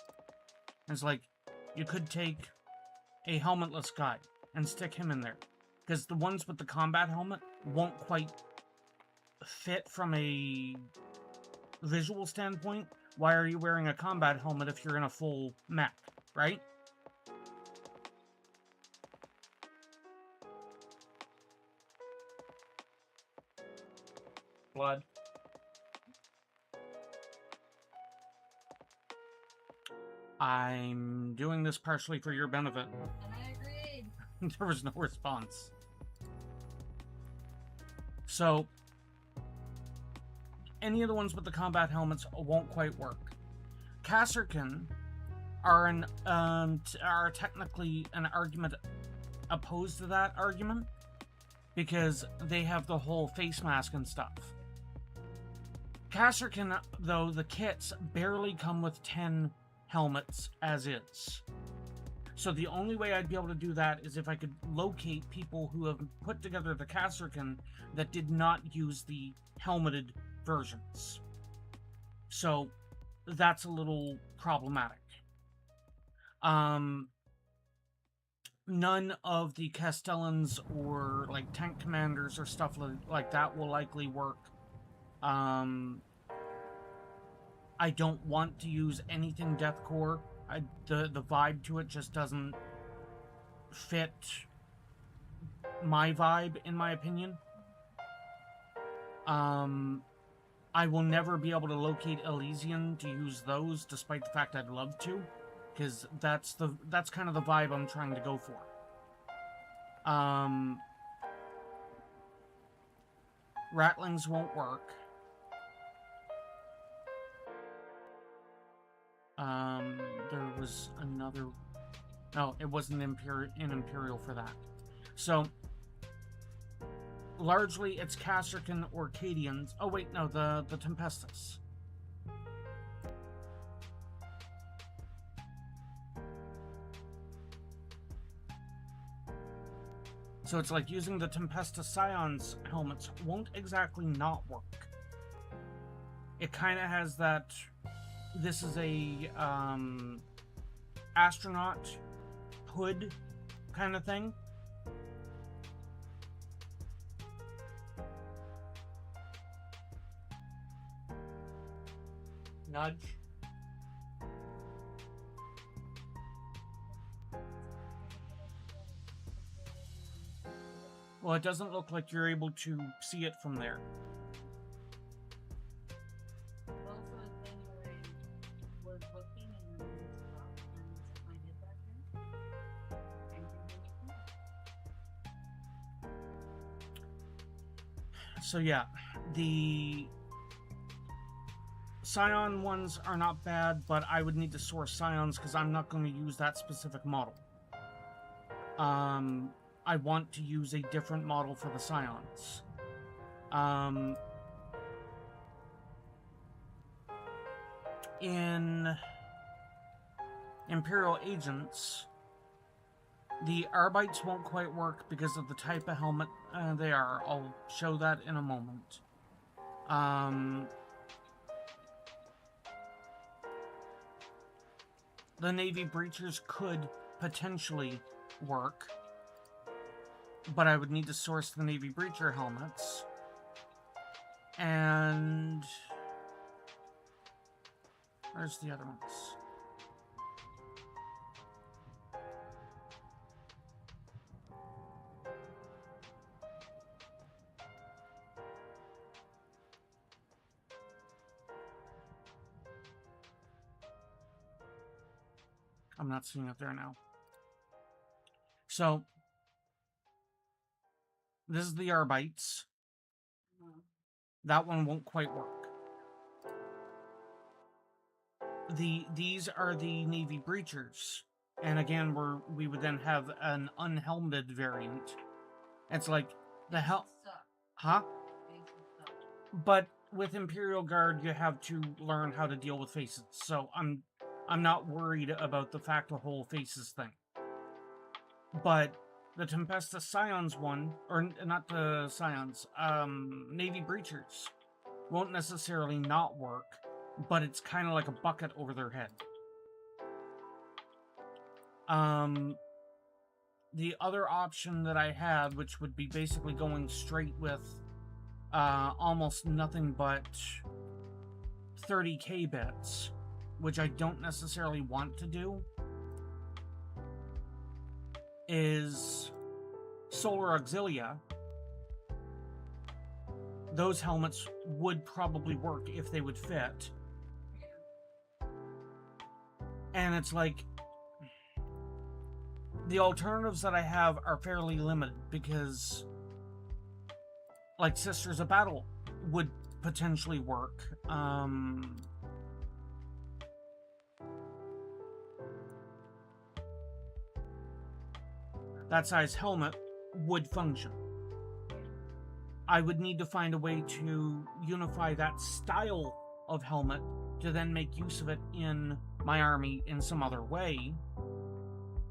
It's like, you could take a helmetless guy and stick him in there. Because the ones with the combat helmet won't quite fit from a visual standpoint. Why are you wearing a combat helmet if you're in a full mech, right? Blood. I'm doing this partially for your benefit. And I agreed. There was no response. So, any of the ones with the combat helmets won't quite work. Kasserkin are technically an argument opposed to that argument because they have the whole face mask and stuff. Kasserkin, though, the kits barely come with 10 helmets as is. So the only way I'd be able to do that is if I could locate people who have put together the Kasserkin that did not use the helmeted versions. So that's a little problematic. None of the Castellans or like tank commanders or stuff like that will likely work. I don't want to use anything deathcore. The vibe to it just doesn't fit my vibe, in my opinion. I will never be able to locate Elysian to use those, despite the fact I'd love to, because that's kind of the vibe I'm trying to go for. Rattlings won't work. There was another... No, it wasn't in Imperial for that. So, largely it's Kasserkin or Cadians. Oh wait, no, the Tempestus. So it's like using the Tempestus Scions helmets won't exactly not work. It kind of has that... This is a astronaut hood kind of thing. Nudge. Well, it doesn't look like you're able to see it from there. So yeah, the Scion ones are not bad, but I would need to source Scions because I'm not going to use that specific model. I want to use a different model for the Scions. In Imperial Agents, the Arbites won't quite work because of the type of helmet they are. I'll show that in a moment. The Navy Breachers could potentially work, but I would need to source the Navy Breacher helmets. And... where's the other ones? I'm not seeing it there now. So, this is the Arbites. That one won't quite work. These are the Navy Breachers. And again, we would then have an unhelmeted variant. It's like the Huh? But with Imperial Guard, you have to learn how to deal with faces. So I'm not worried about the fact the whole faces thing. But the Tempestus Scions one, or not the Scions, Navy Breachers won't necessarily not work but it's kind of like a bucket over their head. The other option that I had, which would be basically going straight with almost nothing but 30k bits, which I don't necessarily want to do, is Solar Auxilia. Those helmets would probably work if they would fit. And it's like, the alternatives that I have are fairly limited because, like, Sisters of Battle would potentially work. That size helmet would function. I would need to find a way to unify that style of helmet to then make use of it in my army in some other way,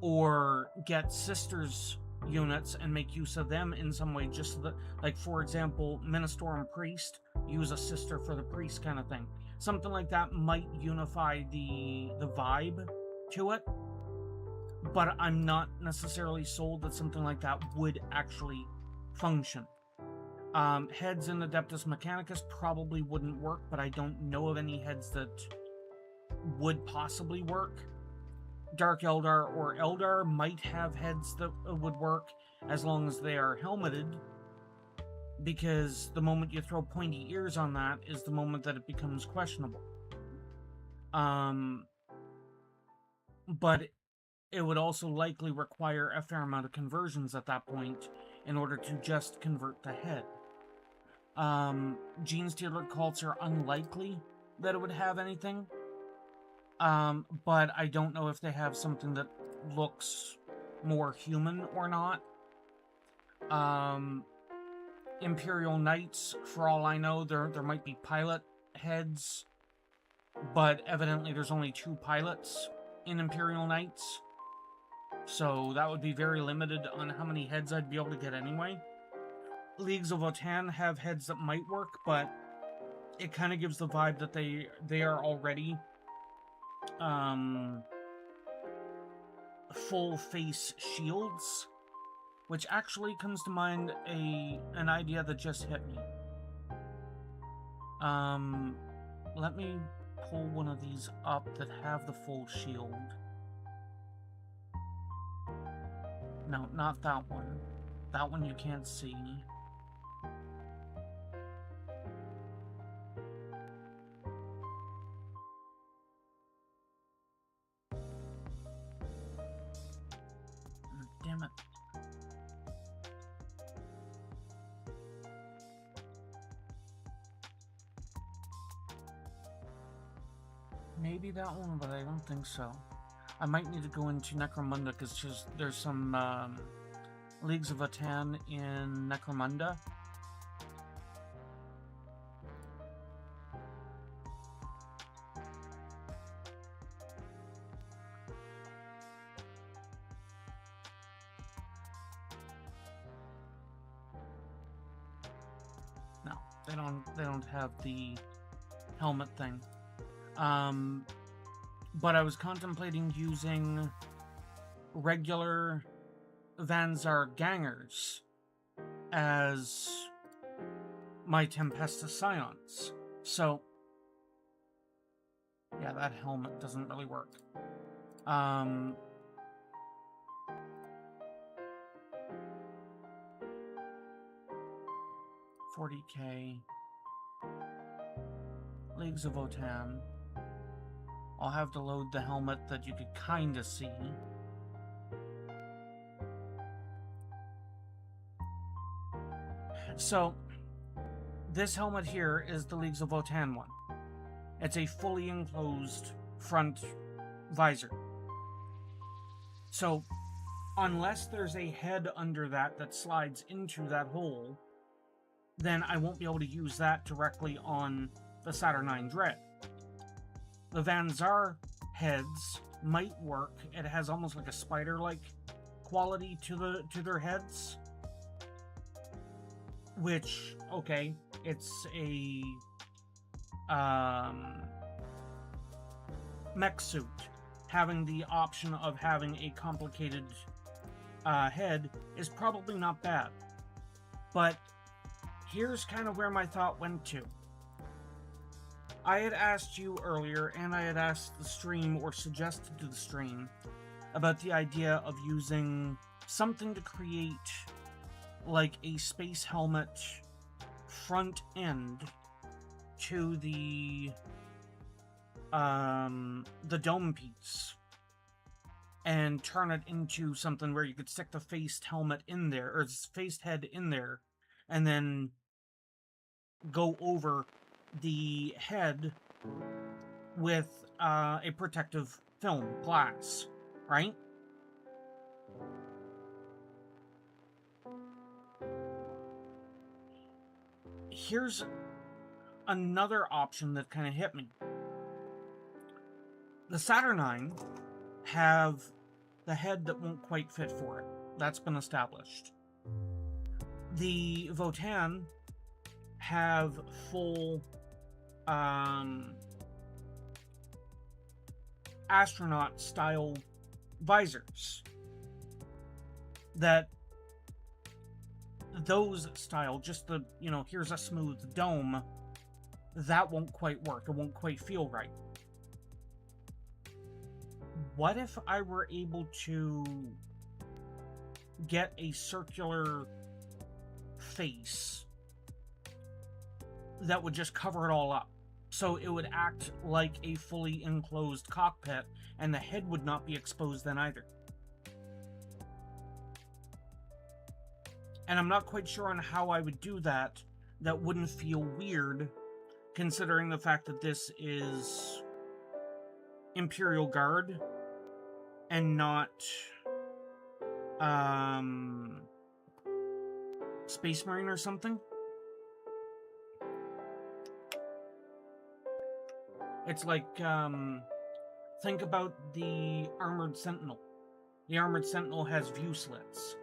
or get Sisters units and make use of them in some way, just so that, like, for example, Ministorum Priest, use a sister for the priest kind of thing. Something like that might unify the vibe to it, but I'm not necessarily sold that something like that would actually function. Heads in Adeptus Mechanicus probably wouldn't work, but I don't know of any heads that would possibly work. Dark Eldar or Eldar might have heads that would work as long as they are helmeted, because the moment you throw pointy ears on that is the moment that it becomes questionable. But it would also likely require a fair amount of conversions at that point in order to just convert the head. Genestealer cults are unlikely that it would have anything. But I don't know if they have something that looks more human or not. Imperial Knights, for all I know, there might be pilot heads, but evidently there's only 2 pilots in Imperial Knights, so that would be very limited on how many heads I'd be able to get anyway. Leagues of Votann have heads that might work, but it kind of gives the vibe that they are already full face shields, which actually comes to mind an idea that just hit me. Let me pull one of these up that have the full shield. No, not that one. That one you can't see. Damn it. Maybe that one, but I don't think so. I might need to go into Necromunda, because there's some Leagues of Votann in Necromunda. No, they don't have the helmet thing. But I was contemplating using regular Vanzar gangers as my Tempesta Scions. So, yeah, that helmet doesn't really work. 40k. Leagues of Votann. I'll have to load the helmet that you could kinda see. So, this helmet here is the Leagues of Votann one. It's a fully enclosed front visor. So, unless there's a head under that slides into that hole, then I won't be able to use that directly on the Saturnine Dread. The Vanzar heads might work. It has almost like a spider-like quality to their heads. Which, okay, it's a mech suit, having the option of having a complicated head is probably not bad. But here's kind of where my thought went to. I had asked you earlier, and I had asked the stream, or suggested to the stream, about the idea of using something to create like a space helmet front end to the dome piece, and turn it into something where you could stick the faced helmet in there, or faced head in there, and then go over the head with a protective film, glass, right? Here's another option that kind of hit me. The Saturnine have the head that won't quite fit for it. That's been established. The Votan have full astronaut style visors that those style, just the, here's a smooth dome, that won't quite work. It won't quite feel right. What if I were able to get a circular face that would just cover it all up? So it would act like a fully enclosed cockpit, and the head would not be exposed then either. And I'm not quite sure on how I would do that wouldn't feel weird, considering the fact that this is Imperial Guard and not Space Marine or something. It's like, think about the Armored Sentinel. The Armored Sentinel has view slits.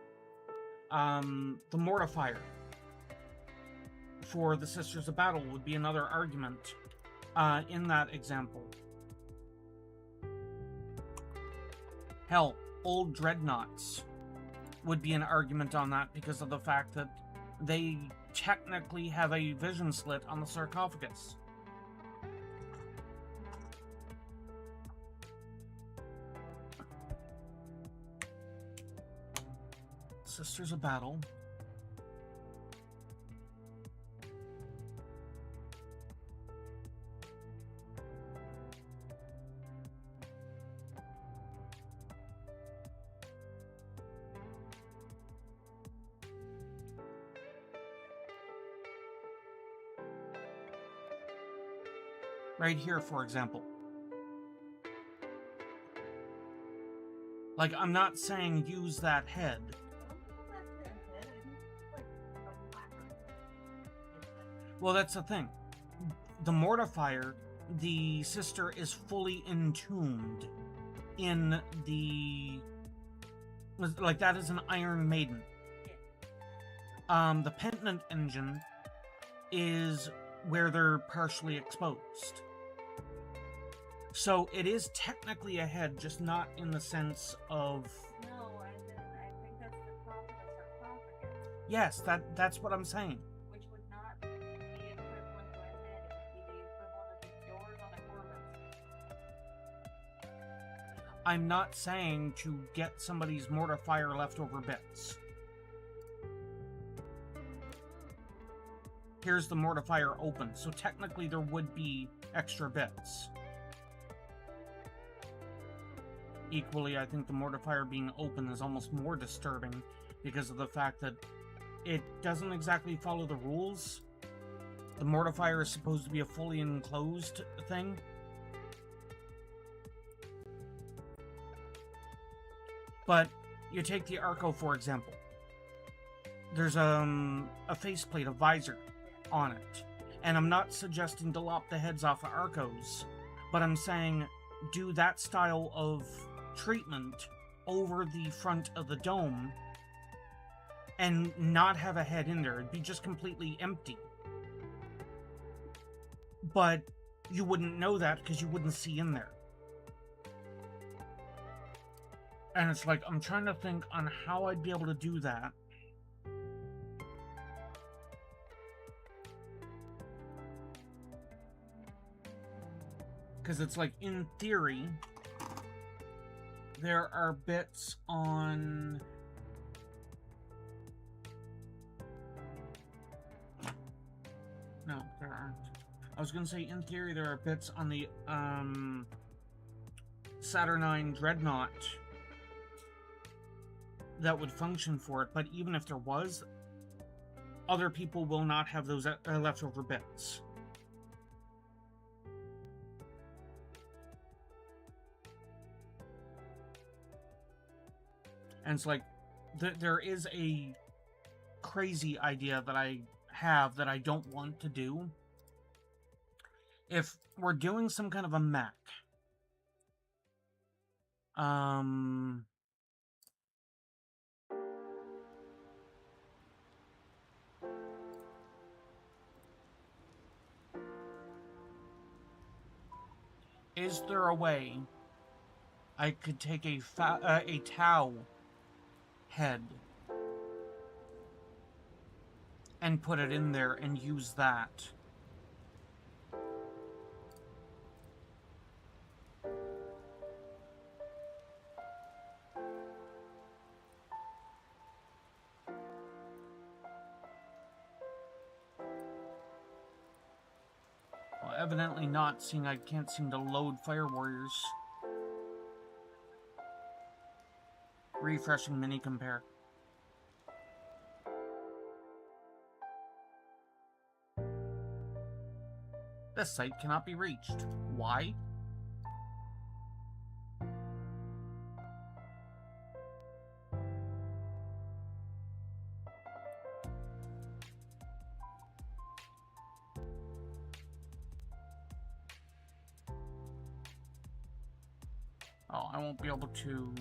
The Mortifier for the Sisters of Battle would be another argument in that example. Hell, old Dreadnoughts would be an argument on that because of the fact that they technically have a vision slit on the sarcophagus. Sisters of Battle. Right here, for example. Like, I'm not saying use that head. Well, that's the thing. The Mortifier, the sister is fully entombed in the... Like, that is an Iron Maiden. The Pentant engine is where they're partially exposed. So it is technically a head, just not in the sense of... No, I think that's the top of the sarcophagus. Yes, that's what I'm saying. Which would not be equivalent to a head. It would be the equivalent of the doors on a Corvus. I'm not saying to get somebody's Mortifier leftover bits. Here's the Mortifier open, so technically there would be extra bits. Equally, I think the Mortifier being open is almost more disturbing because of the fact that it doesn't exactly follow the rules. The Mortifier is supposed to be a fully enclosed thing. But you take the Arco, for example. There's a faceplate, a visor on it. And I'm not suggesting to lop the heads off of Arcos, but I'm saying do that style of treatment over the front of the dome and not have a head in there. It'd be just completely empty. But you wouldn't know that because you wouldn't see in there. And it's like, I'm trying to think on how I'd be able to do that. Because it's like, in theory, there are bits on... No, there aren't. I was going to say, in theory, there are bits on the Saturnine Dreadnought that would function for it, but even if there was, other people will not have those leftover bits. And it's like, there is a crazy idea that I have that I don't want to do. If we're doing some kind of a mech, is there a way I could take a Tau head and put it in there and use that? Well, evidently not, seeing I can't seem to load Fire Warriors. Refreshing mini compare. This site cannot be reached. Why? Oh, I won't be able to...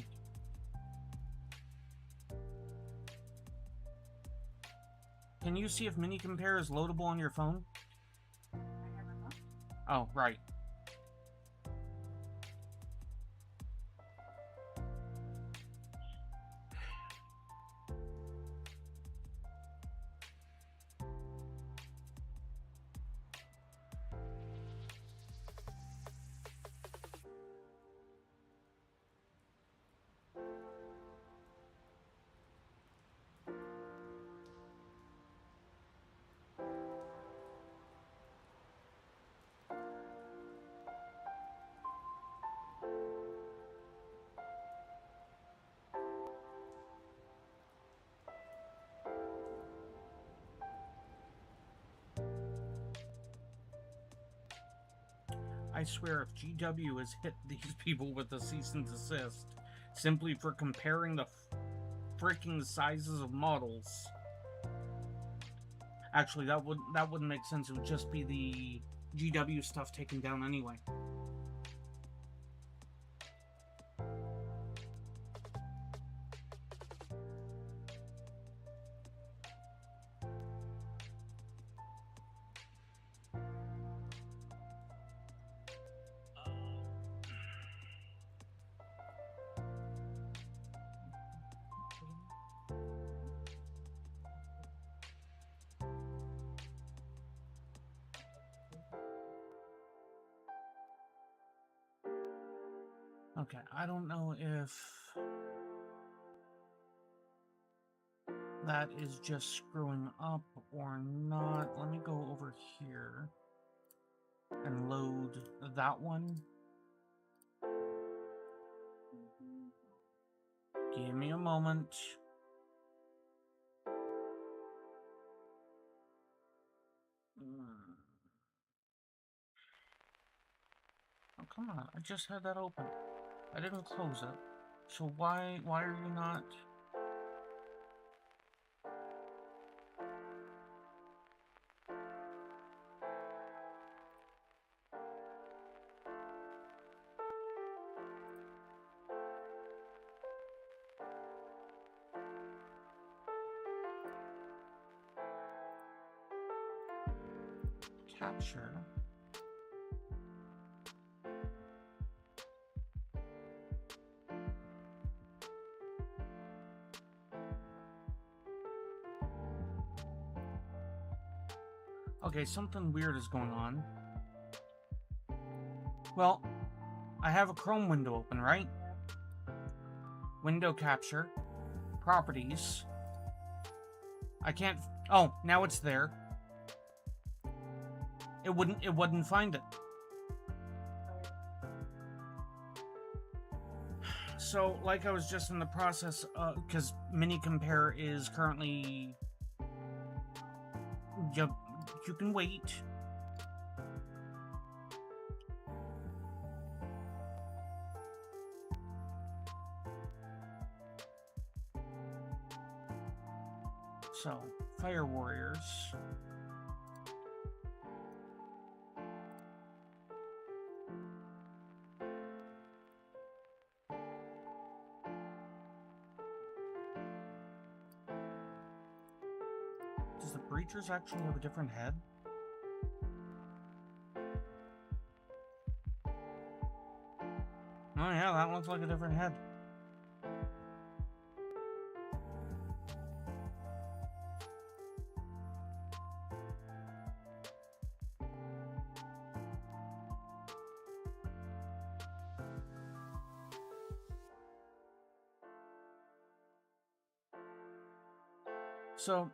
Can you see if mini compare is loadable on your phone? Oh, right. I swear, if GW has hit these people with a cease and desist simply for comparing the freaking sizes of models. Actually, that wouldn't make sense. It would just be the GW stuff taken down anyway. Okay, I don't know if that is just screwing up or not. Let me go over here and load that one. Give me a moment. Oh, come on. I just had that open. I didn't close it. So why are you not... Capture. Okay, something weird is going on. Well, I have a Chrome window open, right? Window capture. Properties. I can't... Oh, now it's there. It wouldn't find it. So, like I was just in the process, because Mini Compare is currently... You can wait. So, Fire Warriors. Does the Breachers actually have a different head? Oh yeah, that looks like a different head. So,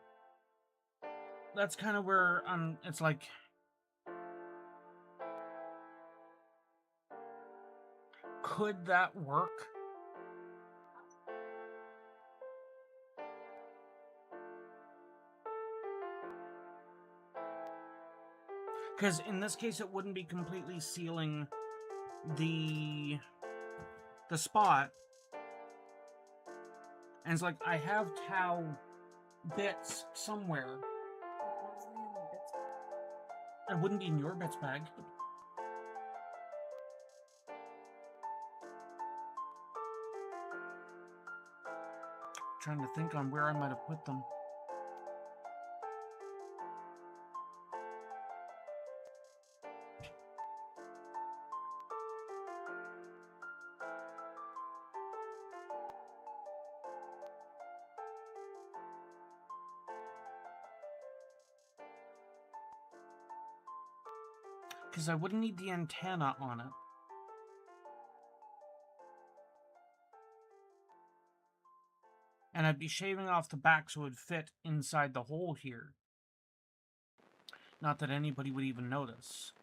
that's kind of where it's like... Could that work? Because in this case, it wouldn't be completely sealing the spot. And it's like, I have Tau bits somewhere. It wouldn't be in your bits bag. Trying to think on where I might have put them. Because I wouldn't need the antenna on it. And I'd be shaving off the back so it would fit inside the hole here. Not that anybody would even notice.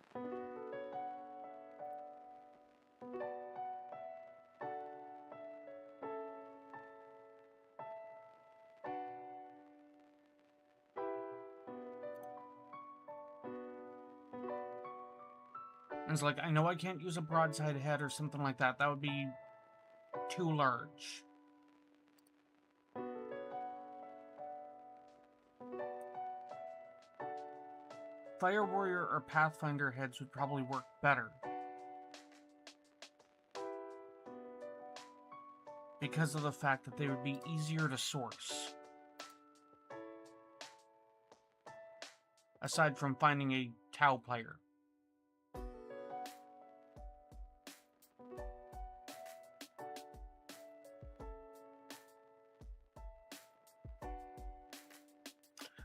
And it's like, I know I can't use a broadside head or something like that. That would be too large. Fire Warrior or Pathfinder heads would probably work better. Because of the fact that they would be easier to source. Aside from finding a Tau player.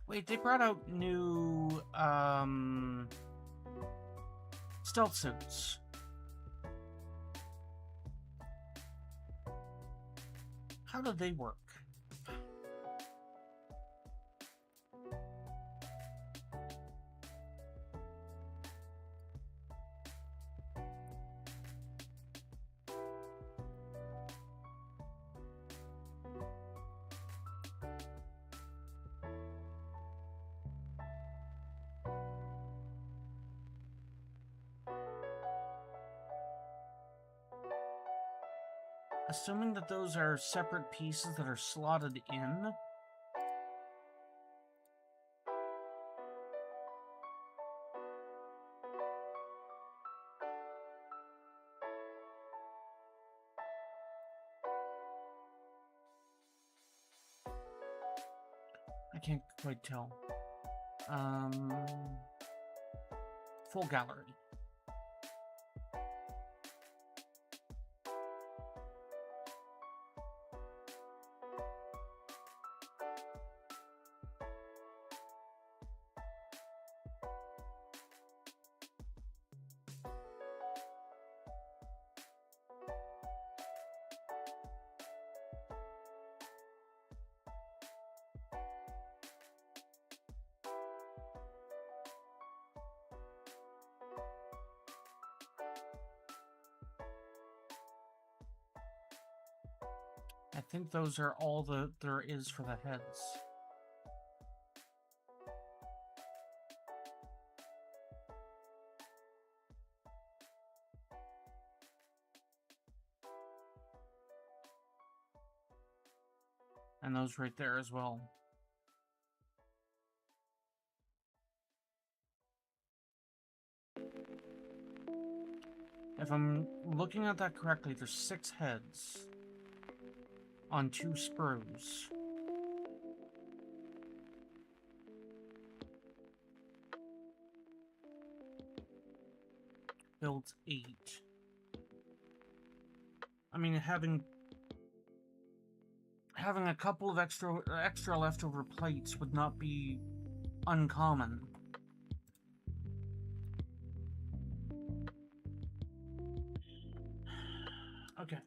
Wait, they brought out new, stealth suits. How do they work? Assuming that those are separate pieces that are slotted in. I can't quite tell. Full gallery. I think those are all there is for the heads. And those right there as well. If I'm looking at that correctly, there's 6 heads on 2 sprues. Builds 8. I mean, having a couple of extra leftover plates would not be uncommon. Okay.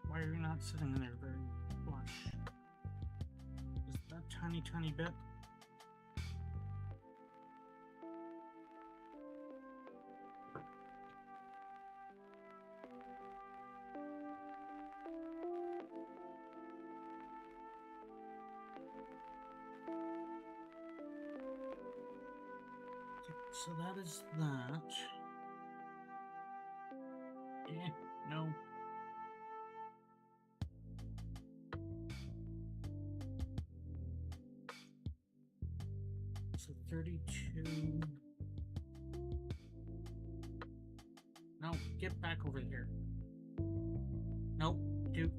Why are you not sitting in there very flush? Just that tiny bit? So that is that. No. So 32. No, get back over here. Nope, do.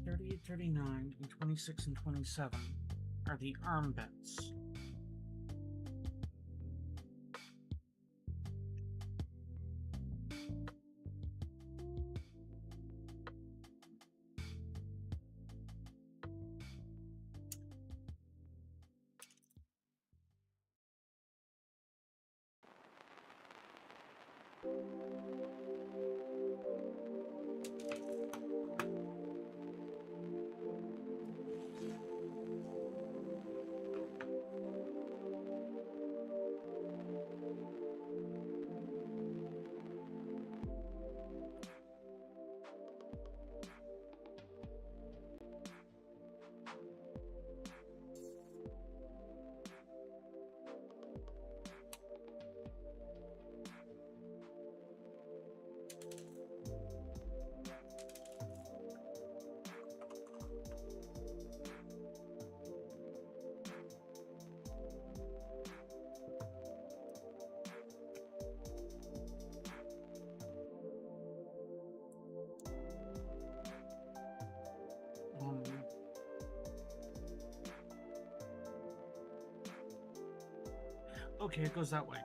$38, $39, and $26 and $27 are the arm bits. Okay, it goes that way.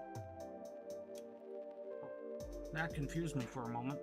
That confused me for a moment.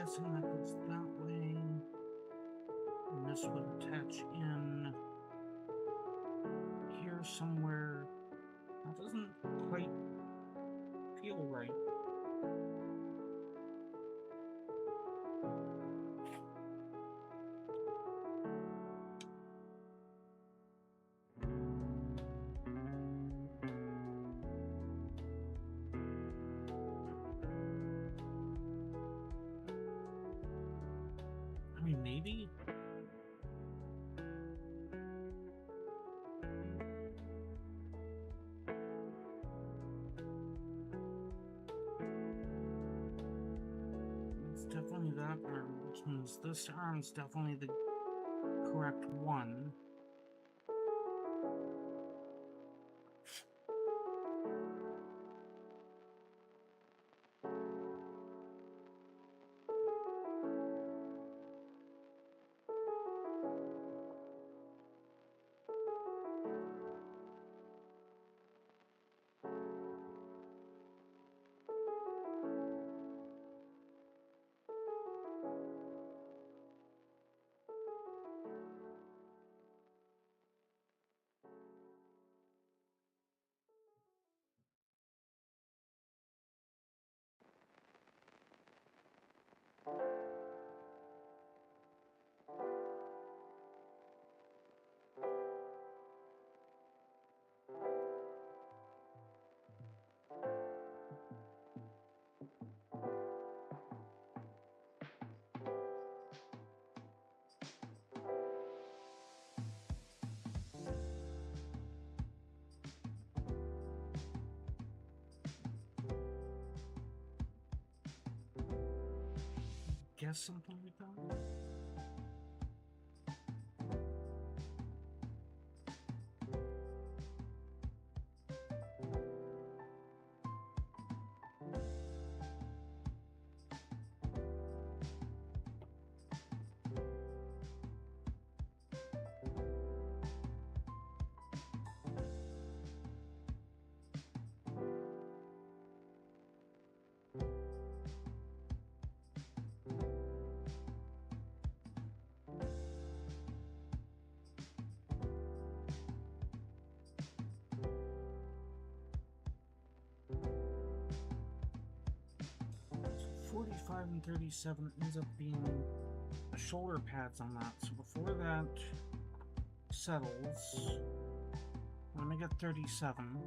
guessing that goes that way. And this would attach in here somewhere. That doesn't quite feel right. I mean, maybe? It's definitely that arm, which means this arm is definitely the correct one. Guess something like that? So 45 and 37 ends up being the shoulder pads on that. So before that settles, I'm gonna get 37.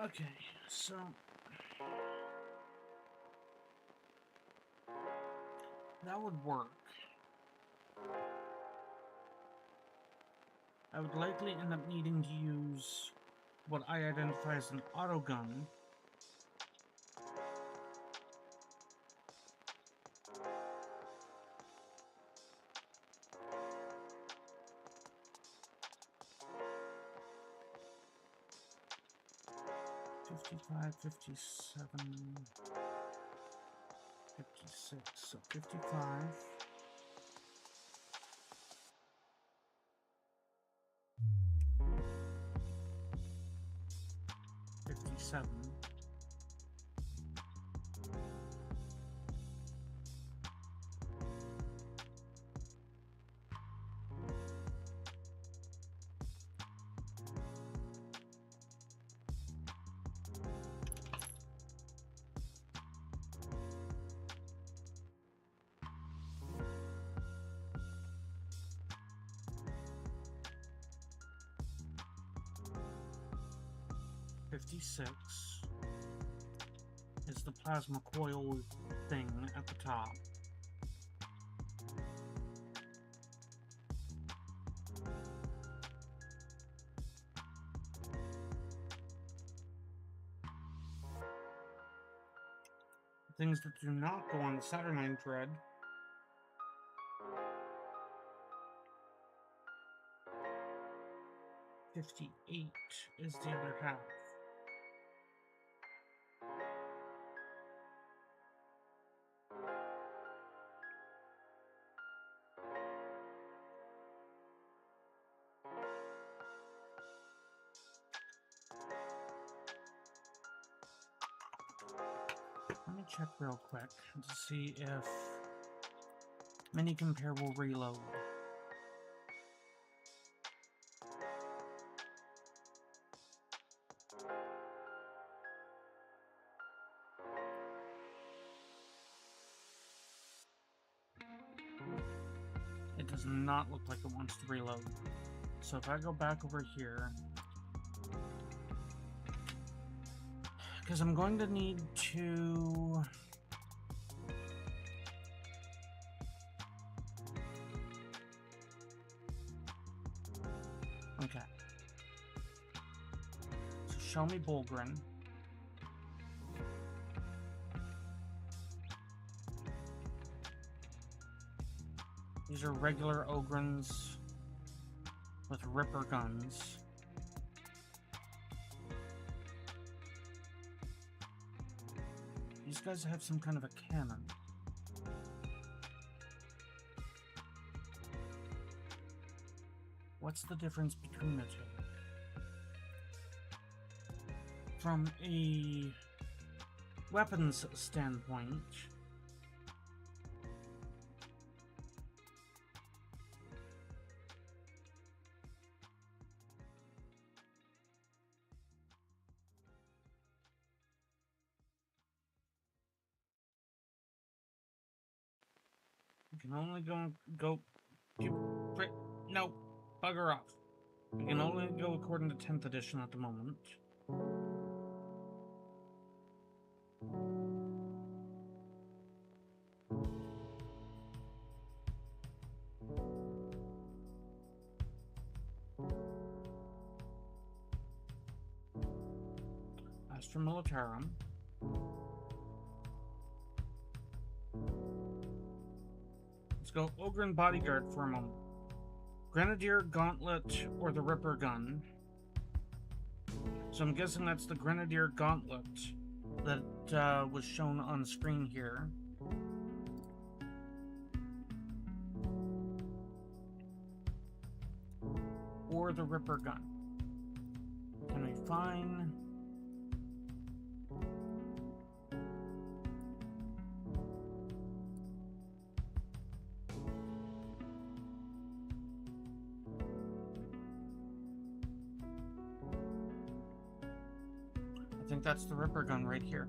Okay, so that would work. I would likely end up needing to use what I identify as an auto gun. $55, $57. 56, so 55. 57. 56 is the plasma coil thing at the top. Things that do not go on the Saturnine thread. $58 is the other half. Let me check real quick to see if mini compare will reload. It does not look like it wants to reload. So if I go back over here, because I'm going to need to okay. So show me Bulgrin. These are regular Ogrins with Ripper guns. These guys have some kind of a cannon. What's the difference between the two? From a weapons standpoint, you can only go no, bugger off. You can only go according to 10th edition at the moment. Astra Militarum. Let's go Ogre and Bodyguard for a moment. Grenadier, Gauntlet, or the Ripper Gun. So I'm guessing that's the Grenadier Gauntlet that was shown on screen here. Or the Ripper Gun. Can we find... I think that's the Ripper Gun right here.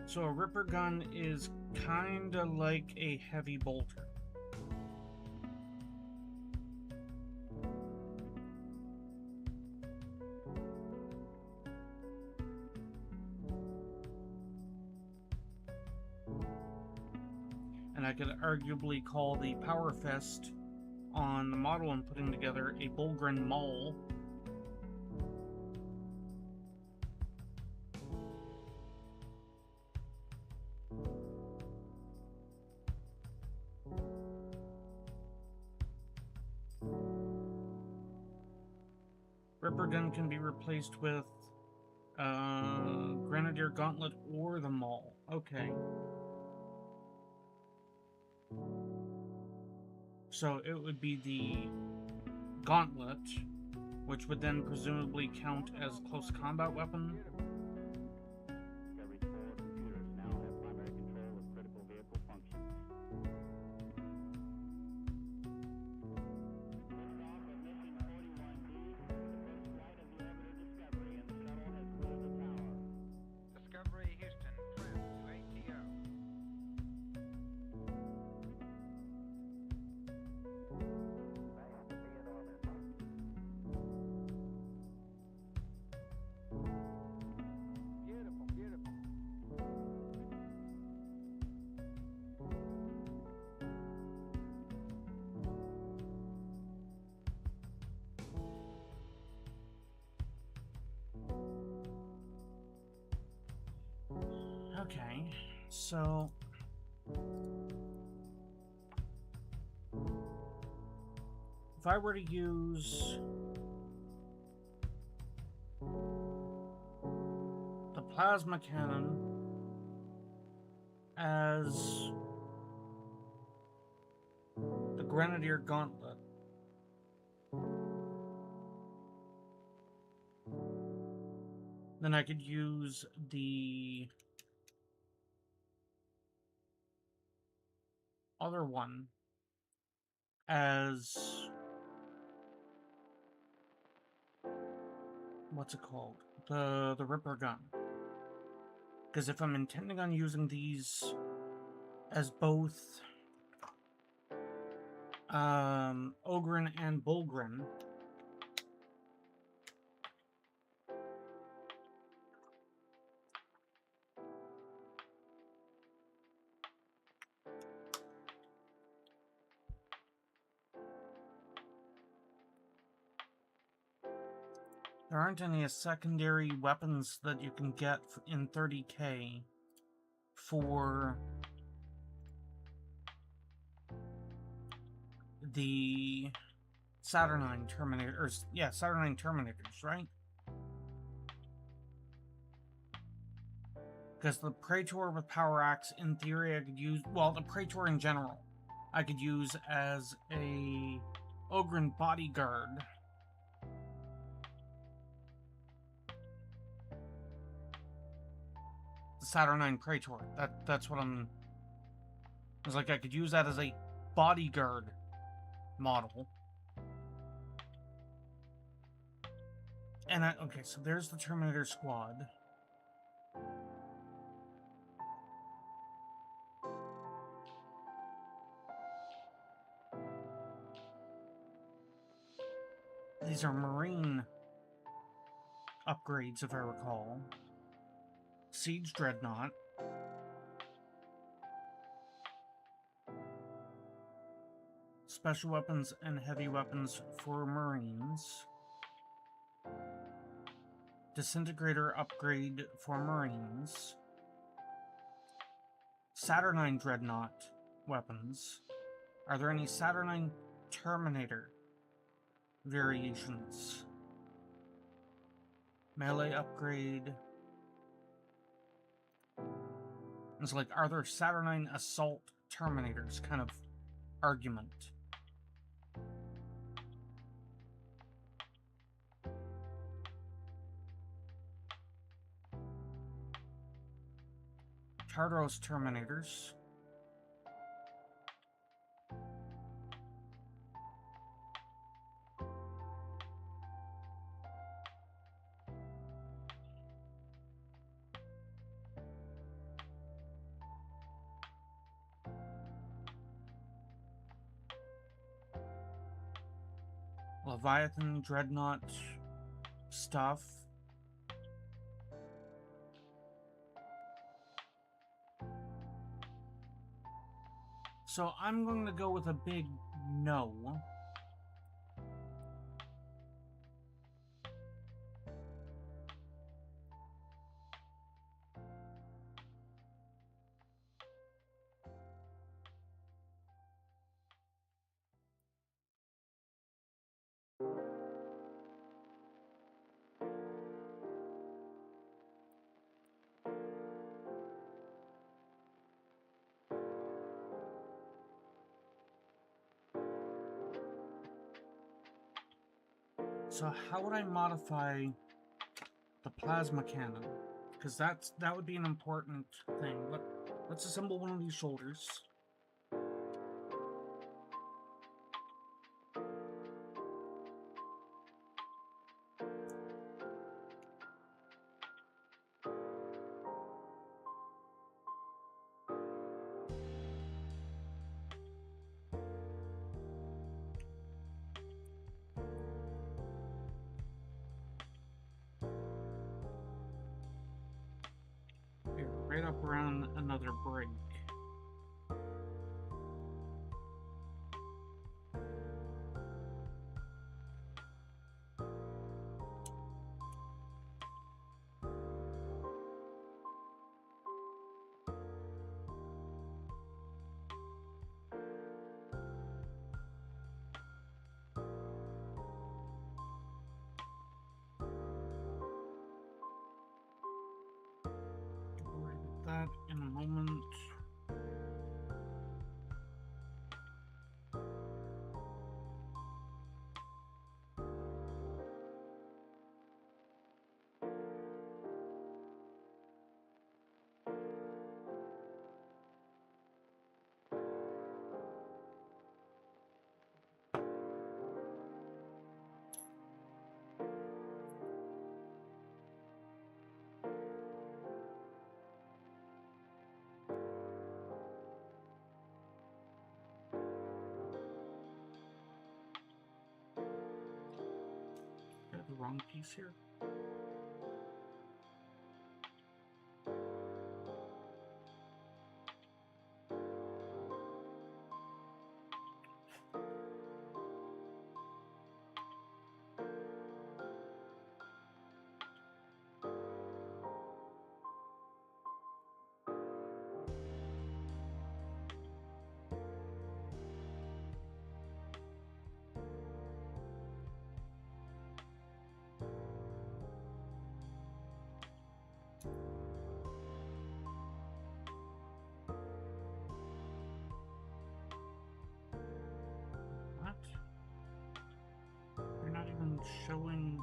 So a Ripper Gun is kinda like a heavy bolter. And I could arguably call the Power Fist on the model I'm putting together a Bulgrin Maul. Ripper gun can be replaced with Grenadier Gauntlet or the Maul. Okay. So it would be the Gauntlet, which would then presumably count as close combat weapon. Okay, so if I were to use the plasma cannon as the Grenadier Gauntlet, then I could use the other one as, what's it called? The Ripper gun. Because if I'm intending on using these as both Ogren and Bulgren, there aren't any secondary weapons that you can get in 30k for the Saturnine Terminators. Yeah, Saturnine Terminators, right? Because the Praetor with Power Axe, in theory, I could use... Well, the Praetor in general, I could use as a Ogren bodyguard. The Saturnine Praetor. That's what I'm... It's like I could use that as a bodyguard model. And okay, so there's the Terminator squad. These are Marine upgrades, if I recall. Siege Dreadnought. Special weapons and heavy weapons for Marines. Disintegrator upgrade for Marines. Saturnine Dreadnought weapons. Are there any Saturnine Terminator variations? Melee upgrade. It's like, are there Saturnine Assault Terminators kind of argument? Tardos Terminators. Leviathan Dreadnought stuff. So I'm going to go with a big no. So how would I modify the plasma cannon? Because that would be an important thing. Let's assemble one of these shoulders. Here, right up around another break. That in a moment. Got the wrong piece here. What? You're not even showing.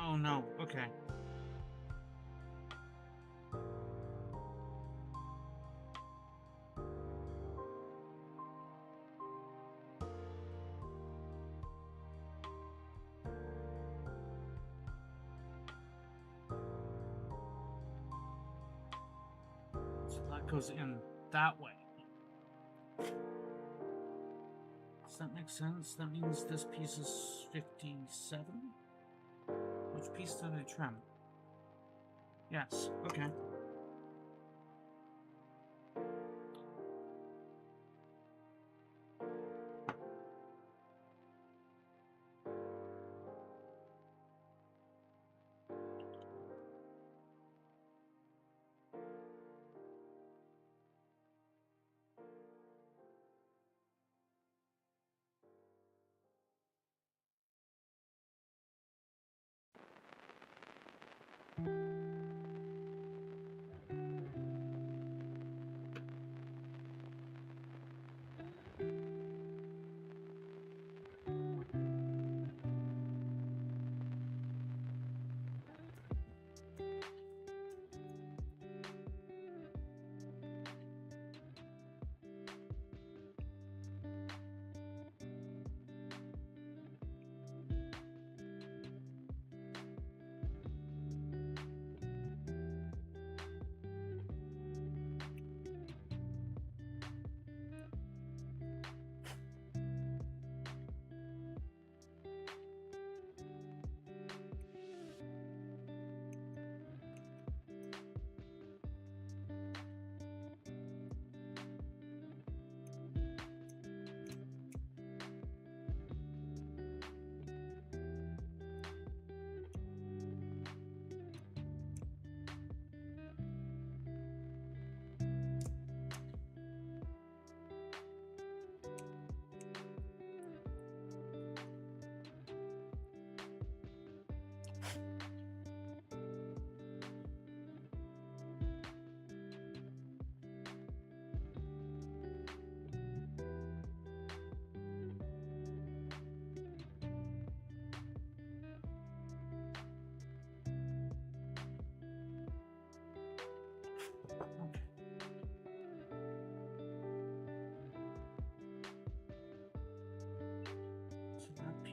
Oh no, okay. So that goes in that way. Does that make sense? That means this piece is 57? Which piece did I trim? Yes, okay.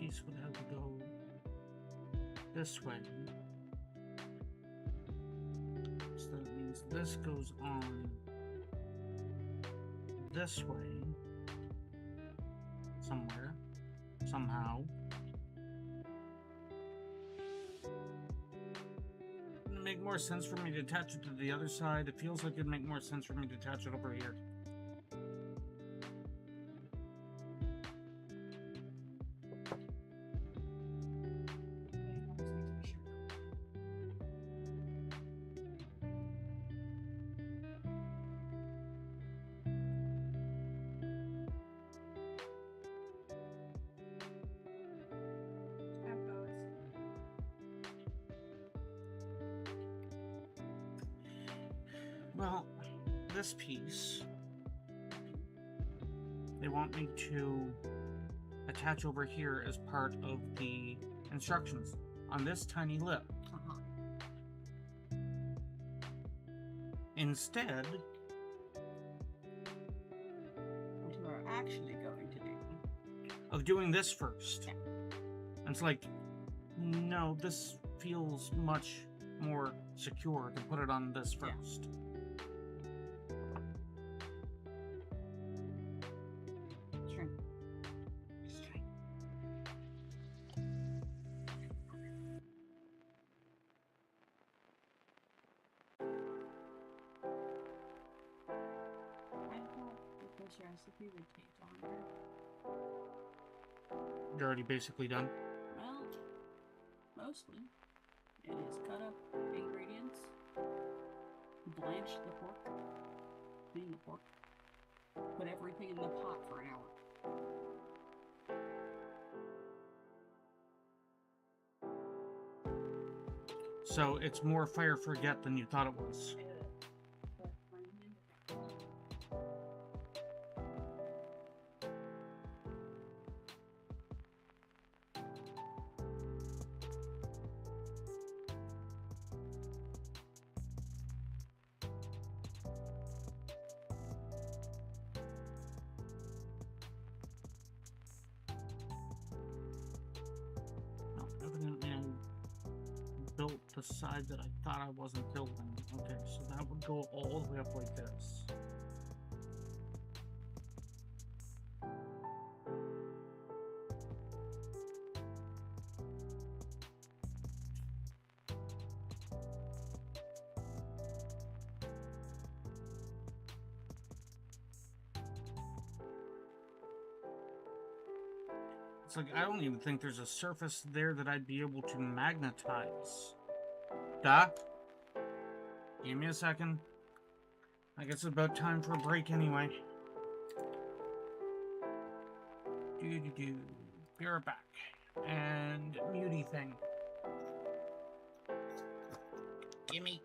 piece would have to go this way. So that means this goes on this way somewhere, somehow. Wouldn't it make more sense for me to attach it to the other side? It feels like it'd make more sense for me to attach it over here. Well, this piece, they want me to attach over here as part of the instructions on this tiny lip. Instead, What you are actually going to do. of doing this first. Yeah. And it's like, no, this feels much more secure to put it on this first. Sure. Just try. I thought that this recipe would take longer. You're already basically done. Well, mostly. It is cut up ingredients, blanch the pork, clean the pork, put everything in the pot for an hour. So it's more fire forget than you thought it was. No, evidently I built the side that I thought I wasn't building. Okay, so that would go all the way up like this. It's like, I don't even think there's a surface there that I'd be able to magnetize. Duh. Give me a second. I guess it's about time for a break anyway. Do. Be right back. And muty thing. Gimme.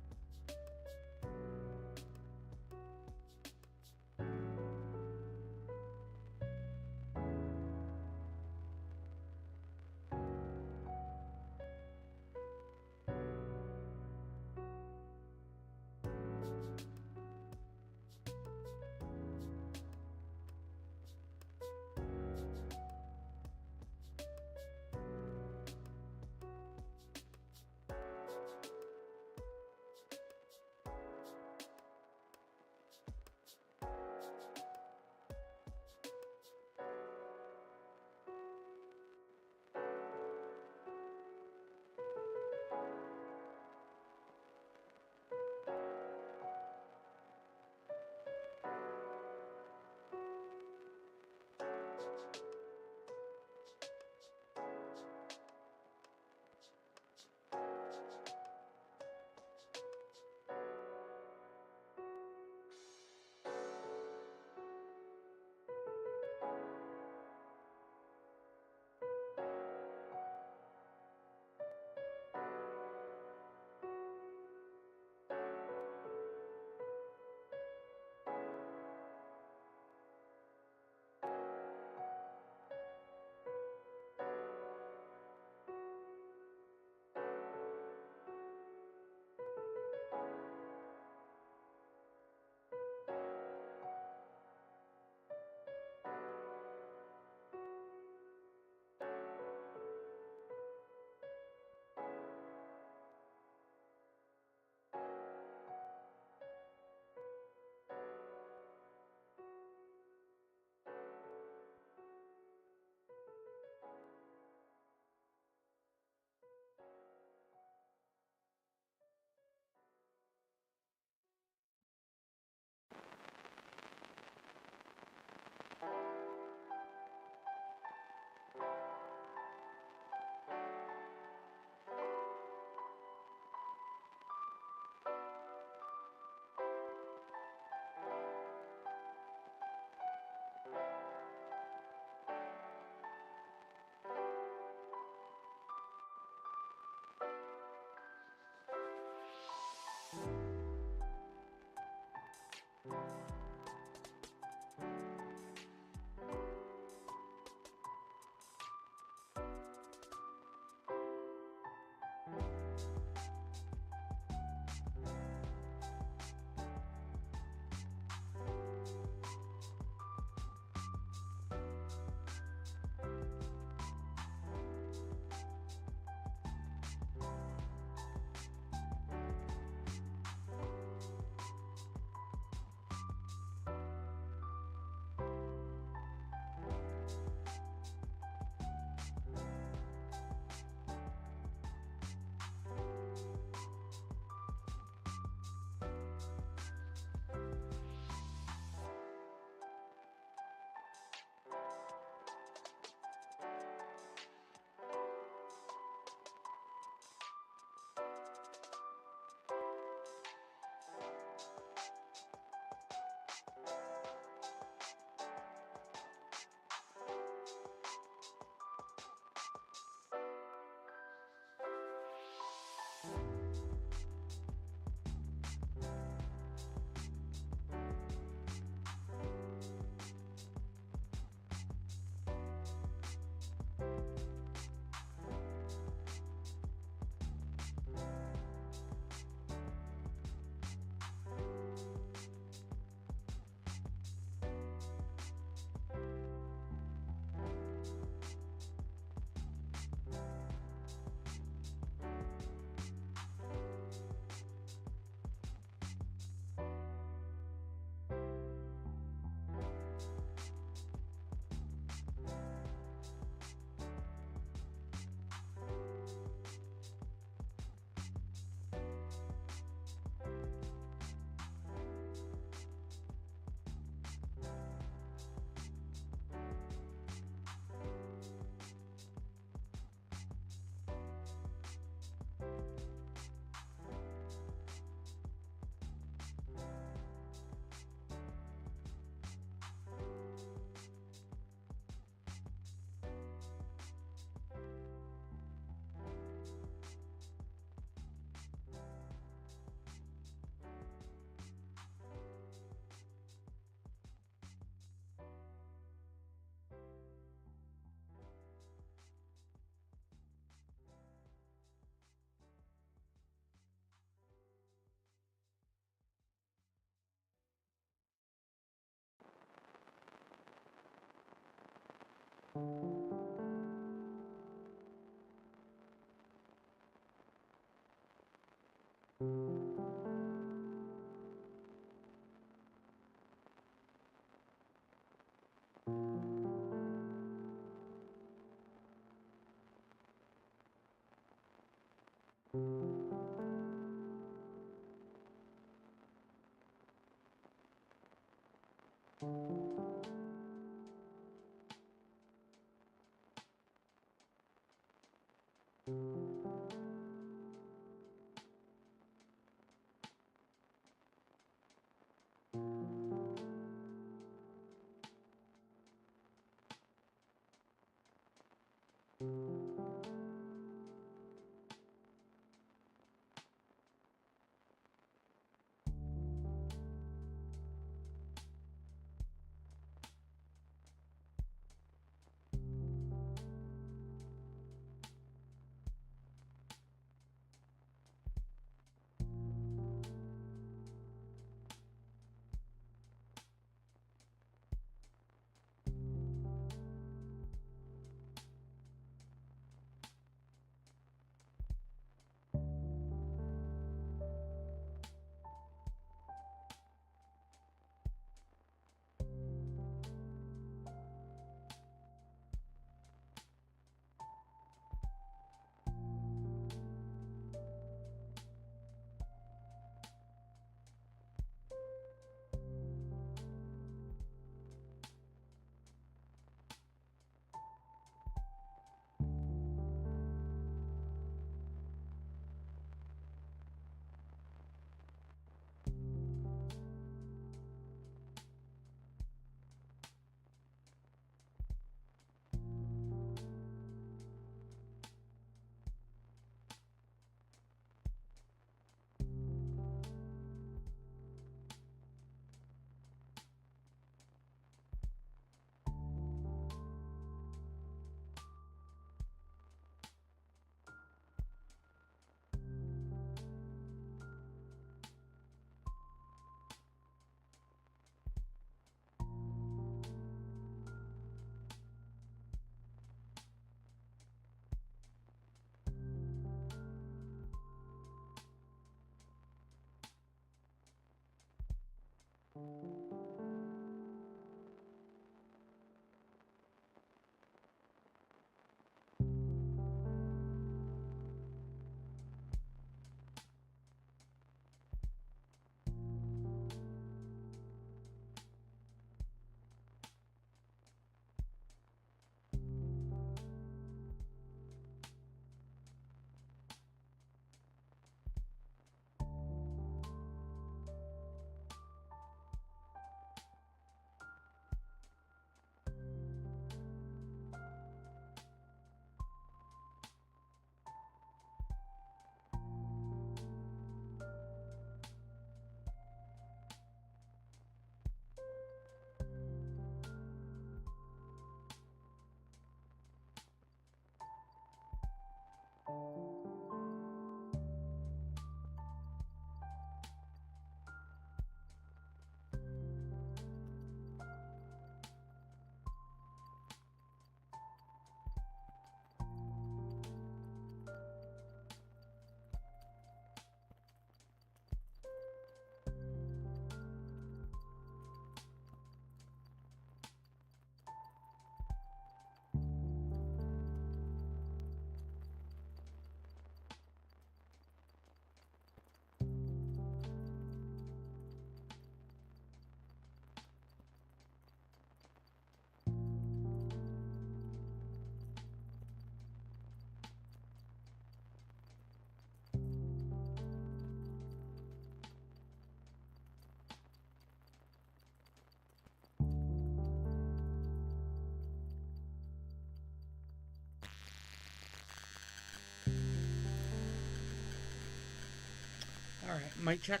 Alright, mic check.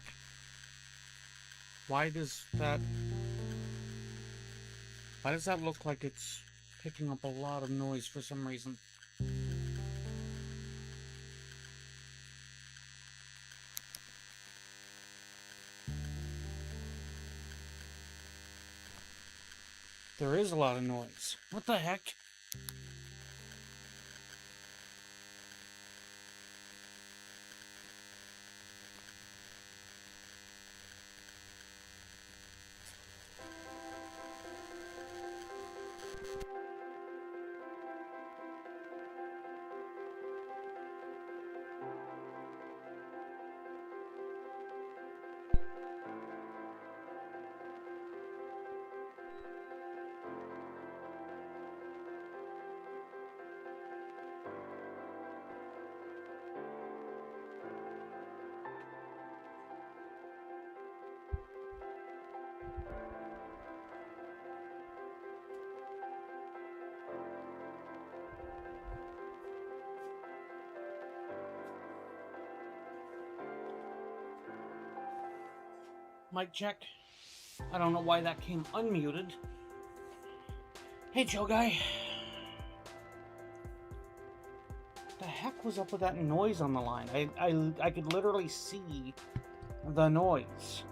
Why does that look like it's picking up a lot of noise for some reason? There is a lot of noise. What the heck? Mic check. I don't know why that came unmuted. Hey, Joe guy. The heck was up with that noise on the line? I could literally see the noise.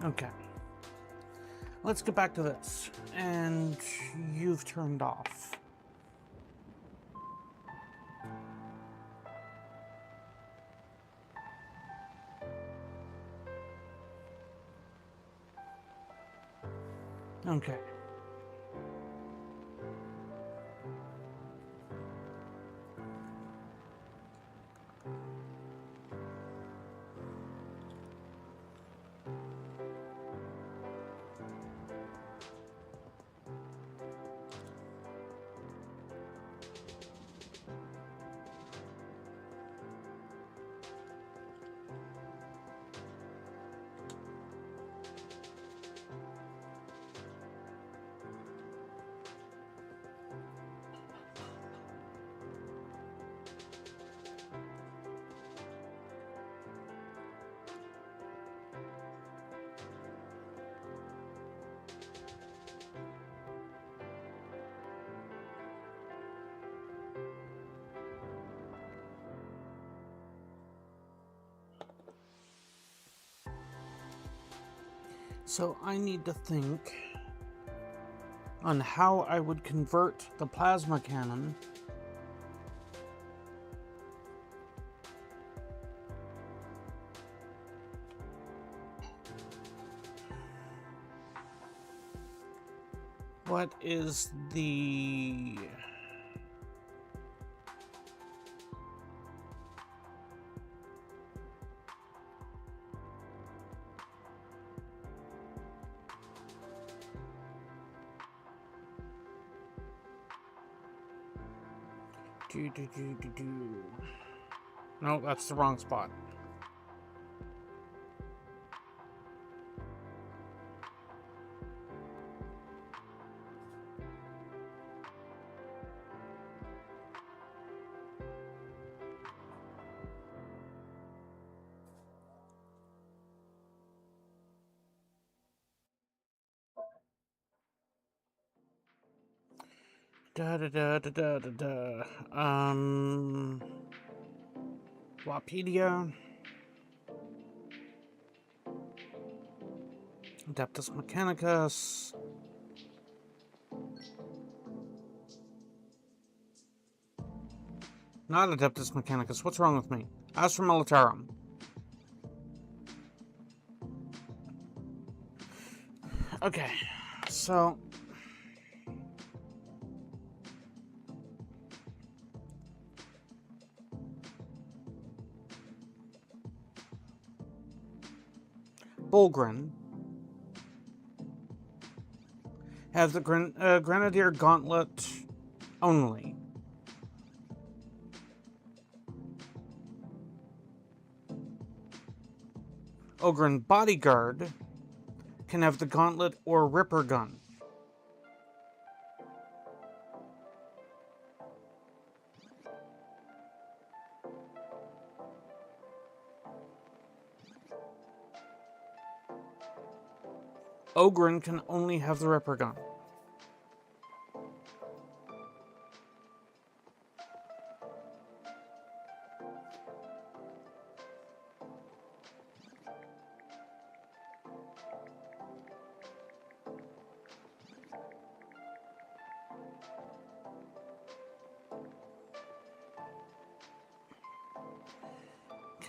Okay. Let's get back to this. And you've turned off. Okay. So I need to think on how I would convert the plasma cannon what is the No, that's the wrong spot. Wapedia. Adeptus Mechanicus. Not Adeptus Mechanicus. What's wrong with me? Astra Militarum. Okay, so Bulgrin has the Grenadier Gauntlet only. Ogren Bodyguard can have the Gauntlet or Ripper Gun. Ogren can only have the Ripper Gun.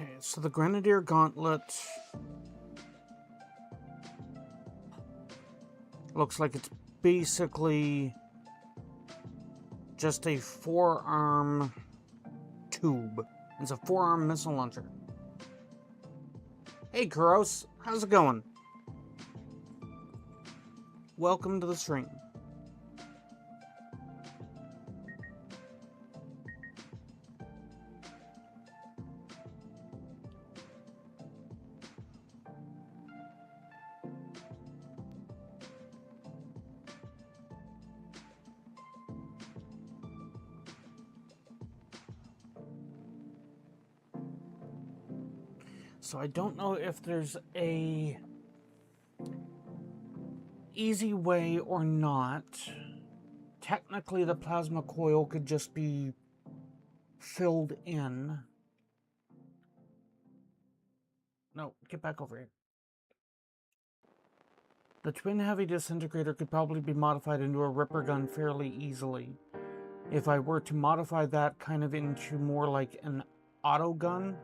Okay, so the Grenadier Gauntlet looks like it's basically just a forearm tube. It's a forearm missile launcher. Hey, Kuros, how's it going? Welcome to the stream. So I don't know if there's a easy way or not. Technically, the plasma coil could just be filled in. No, get back over here. The twin heavy disintegrator could probably be modified into a ripper gun fairly easily. If I were to modify that kind of into more like an auto gun.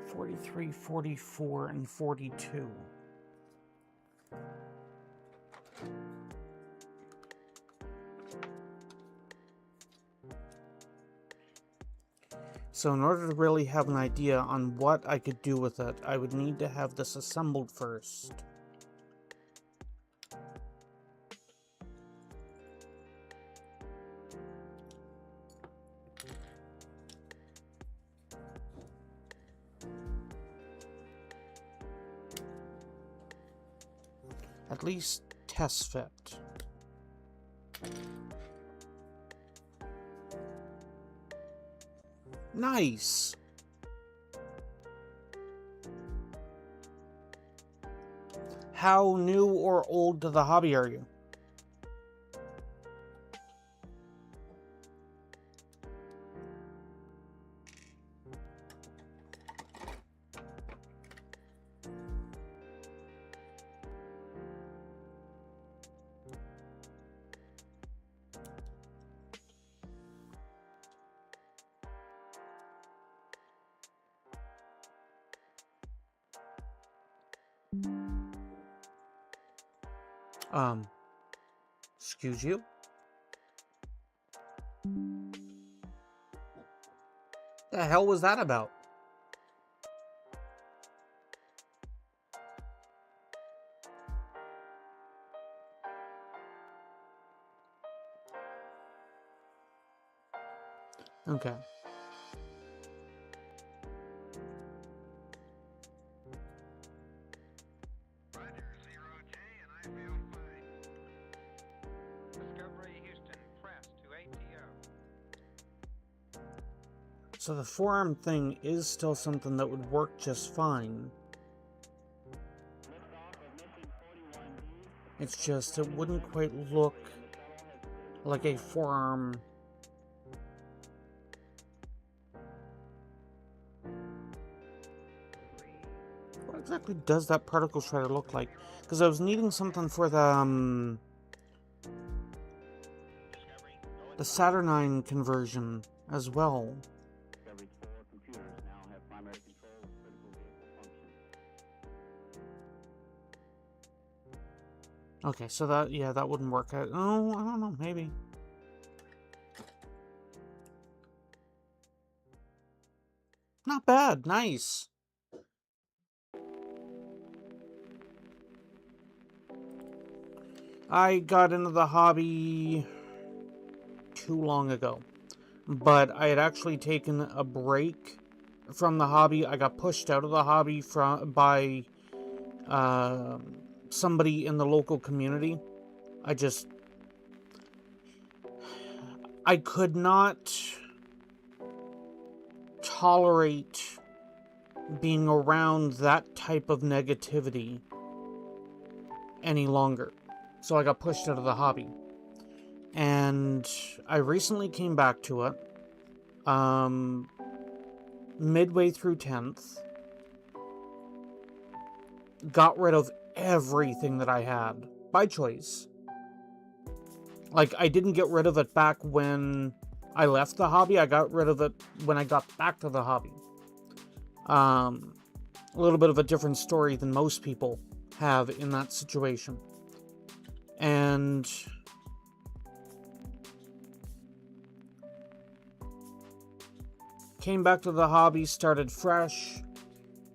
43, 44, and 42. So in order to really have an idea on what I could do with it, I would need to have this assembled first. At least test fit. Nice! How new or old to the hobby are you? Excuse you? The hell was that about? Okay. So the forearm thing is still something that would work just fine. It's just, it wouldn't quite look like a forearm. What exactly does that particle shredder look like? Because I was needing something for the Saturnine conversion as well. Okay, so that, yeah, that wouldn't work out. Oh, I don't know, maybe. Not bad, nice. I got into the hobby too long ago, but I had actually taken a break from the hobby. I got pushed out of the hobby by somebody in the local community. I could not tolerate being around that type of negativity any longer. So I got pushed out of the hobby. And I recently came back to it. Midway through 10th. Got rid of everything that I had. By choice. Like, I didn't get rid of it back when I left the hobby. I got rid of it when I got back to the hobby. A little bit of a different story than most people have in that situation. And came back to the hobby, started fresh.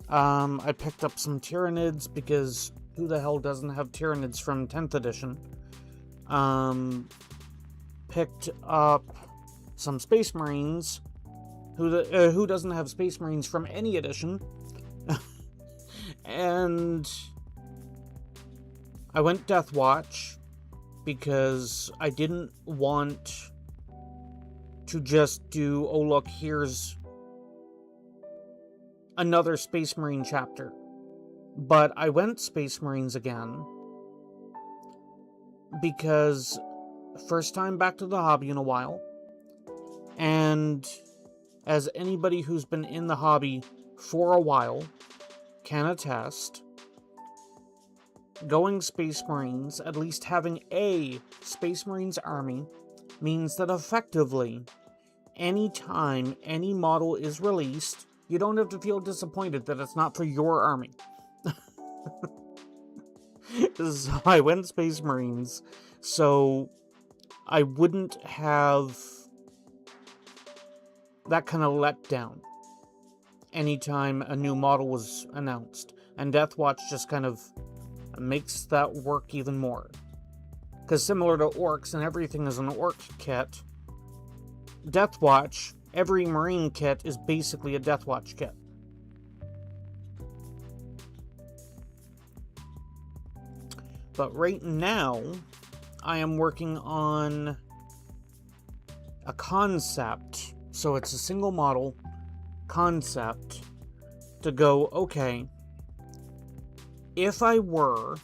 I picked up some Tyranids because who the hell doesn't have Tyranids from 10th edition? Picked up some Space Marines. Who doesn't have Space Marines from any edition? And I went Death Watch because I didn't want to just do, oh look, here's another Space Marine chapter. But I went Space Marines again because first time back to the hobby in a while, and as anybody who's been in the hobby for a while can attest, going Space Marines, at least having a Space Marines army, means that effectively, anytime any model is released, you don't have to feel disappointed that it's not for your army. So I went Space Marines, so I wouldn't have that kind of letdown anytime a new model was announced. And Death Watch just kind of makes that work even more. Because similar to Orcs, and everything is an Orc kit, Death Watch, every Marine kit is basically a Death Watch kit. But right now, I am working on a concept. So it's a single model concept to go, okay, if I were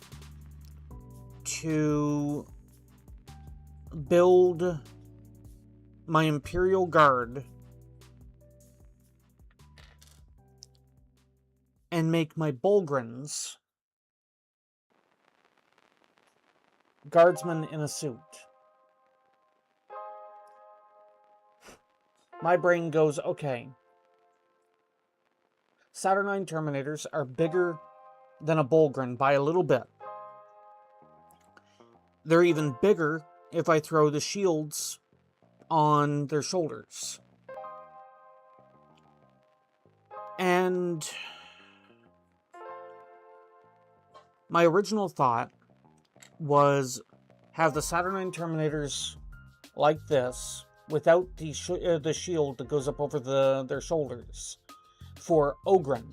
to build my Imperial Guard and make my Bulgrins guardsmen in a suit, my brain goes, okay, Saturnine Terminators are bigger than a Bulgrin by a little bit. They're even bigger if I throw the shields on their shoulders. And my original thought was have the Saturnine Terminators like this, without the shield that goes up over their shoulders, for Ogryn.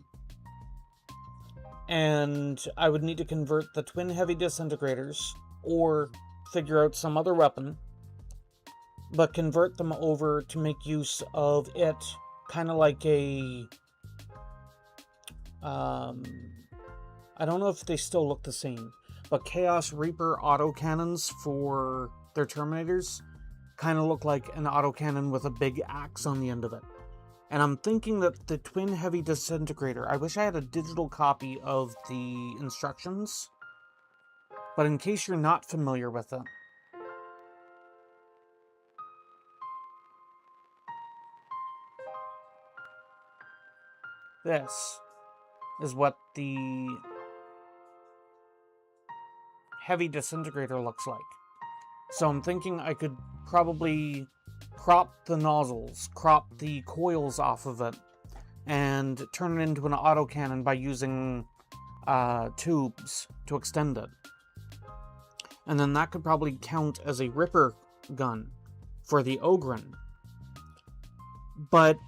And I would need to convert the twin heavy disintegrators, or figure out some other weapon, but convert them over to make use of it, kind of like a... I don't know if they still look the same, but Chaos Reaper autocannons for their Terminators kind of look like an autocannon with a big axe on the end of it. And I'm thinking that the twin heavy disintegrator, I wish I had a digital copy of the instructions, but in case you're not familiar with it, this is what the heavy disintegrator looks like. So I'm thinking I could probably crop the nozzles, crop the coils off of it, and turn it into an autocannon by using tubes to extend it. And then that could probably count as a Ripper gun for the Ogryn. But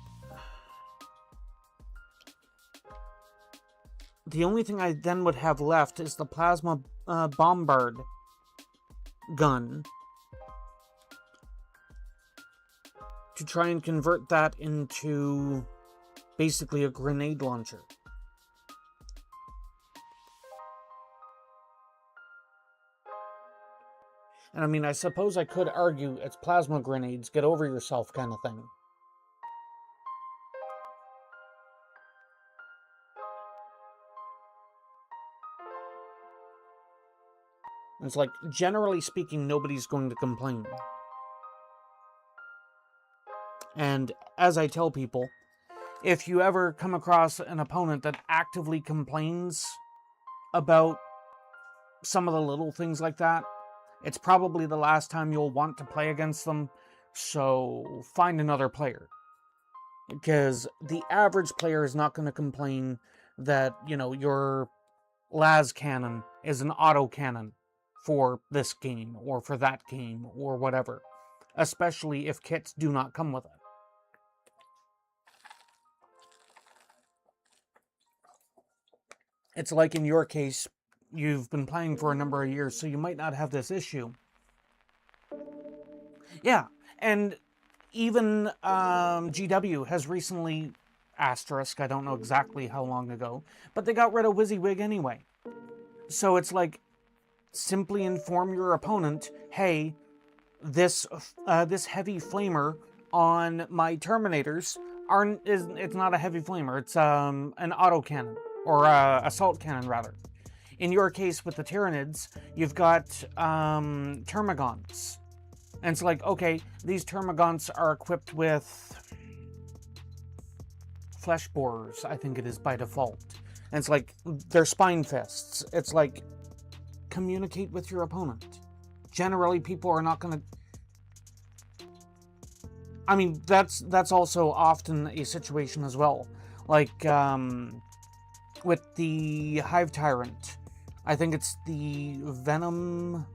the only thing I then would have left is the Plasma Bombard gun, to try and convert that into basically a grenade launcher. And I mean, I suppose I could argue it's plasma grenades, get over yourself kind of thing. It's like, generally speaking, nobody's going to complain. And as I tell people, if you ever come across an opponent that actively complains about some of the little things like that, it's probably the last time you'll want to play against them, so find another player. Because the average player is not going to complain that, your las cannon is an auto cannon for this game, or for that game, or whatever. Especially if kits do not come with it. It's like in your case, you've been playing for a number of years, so you might not have this issue. Yeah, and even GW has recently, asterisk, I don't know exactly how long ago, but they got rid of WYSIWYG anyway. So it's like, simply inform your opponent, hey, this heavy flamer on my Terminators it's not a heavy flamer, it's an autocannon, or assault cannon rather. In your case with the Tyranids, you've got Termagants. And it's like, okay, these Termagants are equipped with flesh borers, I think it is by default. And it's like, they're spine fists. It's like, communicate with your opponent. Generally, people are not going to... I mean, that's also often a situation as well. Like, with the Hive Tyrant, I think it's the Venom...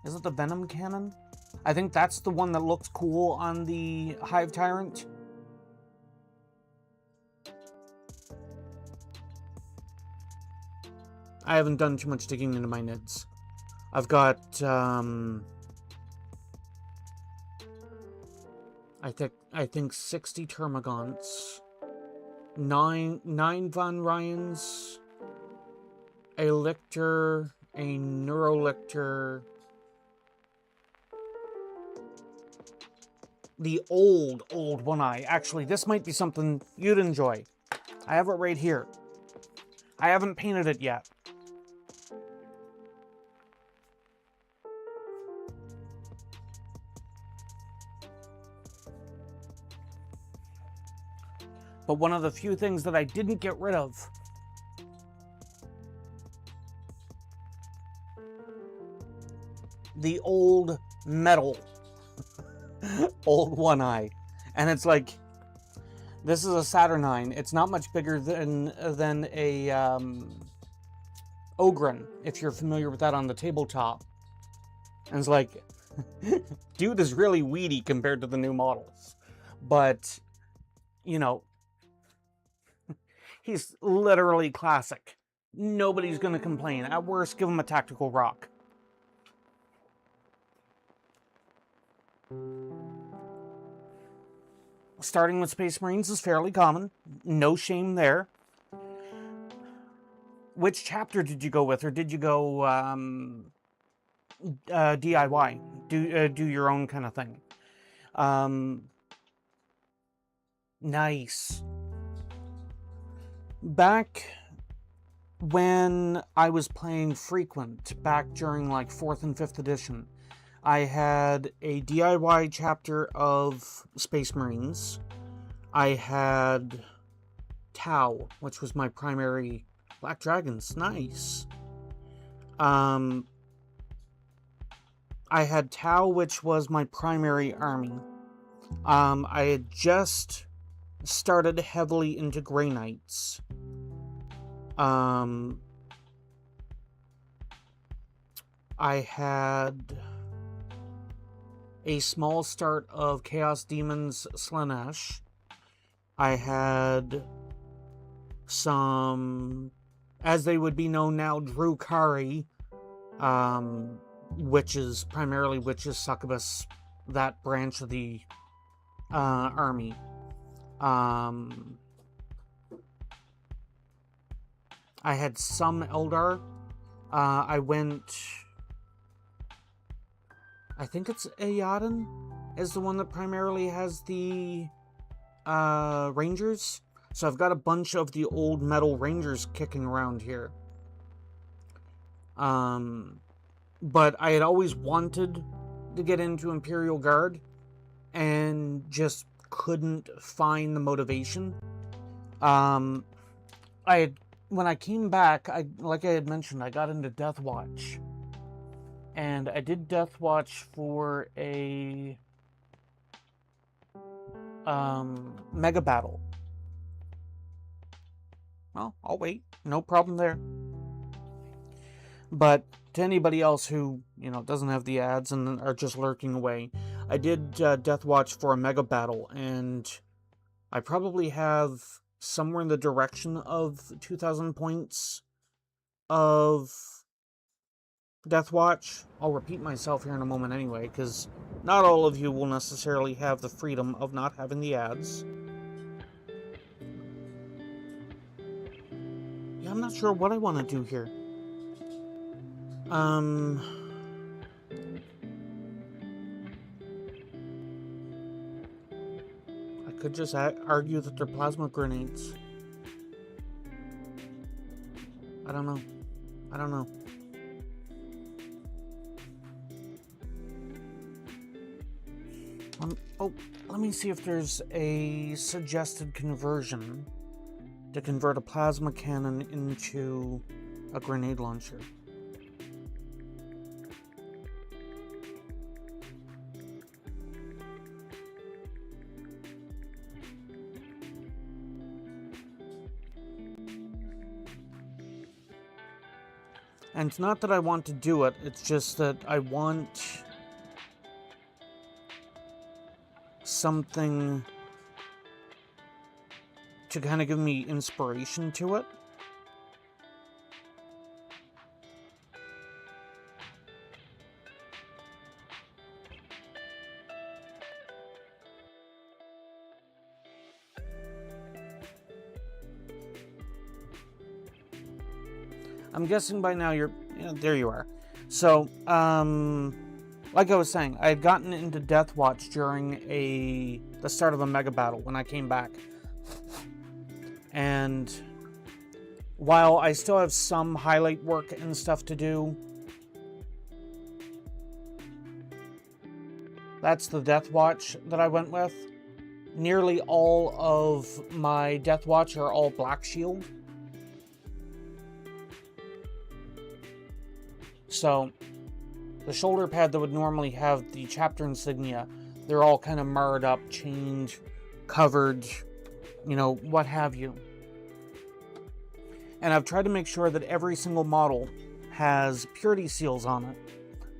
Is it the Venom cannon? I think that's the one that looks cool on the Hive Tyrant. I haven't done too much digging into my NIDs. I've got, I think 60 Termagants, 9 Von Ryans, a Lictor, a Neurolictor, the old One-Eye. Actually, this might be something you'd enjoy. I have it right here. I haven't painted it yet. But one of the few things that I didn't get rid of the old metal old One-Eye. And it's like, this is a Saturnine. It's not much bigger than a Ogren, if you're familiar with that on the tabletop. And it's like, dude is really weedy compared to the new models. But, he's literally classic. Nobody's going to complain. At worst, give him a tactical rock. Starting with Space Marines is fairly common. No shame there. Which chapter did you go with? Or did you go DIY? Do your own kind of thing. Nice. Back when I was playing Frequent, back during like 4th and 5th edition, I had a DIY chapter of Space Marines. I had Tau, which was my primary... Black Dragons, nice. I had Tau, which was my primary army. I had just started heavily into Grey Knights. I had a small start of Chaos Demons Slanesh. I had some, as they would be known now, Drukari, witches, primarily witches, succubus, that branch of the army. I had some Eldar. I think it's Ayadan is the one that primarily has the Rangers. So I've got a bunch of the old metal Rangers kicking around here. But I had always wanted to get into Imperial Guard. and just couldn't find the motivation. When I came back, like I had mentioned, I got into Death Watch. And I did Death Watch for a mega battle. Well, I'll wait. No problem there. But to anybody else who, doesn't have the ads and are just lurking away, I did Death Watch for a mega battle, and I probably have somewhere in the direction of 2,000 points of Death Watch. I'll repeat myself here in a moment anyway, because not all of you will necessarily have the freedom of not having the ads. Yeah, I'm not sure what I want to do here. I could just argue that they're plasma grenades. I don't know. Let me see if there's a suggested conversion to convert a plasma cannon into a grenade launcher. And it's not that I want to do it, it's just that I want something to kind of give me inspiration to it. I'm guessing by now there you are. So, like I was saying, I had gotten into Death Watch during the start of a mega battle when I came back. And while I still have some highlight work and stuff to do, that's the Death Watch that I went with. Nearly all of my Death Watch are all Black Shield. So, the shoulder pad that would normally have the chapter insignia, they're all kind of marred up, chained, covered, what have you. And I've tried to make sure that every single model has purity seals on it,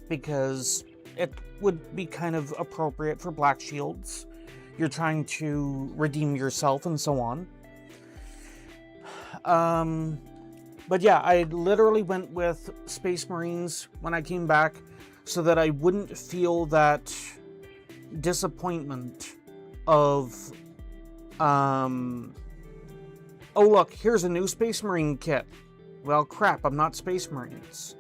because it would be kind of appropriate for Black Shields. You're trying to redeem yourself and so on. But yeah, I literally went with Space Marines when I came back so that I wouldn't feel that disappointment of, oh look, here's a new Space Marine kit. Well, crap, I'm not Space Marines.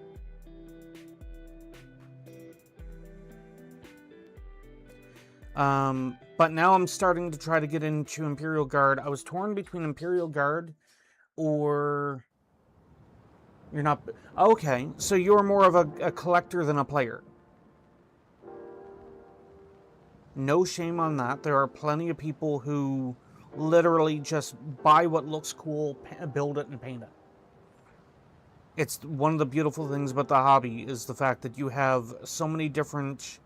But now I'm starting to try to get into Imperial Guard. I was torn between Imperial Guard or... You're not... Okay, so you're more of a collector than a player. No shame on that. There are plenty of people who literally just buy what looks cool, build it, and paint it. It's one of the beautiful things about the hobby is the fact that you have so many different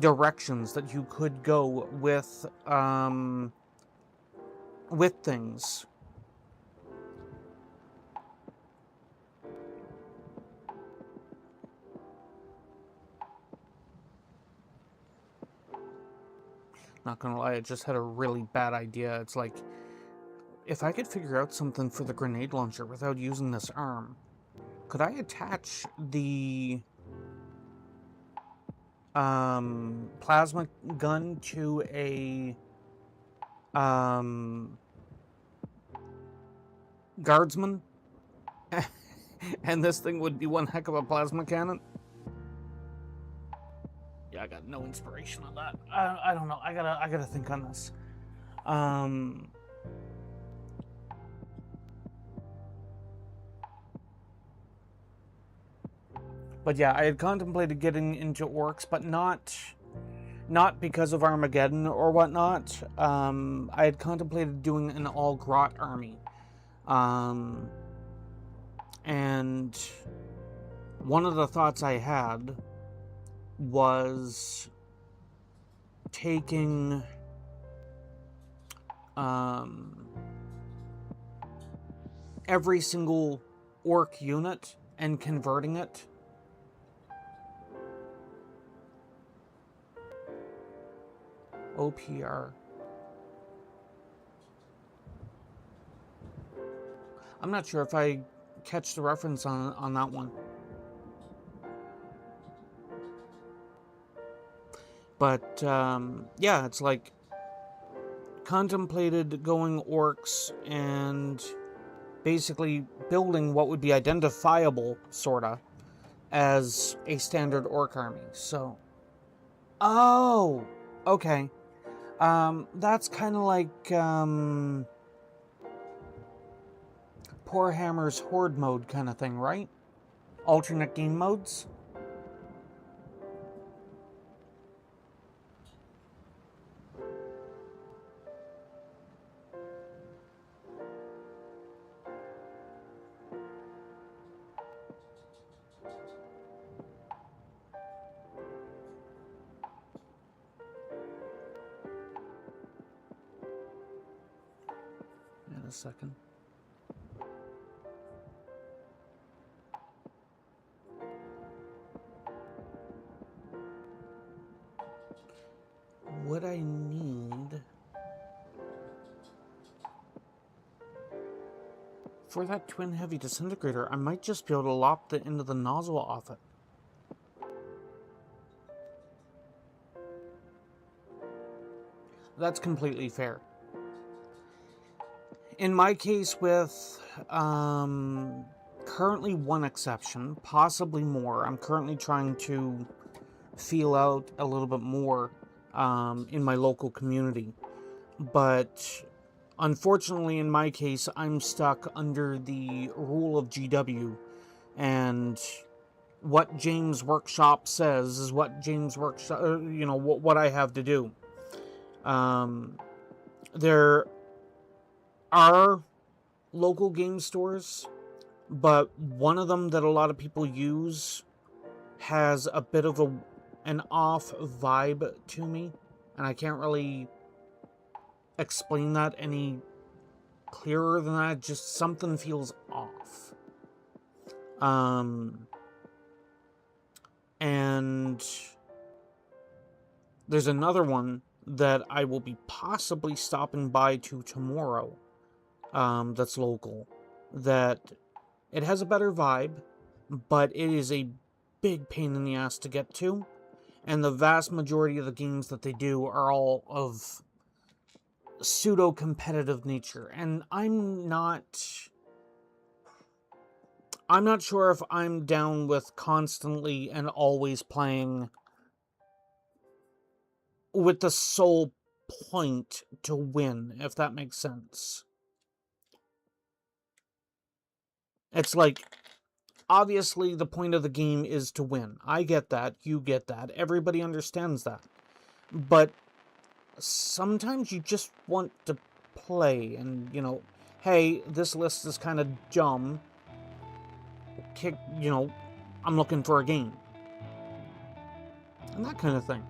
directions that you could go with things. Not gonna lie, I just had a really bad idea. It's like, if I could figure out something for the grenade launcher without using this arm, could I attach the plasma gun to a guardsman? And this thing would be one heck of a plasma cannon? Yeah, I got no inspiration on that. I don't know. I gotta think on this. But yeah, I had contemplated getting into orcs, but not not because of Armageddon or whatnot. I had contemplated doing an all-grot army. And one of the thoughts I had was taking every single orc unit and converting it OPR. I'm not sure if I catch the reference on that one. But yeah, it's like contemplated going orcs and basically building what would be identifiable, sorta, as a standard orc army. So, oh, okay. That's kind of like Poor Hammer's Horde mode kind of thing, right? Alternate game modes? A second. What I need for that twin heavy disintegrator, I might just be able to lop the end of the nozzle off it. That's completely fair. In my case, with currently one exception, possibly more, I'm currently trying to feel out a little bit more in my local community. But unfortunately, in my case, I'm stuck under the rule of GW, and what James Workshop says is what James Workshop, you know, what I have to do. There are local game stores, but one of them that a lot of people use has a bit of an off vibe to me, and I can't really explain that any clearer than that. Just something feels off. And there's another one that I will be possibly stopping by to tomorrow, that's local, that it has a better vibe, but it is a big pain in the ass to get to, and the vast majority of the games that they do are all of pseudo-competitive nature, and I'm not sure if I'm down with constantly and always playing with the sole point to win, if that makes sense. It's like, obviously the point of the game is to win. I get that, you get that, everybody understands that. But sometimes you just want to play, and, you know, hey, this list is kind of dumb. You know, I'm looking for a game. And that kind of thing.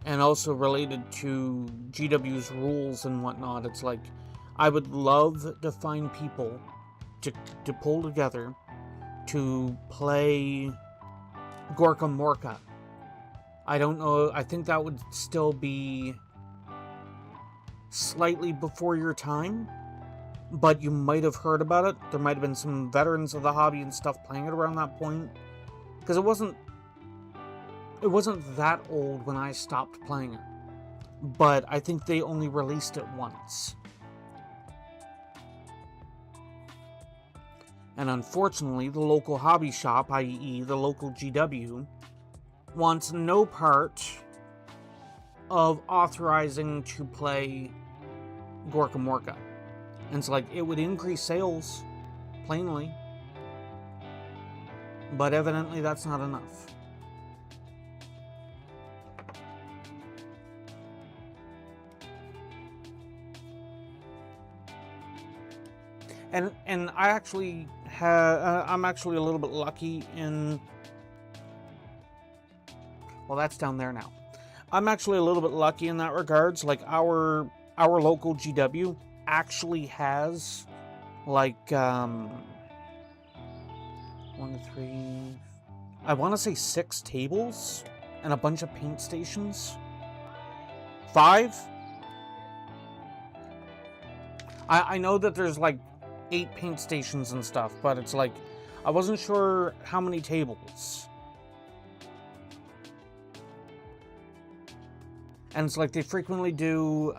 And also related to GW's rules and whatnot, it's like, I would love to find people to pull together to play Gorka Morka. I don't know, I think that would still be slightly before your time, but you might have heard about it. There might have been some veterans of the hobby and stuff playing it around that point, because it wasn't that old when I stopped playing it, but I think they only released it once. And unfortunately, the local hobby shop, i.e. the local GW, wants no part of authorizing to play Gorka Morka. And it's like, it would increase sales, plainly. But evidently that's not enough. And I actually I'm actually a little bit lucky in... Well, that's down there now. I'm actually a little bit lucky in that regards. Like, our local GW actually has, like, 1, 2, 3... I want to say 6 tables and a bunch of paint stations. 5? I know that there's, like, 8 paint stations and stuff, but it's like, I wasn't sure how many tables. And it's like, they frequently do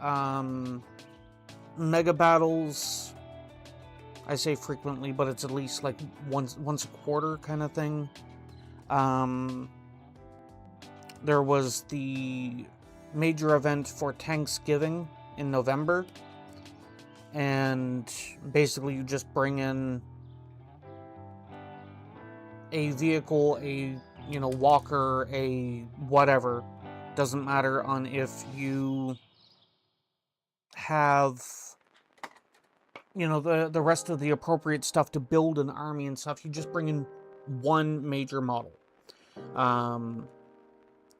mega battles. I say frequently, but it's at least like once a quarter kind of thing. There was the major event for Thanksgiving in November. And basically you just bring in a vehicle, a, you know, walker, a whatever. Doesn't matter on if you have, you know, the rest of the appropriate stuff to build an army and stuff. You just bring in one major model.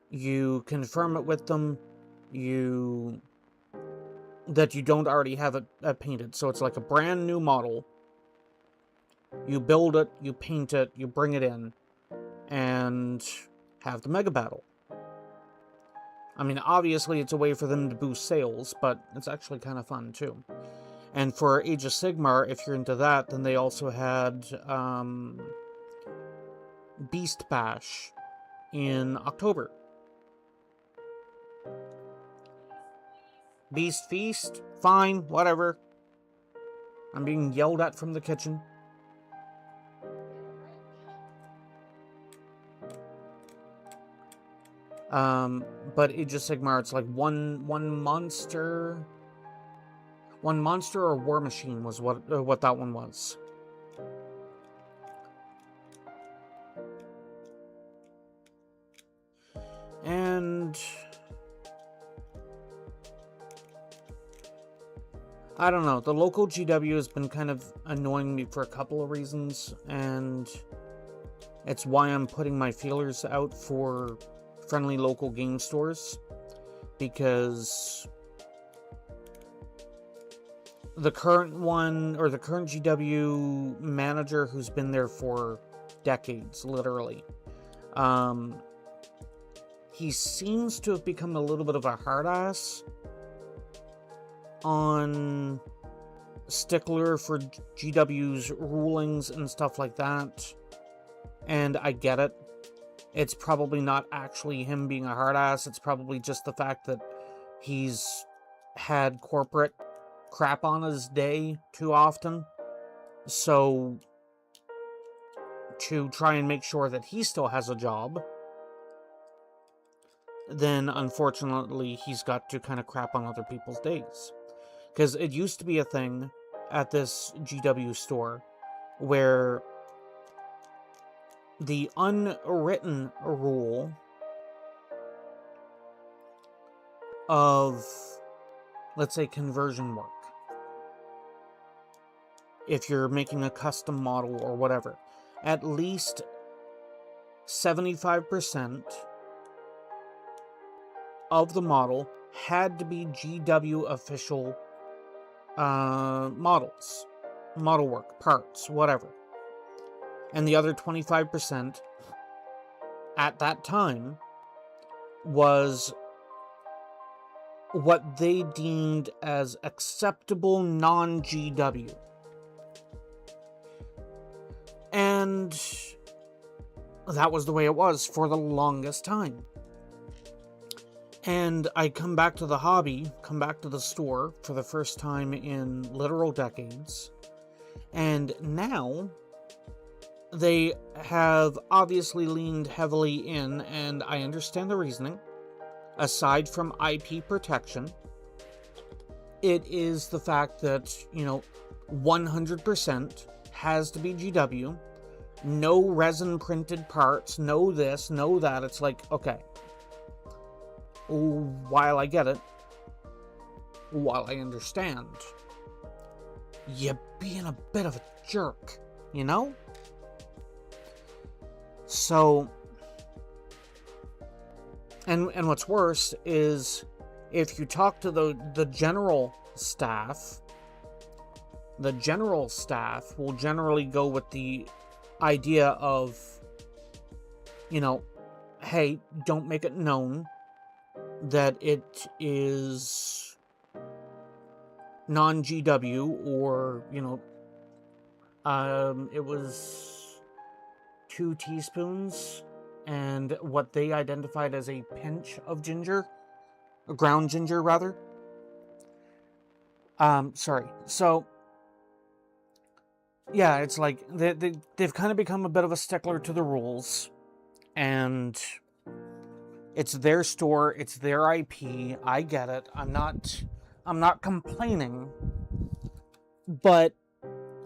You confirm it with them. That you don't already have it painted. So it's like a brand new model. You build it, you paint it, you bring it in, and have the mega battle. I mean, obviously it's a way for them to boost sales, but it's actually kind of fun too. And for Age of Sigmar, if you're into that, then they also had Beast Bash in October. Beast Feast? Fine, whatever. I'm being yelled at from the kitchen. But Age of Sigmar, it's like one monster or War Machine was what that one was. And I don't know, the local GW has been kind of annoying me for a couple of reasons, and it's why I'm putting my feelers out for friendly local game stores, because the current one, or the current GW manager who's been there for decades, literally, he seems to have become a little bit of a hard ass on stickler for GW's rulings and stuff like that. And I get it. It's probably not actually him being a hard ass. It's probably just the fact that he's had corporate crap on his day too often. So, to try and make sure that he still has a job, then unfortunately he's got to kind of crap on other people's days. Because it used to be a thing at this GW store where the unwritten rule of, let's say, conversion work, if you're making a custom model or whatever, at least 75% of the model had to be GW official models, model work, parts, whatever. And the other 25% at that time was what they deemed as acceptable non-GW. And that was the way it was for the longest time. And I come back to the hobby, come back to the store for the first time in literal decades. And now, they have obviously leaned heavily in, and I understand the reasoning. Aside from IP protection, it is the fact that, 100% has to be GW. No resin printed parts, no this, no that. It's like, okay. While I get it, while I understand, you're being a bit of a jerk, So, and what's worse is if you talk to the general staff will generally go with the idea of, hey, don't make it known that it is non-GW, or, it was 2 teaspoons and what they identified as a pinch of ginger, ground ginger rather. Sorry. So, yeah, it's like they've kind of become a bit of a stickler to the rules, and it's their store, it's their IP. I get it. I'm not complaining, but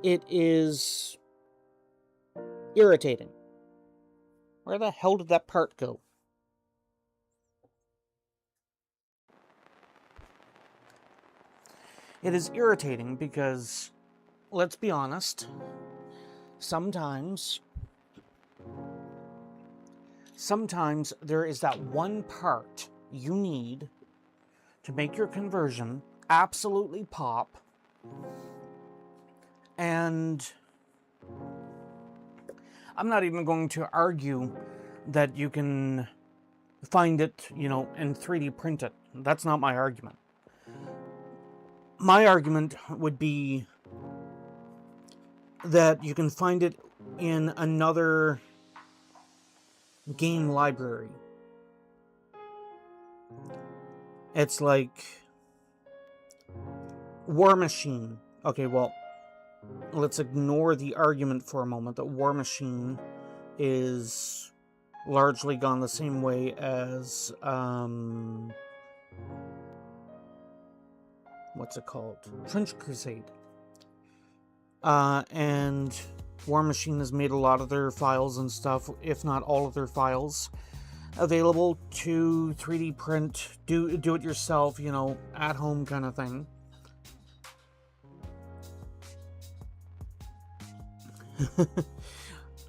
it is irritating. Where the hell did that part go? It is irritating because, let's be honest, sometimes there is that one part you need to make your conversion absolutely pop, and I'm not even going to argue that you can find it, and 3D print it. That's not my argument. My argument would be that you can find it in another game library. It's like War Machine. Okay, well, let's ignore the argument for a moment that War Machine is largely gone the same way as what's it called? Trench Crusade. And War Machine has made a lot of their files and stuff, if not all of their files, available to 3D print, do it yourself, at home kind of thing.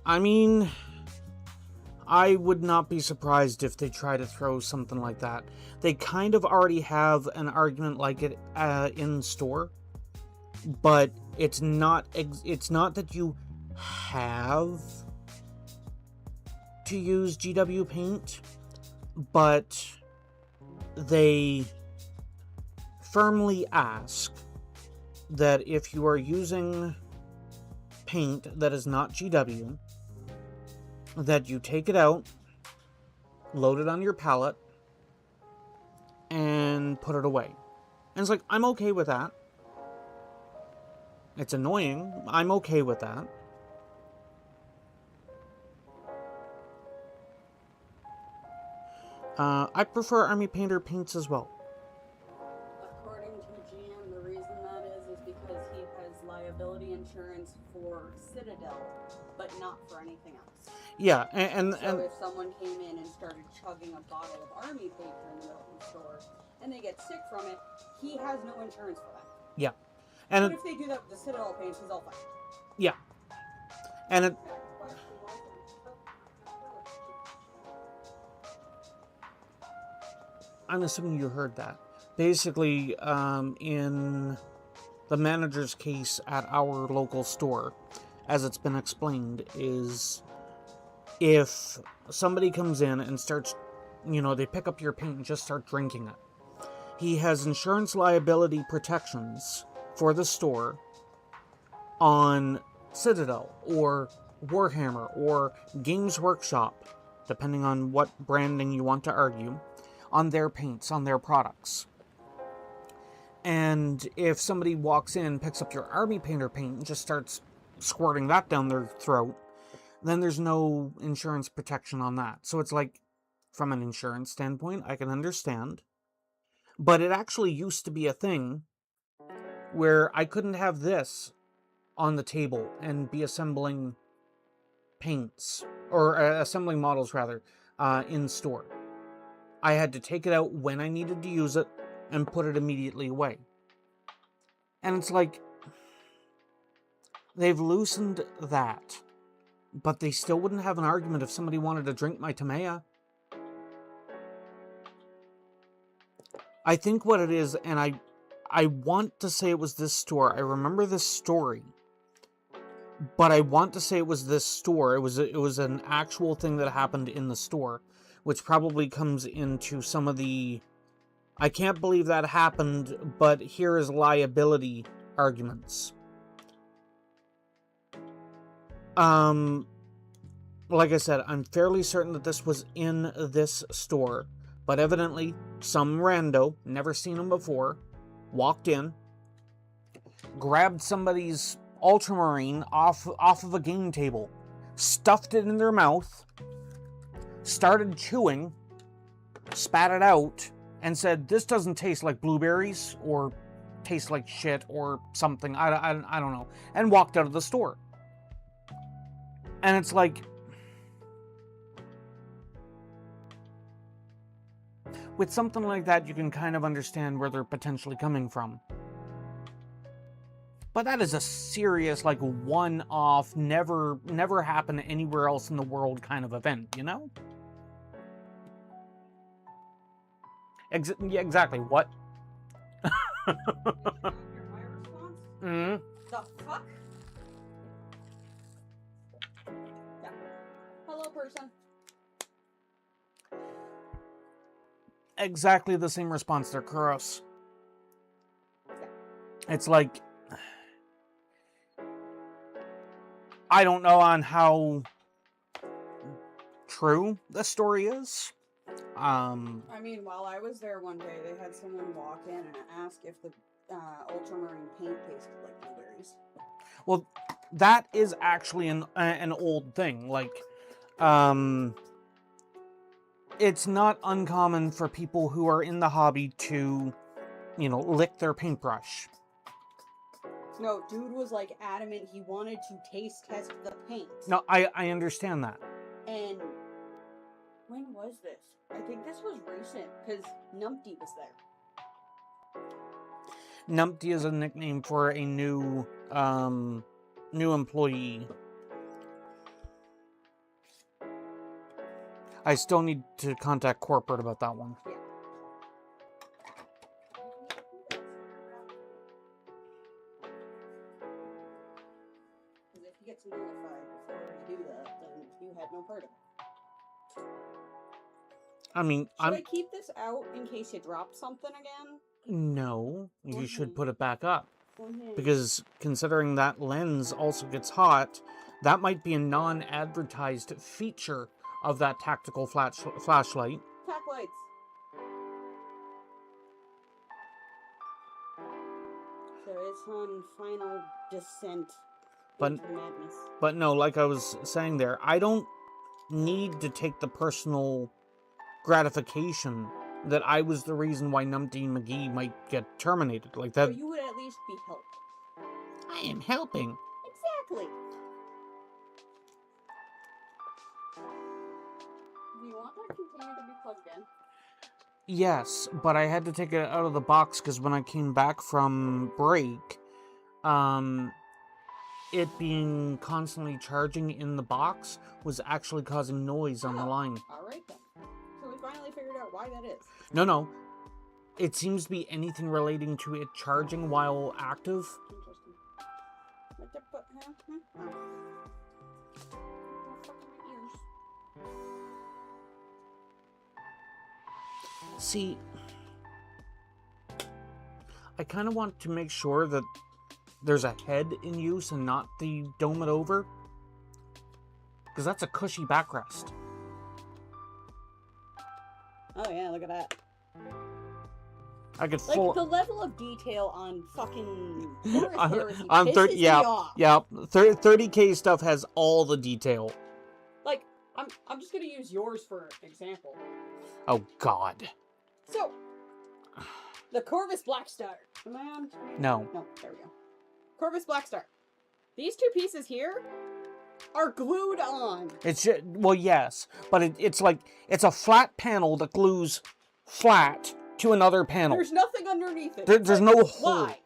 I mean, I would not be surprised if they try to throw something like that. They kind of already have an argument like it in store, but it's not that you have to use GW paint, but they firmly ask that if you are using paint that is not GW, that you take it out, load it on your palette, and put it away. And it's like, I'm okay with that. It's annoying. I'm okay with that. I prefer Army Painter paints as well. According to GM, the reason that is because he has liability insurance for Citadel, but not for anything else. Yeah, So and if someone came in and started chugging a bottle of Army Painter in the middle of the store, and they get sick from it, he has no insurance for that. yeah. And But if they do that with the Citadel paints, he's all fine. yeah. And it, I'm assuming you heard that. Basically, in the manager's case at our local store, as it's been explained, is if somebody comes in and starts, they pick up your paint and just start drinking it, he has insurance liability protections for the store on Citadel or Warhammer or Games Workshop, depending on what branding you want to argue, on their paints, on their products. And if somebody walks in, picks up your Army Painter paint and just starts squirting that down their throat, then there's no insurance protection on that. So it's like, from an insurance standpoint, I can understand. But it actually used to be a thing where I couldn't have this on the table and be assembling paints, or assembling models rather, in store. I had to take it out when I needed to use it and put it immediately away. And it's like, they've loosened that, but they still wouldn't have an argument if somebody wanted to drink my Tamaya. I think what it is, and I want to say it was this store. I remember this story, but I want to say it was this store. It was an actual thing that happened in the store, which probably comes into some of the, I can't believe that happened, but here is liability arguments. Like I said, I'm fairly certain that this was in this store, but evidently some rando, never seen him before, walked in, grabbed somebody's ultramarine off of a game table, stuffed it in their mouth, started chewing, spat it out, and said, "This doesn't taste like blueberries," or "taste like shit," or something, I don't know, and walked out of the store. And it's like, with something like that, you can kind of understand where they're potentially coming from. But that is a serious, like, one-off, never happen anywhere else in the world kind of event, you know? Yeah, exactly. What? My response? Mm. The fuck? Yeah. Hello, person. Exactly the same response there, Kuros. It's like, I don't know on how true the story is. I mean, while I was there one day, they had someone walk in and ask if the ultramarine paint tasted like blueberries. Well, that is actually an old thing. Like, it's not uncommon for people who are in the hobby to, you know, lick their paintbrush. No, dude was like adamant he wanted to taste test the paint. No, I understand that. And when was this? I think this was recent, because Numpty was there. Numpty is a nickname for a new employee. I still need to contact corporate about that one. Yeah. Because if he gets notified before you do that, then you had no part of it. I mean, Should I keep this out in case you drop something again? No, you should put it back up. Mm-hmm. Because considering that lens also gets hot, that might be a non-advertised feature of that tactical flashlight. Tack lights. So it's on final descent into madness. But no, like I was saying there, I don't need to take the personal gratification that I was the reason why Numpty McGee might get terminated. Like that. So you would at least be helped. I am helping. Exactly. Do you want that container to be plugged in? Yes, but I had to take it out of the box because when I came back from break, it being constantly charging in the box was actually causing noise on the line. Alright then. So we finally figured out why that is. No. It seems to be anything relating to it charging while active. Interesting. What the fuck? Oh. Oh, fucking my ears. See, I kind of want to make sure that there's a head in use and not the dome it over. Because that's a cushy backrest. Oh yeah, look at that. I could Like, full... the level of detail on fucking Forest Heresy on pisses me off. Yeah, 30K stuff has all the detail. I'm just gonna use yours for example. Oh, God. So, the Corvus Blackstar. Am I on screen? No. No, there we go. Corvus Blackstar. These two pieces here are glued on. Well, yes, but it's like, it's a flat panel that glues flat to another panel. There's nothing underneath it. There's no hole. Why?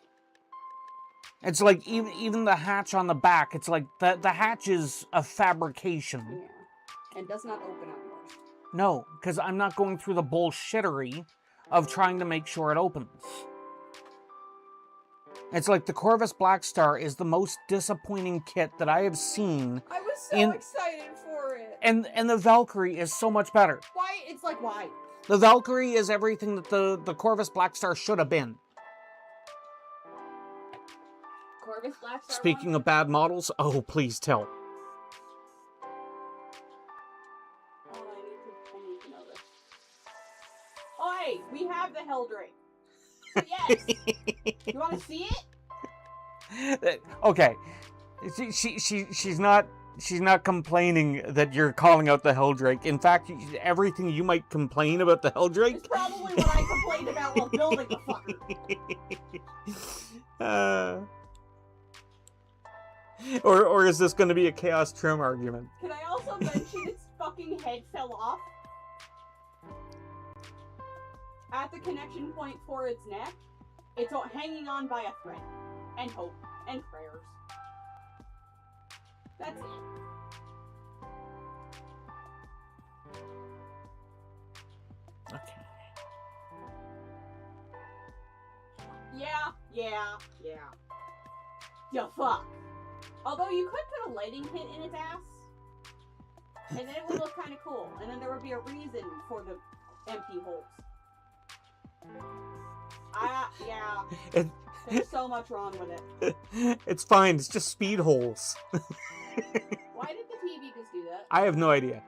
It's like, even the hatch on the back, it's like, the hatch is a fabrication. Yeah. And does not open on yours. No, because I'm not going through the bullshittery of trying to make sure it opens. It's like the Corvus Blackstar is the most disappointing kit that I have seen. I was so excited for it. And the Valkyrie is so much better. Why? It's like, why? The Valkyrie is everything that the Corvus Blackstar should have been. Corvus Blackstar. Speaking of bad models, oh, please tell. Oh, I need to know this. Oh, hey, we have the Helldrake. So yes. You want to see it? Okay, she's not complaining that you're calling out the Helldrake. In fact, everything you might complain about the Helldrake. It's probably what I complained about while building the fucker. Or is this going to be a Chaos Trim argument? Can I also mention its fucking head fell off? At the connection point for its neck, it's hanging on by a thread. And hope. And prayers. That's it. Okay. Yeah. Ya fuck. Although you could put a lighting kit in its ass. And then it would look kind of cool. And then there would be a reason for the empty holes. Yeah. There's so much wrong with it. It's fine. It's just speed holes. Why did the TV just do that? I have no idea.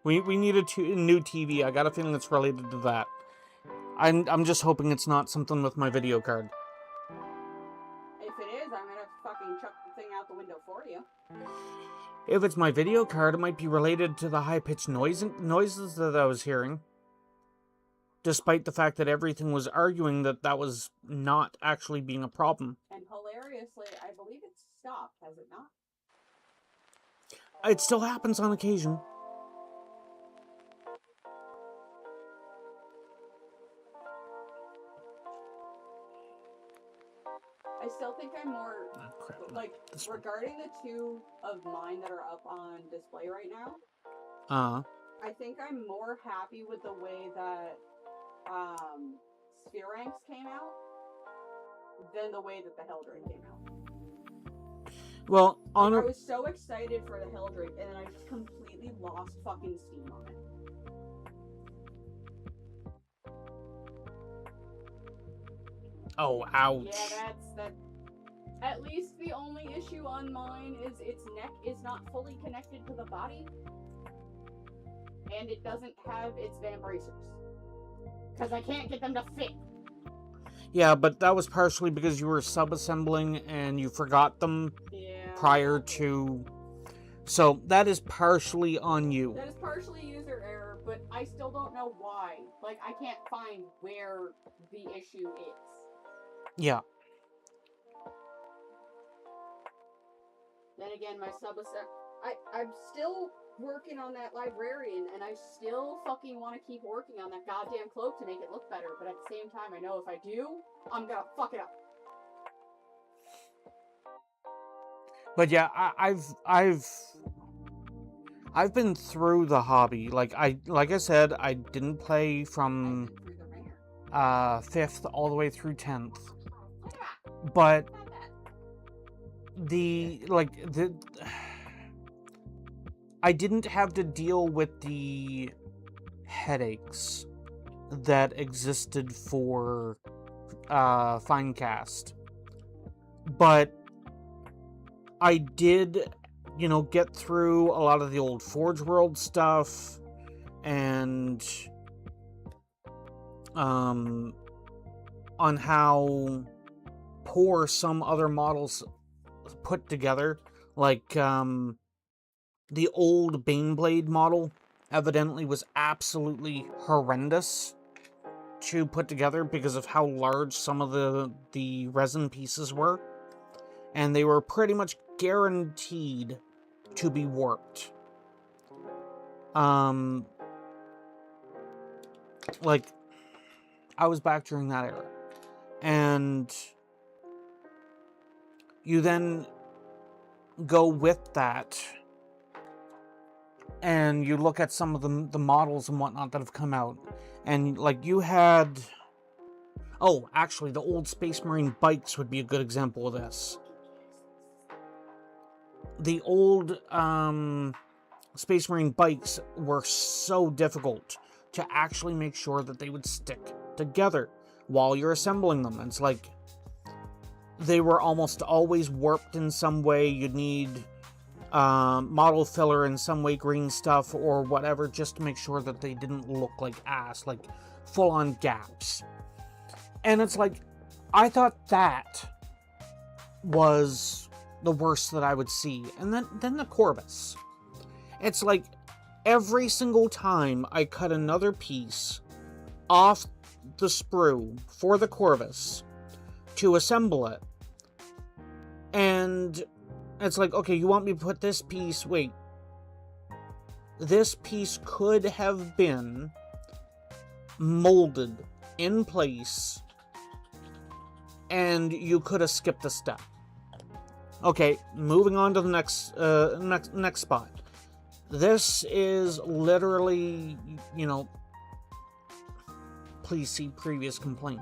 We need a new TV. I got a feeling it's related to that. I'm just hoping it's not something with my video card. If it is, I'm gonna fucking chuck the thing out the window for you. If it's my video card, it might be related to the high-pitched noises that I was hearing. Despite the fact that everything was arguing that that was not actually being a problem. And hilariously, I believe it's stopped, has it not? It still happens on occasion. I still think I'm more, crap. like, regarding the two of mine that are up on display right now, I think I'm more happy with the way that Sphere Ranks came out than the way that the Helldrake came out. Well, I was so excited for the Helldrake, and then I just completely lost fucking steam on it. Oh, ouch. Yeah, that. At least the only issue on mine is its neck is not fully connected to the body, and it doesn't have its vambracers. Because I can't get them to fit. Yeah, but that was partially because you were sub-assembling and you forgot them prior to... So, that is partially on you. That is partially user error, but I still don't know why. Like, I can't find where the issue is. Yeah. Then again, my I'm still working on that librarian, and I still fucking want to keep working on that goddamn cloak to make it look better, but at the same time, I know if I do, I'm gonna fuck it up. But yeah, I've been through the hobby. Like I said, I didn't play from 5th all the way through 10th. But I didn't have to deal with the headaches that existed for Finecast. But I did, get through a lot of the old Forge World stuff and on how poor some other models put together, like the old Baneblade model evidently was absolutely horrendous to put together because of how large some of the resin pieces were. And they were pretty much guaranteed to be warped. Like, I was back during that era. And you then go with that and you look at some of the models and whatnot that have come out. And, like, you had... Oh, actually, the old Space Marine bikes would be a good example of this. The old Space Marine bikes were so difficult to actually make sure that they would stick together while you're assembling them. It's like they were almost always warped in some way. You'd need model filler in some way, green stuff or whatever, just to make sure that they didn't look like ass, like full-on gaps. And it's like, I thought that was the worst that I would see. And then the Corvus. It's like, every single time I cut another piece off the sprue for the Corvus to assemble it, and it's like, okay, you want me to put this piece, wait, this piece could have been molded in place and you could have skipped a step. Okay, moving on to the next spot. This is literally, you know, please see previous complaint.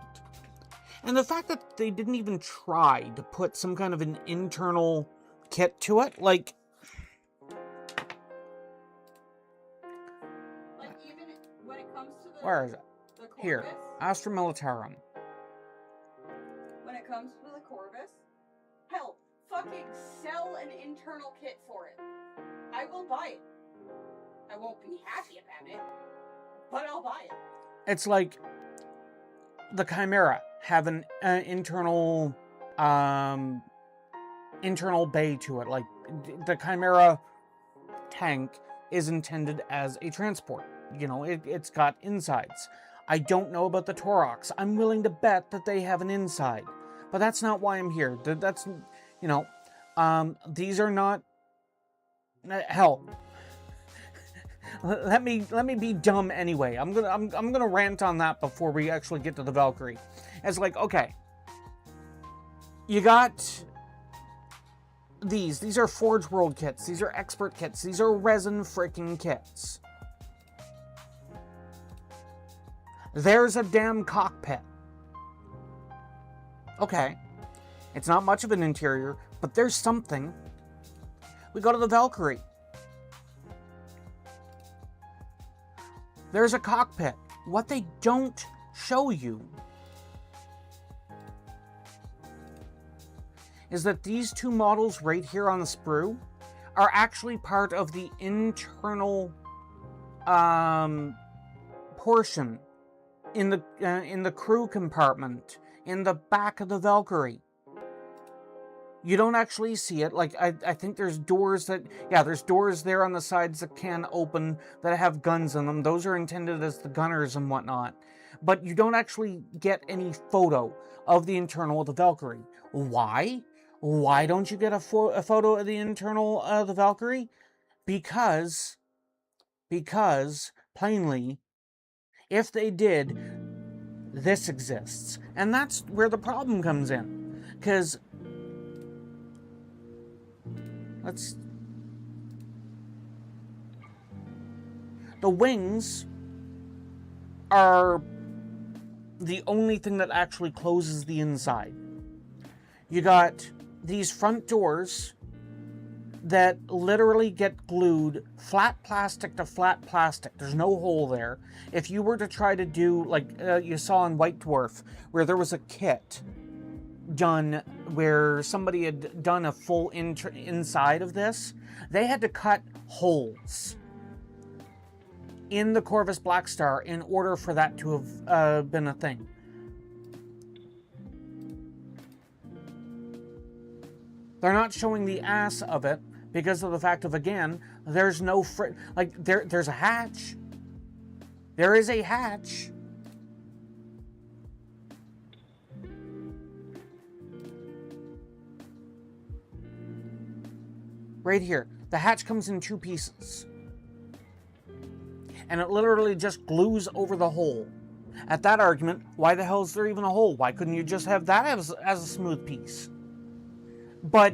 And the fact that they didn't even try to put some kind of an internal kit to it, like even when it comes to the... Where is it? The Corvus, Here, Astra Militarum. when it comes to the Corvus, hell, fucking sell an internal kit for it. I will buy it. I won't be happy about it, but I'll buy it. It's like the Chimera have an internal bay to it. Like, the Chimera tank is intended as a transport. You know, it's got insides. I don't know about the Torox. I'm willing to bet that they have an inside. But that's not why I'm here. That's, you know, these are not... Hell... Let me be dumb anyway. I'm gonna rant on that before we actually get to the Valkyrie. It's like, okay, you got these. These are Forge World kits. These are expert kits. These are resin freaking kits. There's a damn cockpit. Okay, it's not much of an interior, but there's something. We go to the Valkyrie. There's a cockpit. What they don't show you is that these two models right here on the sprue are actually part of the internal portion in the crew compartment in the back of the Valkyrie. You don't actually see it. Like, I think there's doors that... Yeah, there's doors there on the sides that can open that have guns in them. Those are intended as the gunners and whatnot. But you don't actually get any photo of the internal of the Valkyrie. Why? Why don't you get a photo of the internal of the Valkyrie? Because, plainly, if they did, this exists. And that's where the problem comes in. Because... The wings are the only thing that actually closes the inside. You got these front doors that literally get glued flat plastic to flat plastic. There's no hole there. If you were to try to do, like you saw in White Dwarf, where there was a kit done where somebody had done a full inside of this, they had to cut holes in the Corvus Black Star in order for that to have been a thing. They're not showing the ass of it because of the fact of, again, There's no there's a hatch. There is a hatch. Right here. The hatch comes in 2 pieces. And it literally just glues over the hole. At that argument, why the hell is there even a hole? Why couldn't you just have that as a smooth piece? But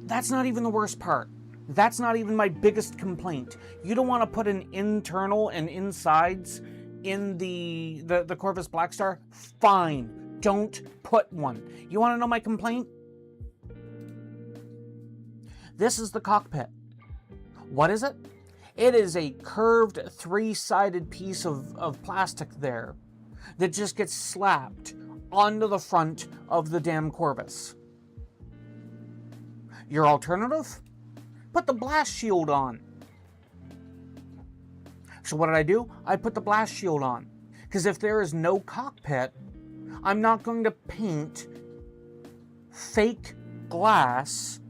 that's not even the worst part. That's not even my biggest complaint. You don't want to put an internal and insides in the Corvus Blackstar? Fine. Don't put one. You want to know my complaint? This is the cockpit. What is it? It is a curved 3-sided piece of plastic there that just gets slapped onto the front of the damn Corvus. Your alternative? Put the blast shield on. So what did I do? I put the blast shield on. Because if there is no cockpit, I'm not going to paint fake glass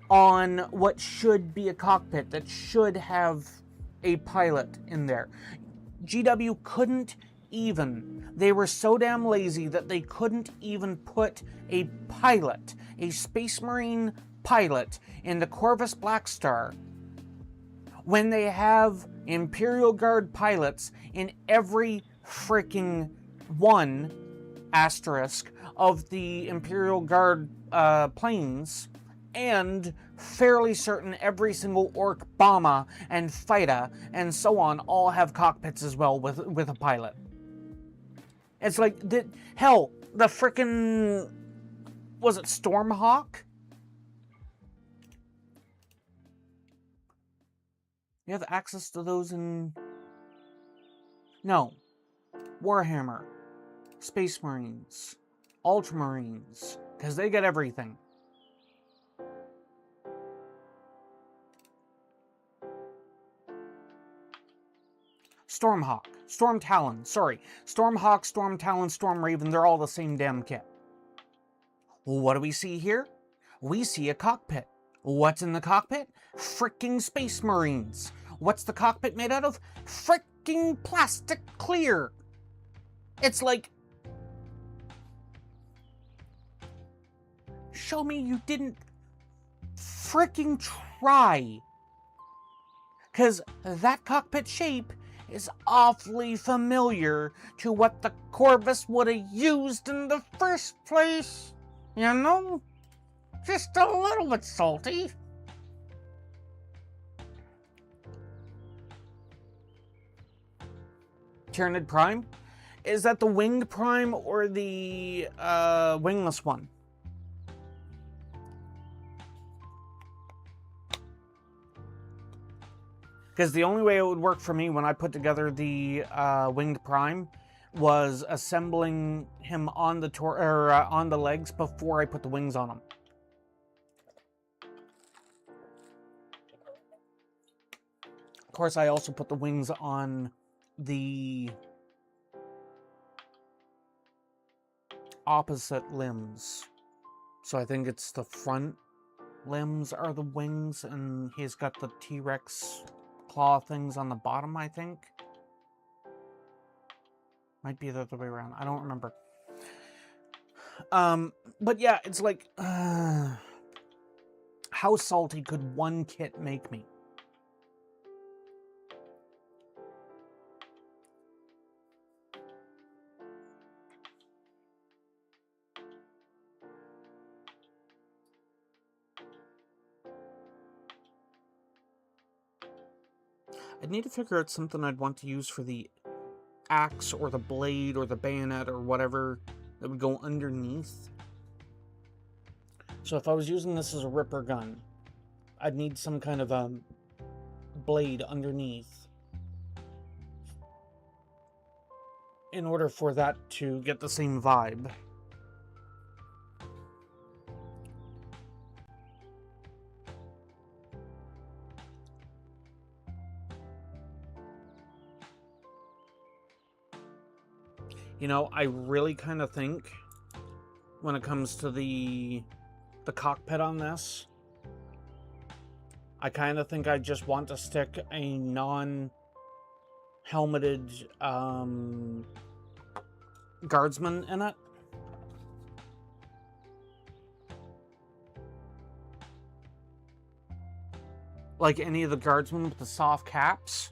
on what should be a cockpit that should have a pilot in there. GW couldn't even. They were so damn lazy that they couldn't even put a pilot, a Space Marine pilot, in the Corvus Blackstar when they have Imperial Guard pilots in every freaking one asterisk of the Imperial Guard planes, and fairly certain every single Orc bomber and fighter and so on all have cockpits as well with a pilot. It's like, hell, the frickin', was it Stormhawk? You have access to those in... No. Warhammer. Space Marines. Ultramarines. Because they get everything. Stormhawk. Storm Talon. Sorry. Stormhawk, Storm Talon, Storm Raven. They're all the same damn kit. Well, what do we see here? We see a cockpit. What's in the cockpit? Fricking Space Marines. What's the cockpit made out of? Fricking plastic clear. It's like... Show me you didn't fricking try. Because that cockpit shape is awfully familiar to what the Corvus would have used in the first place. You know? Just a little bit salty. Tyranid Prime? Is that the winged Prime or the wingless one? Because the only way it would work for me when I put together the winged Prime was assembling him on the on the legs before I put the wings on him. Of course, I also put the wings on the opposite limbs. So I think it's the front limbs are the wings, and he's got the T-Rex claw things on the bottom, I think. Might be the other way around. I don't remember. But yeah, it's like, how salty could one kit make me? I'd need to figure out something I'd want to use for the axe or the blade or the bayonet or whatever that would go underneath. So if I was using this as a ripper gun, I'd need some kind of a blade underneath in order for that to get the same vibe. You know, I really kind of think when it comes to the cockpit on this, I kind of think I just want to stick a non-helmeted guardsman in it. Like any of the guardsmen with the soft caps.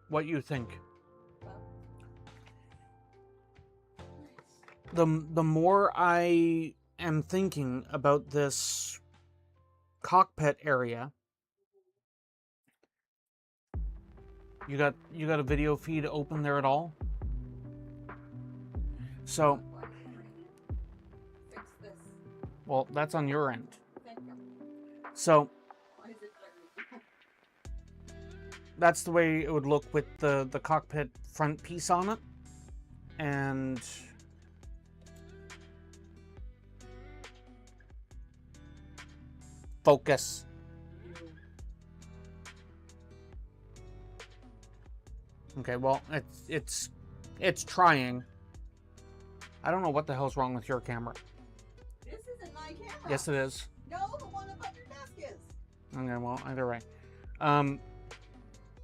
What you think? The more I am thinking about this cockpit area, you got a video feed open there at all? So, Fix this. well, that's on your end. Thank you. So Why is it that's the way it would look with the cockpit front piece on it. And focus. Okay, well, it's trying. I don't know what the hell's wrong with your camera. This isn't my camera. Yes, it is. No, the one above your desk is. Okay, well, either way.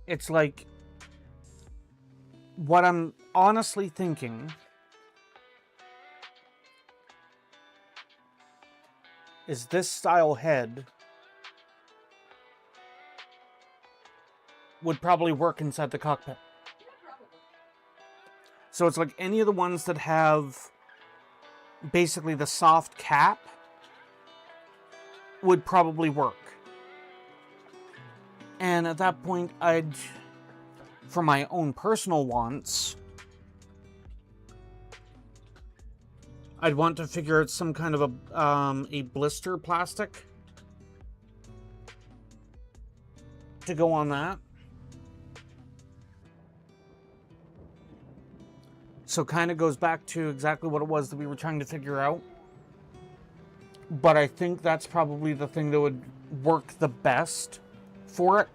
It's like, what I'm honestly thinking is this style head would probably work inside the cockpit. Yeah, probably. So it's like any of the ones that have basically the soft cap would probably work. And at that point, I'd, for my own personal wants, I'd want to figure out some kind of a blister plastic to go on that. So kind of goes back to exactly what it was that we were trying to figure out. But I think that's probably the thing that would work the best for it.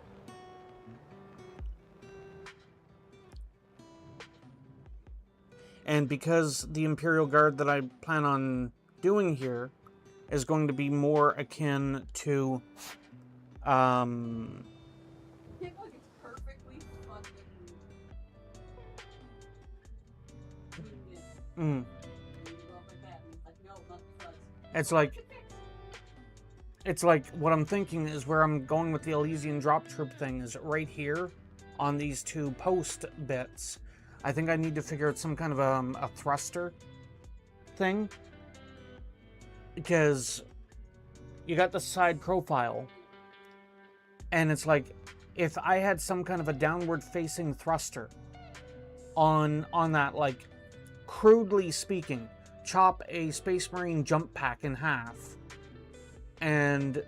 And because the Imperial Guard that I plan on doing here is going to be more akin to It's like it's perfectly fucking mm, like that. it's like what I'm thinking is where I'm going with the Elysian drop troop thing is right here on these two post bits. I think I need to figure out some kind of a thruster thing, because you got the side profile, and it's like if I had some kind of a downward facing thruster on that, like crudely speaking, chop a Space Marine jump pack in half and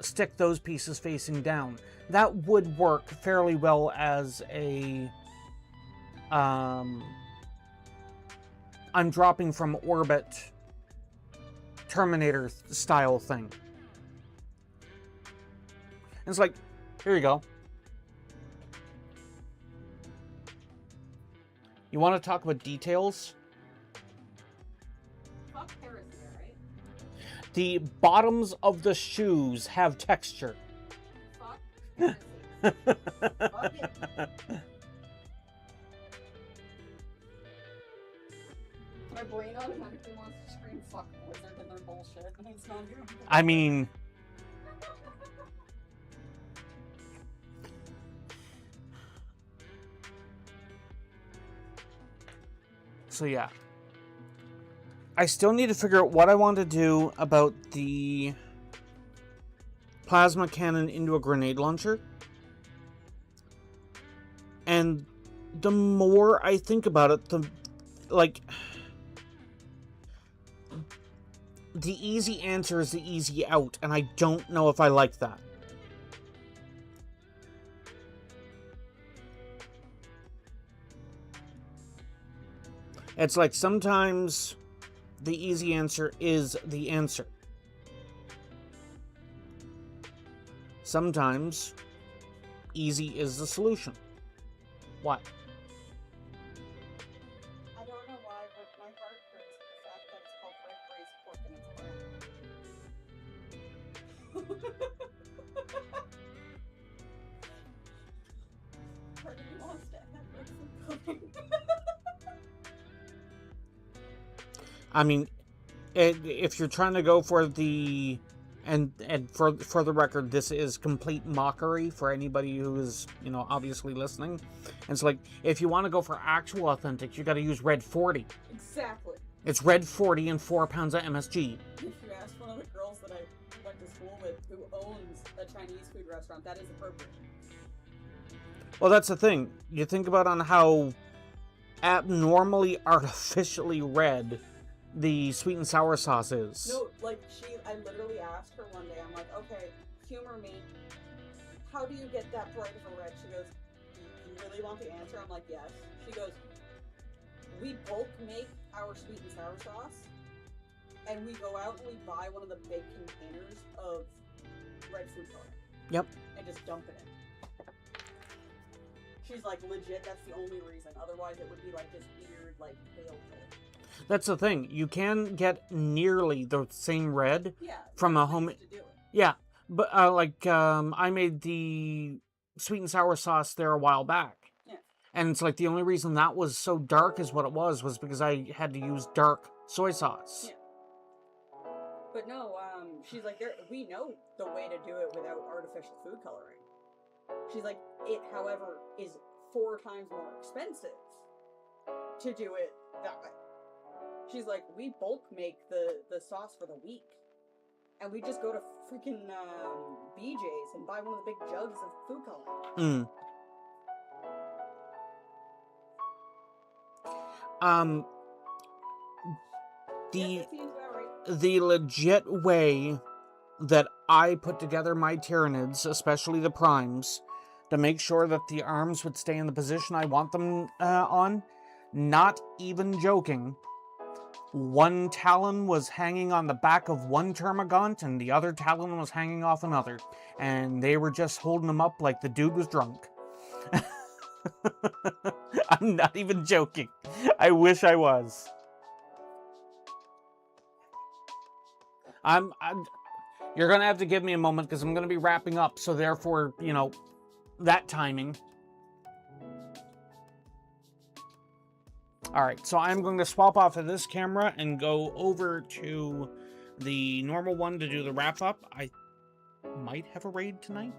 stick those pieces facing down, that would work fairly well as a I'm dropping from orbit Terminator style thing. And it's like, here you go. You want to talk about details? Fuck heresy, right? The bottoms of the shoes have texture. Fuck heresy. Fuck it. My brain automatically wants to scream fuck Blizzard and their bullshit, and it's not doing it. I mean, so yeah. I still need to figure out what I want to do about the plasma cannon into a grenade launcher. And the more I think about it, the easy answer is the easy out, and I don't know if I like that. It's like sometimes the easy answer is the answer. sometimes easy is the solution. What? I don't know why, but my heart hurts at the fact that it's called red braised pork and it's brown. Part of me wants to have red food coloring. I mean, if you're trying to go for the... And for the record, this is complete mockery for anybody who is, you know, obviously listening. And it's like, if you want to go for actual authentic, you got to use red 40. Exactly. It's red 40 and 4 pounds of MSG. If you ask one of the girls that I went to school with who owns a Chinese food restaurant, that is appropriate. Well, that's the thing. You think about on how abnormally artificially red the sweet and sour sauce is. No, like, I literally asked her one day, I'm like, okay, humor me. How do you get that bright of a red? She goes, you really want the answer? I'm like, yes. She goes, we bulk make our sweet and sour sauce, and we go out and we buy one of the big containers of red food coloring. Yep. And just dump it in. She's like, legit, that's the only reason. Otherwise, it would be like this weird, like, pale color. That's the thing. You can get nearly the same red from a home. Yeah, but I made the sweet and sour sauce there a while back. Yeah. And it's like the only reason that was so dark as what it was because I had to use dark soy sauce. Yeah. But no, she's like, we know the way to do it without artificial food coloring. She's like, it, however, is 4 times more expensive to do it that way. She's like, we bulk make the sauce for the week. And we just go to freaking BJ's and buy one of the big jugs of food coloring. The legit way that I put together my Tyranids, especially the primes, to make sure that the arms would stay in the position I want them on, not even joking, one talon was hanging on the back of one termagant and the other talon was hanging off another. And they were just holding them up like the dude was drunk. I'm not even joking. I wish I was. You're going to have to give me a moment because I'm going to be wrapping up. So therefore, you know, that timing. Alright, so I'm going to swap off of this camera and go over to the normal one to do the wrap-up. I might have a raid tonight.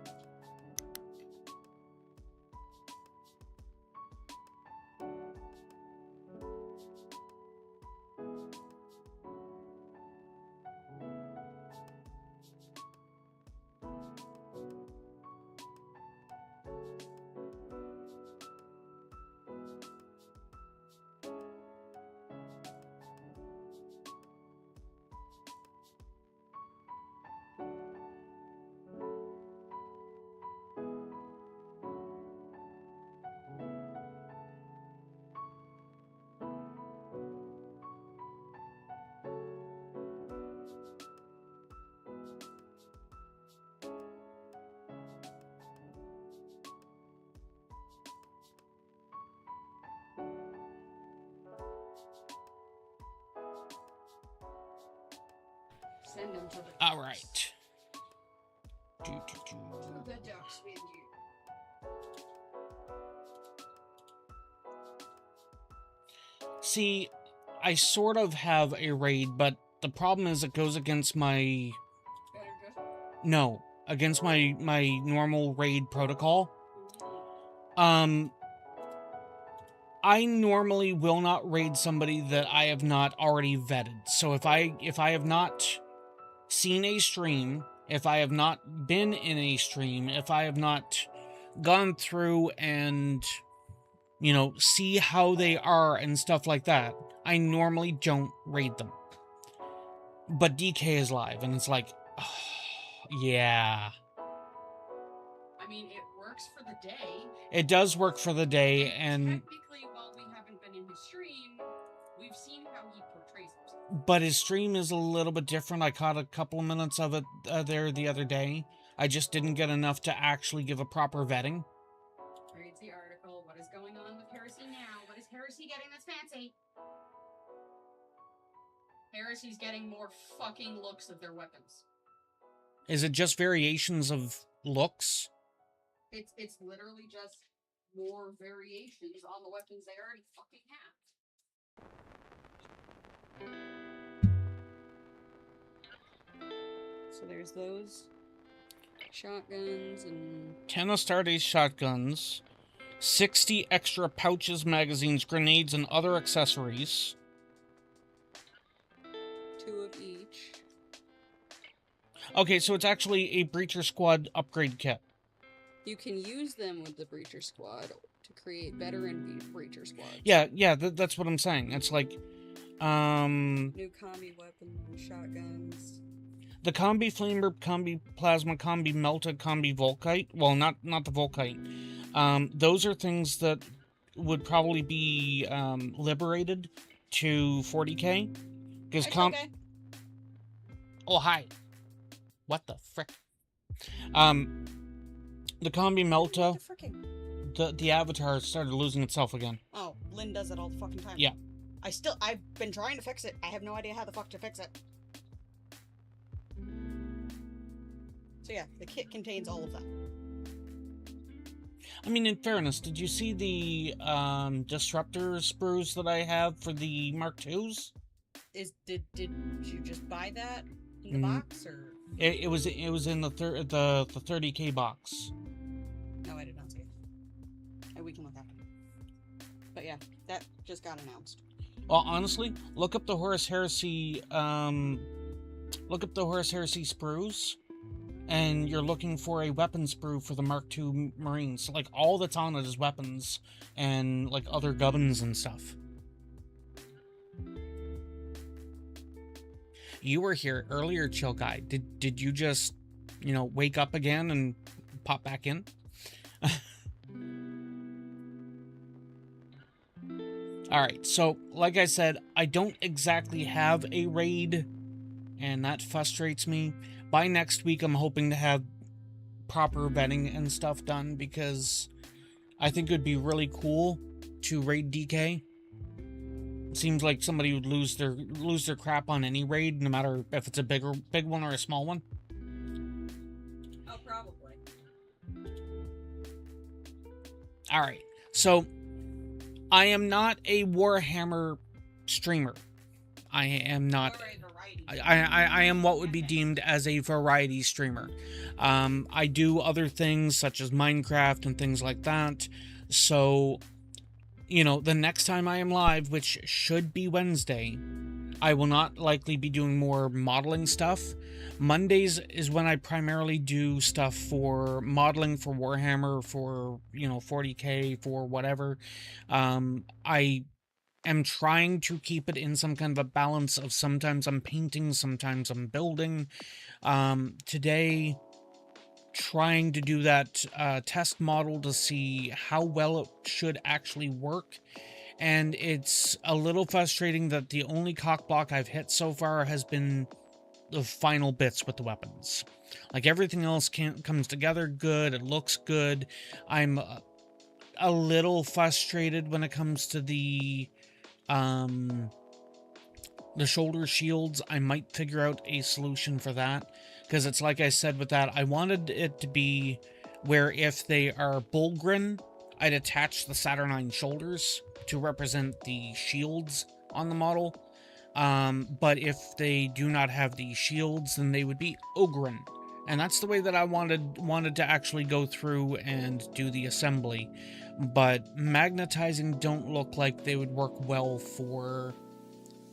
Send him to the All right. To the ducks with you. See, I sort of have a raid, but the problem is it goes against my... No, against my normal raid protocol. I normally will not raid somebody that I have not already vetted. So if I have not seen a stream, if I have not been in a stream, if I have not gone through and, you know, see how they are and stuff like that, I normally don't raid them. But DK is live, and it's like, oh, yeah. I mean, it works for the day. It does work for the day, and... Technically, while we haven't been in his stream, we've seen how he portrays himself. But his stream is a little bit different. I caught a couple of minutes of it there the other day. I just didn't get enough to actually give a proper vetting. Reads the article. What is going on with Heresy now? What is Heresy getting that's fancy? Heresy's getting more fucking looks of their weapons. Is it just variations of looks? It's literally just more variations on the weapons they already fucking have. So there's those shotguns and 10 Astartes shotguns, 60 extra pouches, magazines, grenades, and other accessories. 2 of each. Okay, so it's actually a Breacher Squad upgrade kit. You can use them with the Breacher Squad to create veteran Breacher Squads. Yeah, that's what I'm saying. It's like, New combi weapons, shotguns. the Combi Flamer, Combi Plasma, Combi Melta, Combi Volkite. Well, not the Volkite. Those are things that would probably be liberated to 40k. Because Okay. Oh, hi. What the frick? The Combi Melta, What the fricking? the avatar started losing itself again. Oh, Lynn does it all the fucking time. Yeah. I've been trying to fix it. I have no idea how the fuck to fix it. So yeah, the kit contains all of that. I mean, in fairness, did you see the disruptor sprues that I have for the Mark IIs? Did you just buy that in the box or? It was in the 30k box. No, I did not see it. Oh, we can look after. But yeah, that just got announced. Well, honestly, look up the Horus Heresy. Look up the Horus Heresy sprues, and you're looking for a weapon sprue for the Mark II Marines. Like all that's on it is weapons and like other gubbins and stuff. You were here earlier, Chill Guy. Did you just, wake up again and pop back in? Alright, so, like I said, I don't exactly have a raid, and that frustrates me. By next week, I'm hoping to have proper vetting and stuff done, because I think it would be really cool to raid DK. Seems like somebody would lose their crap on any raid, no matter if it's a big one or a small one. Oh, probably. Alright, so I am not a Warhammer streamer. I am not. I am what would be deemed as a variety streamer. I do other things such as Minecraft and things like that. So, the next time I am live, which should be Wednesday, I will not likely be doing more modeling stuff. Mondays is when I primarily do stuff for modeling for Warhammer, for, 40k, for whatever. I am trying to keep it in some kind of a balance of sometimes I'm painting, sometimes I'm building. Today, trying to do that test model to see how well it should actually work. And it's a little frustrating that the only cock block I've hit so far has been the final bits with the weapons. Like everything else comes together good, it looks good. I'm a little frustrated when it comes to the shoulder shields. I might figure out a solution for that, because it's like I said with that, I wanted it to be where if they are Bullgrin, I'd attach the Saturnine shoulders to represent the shields on the model. But if they do not have the shields, then they would be Ogrin. And that's the way that I wanted to actually go through and do the assembly. But magnetizing don't look like they would work well for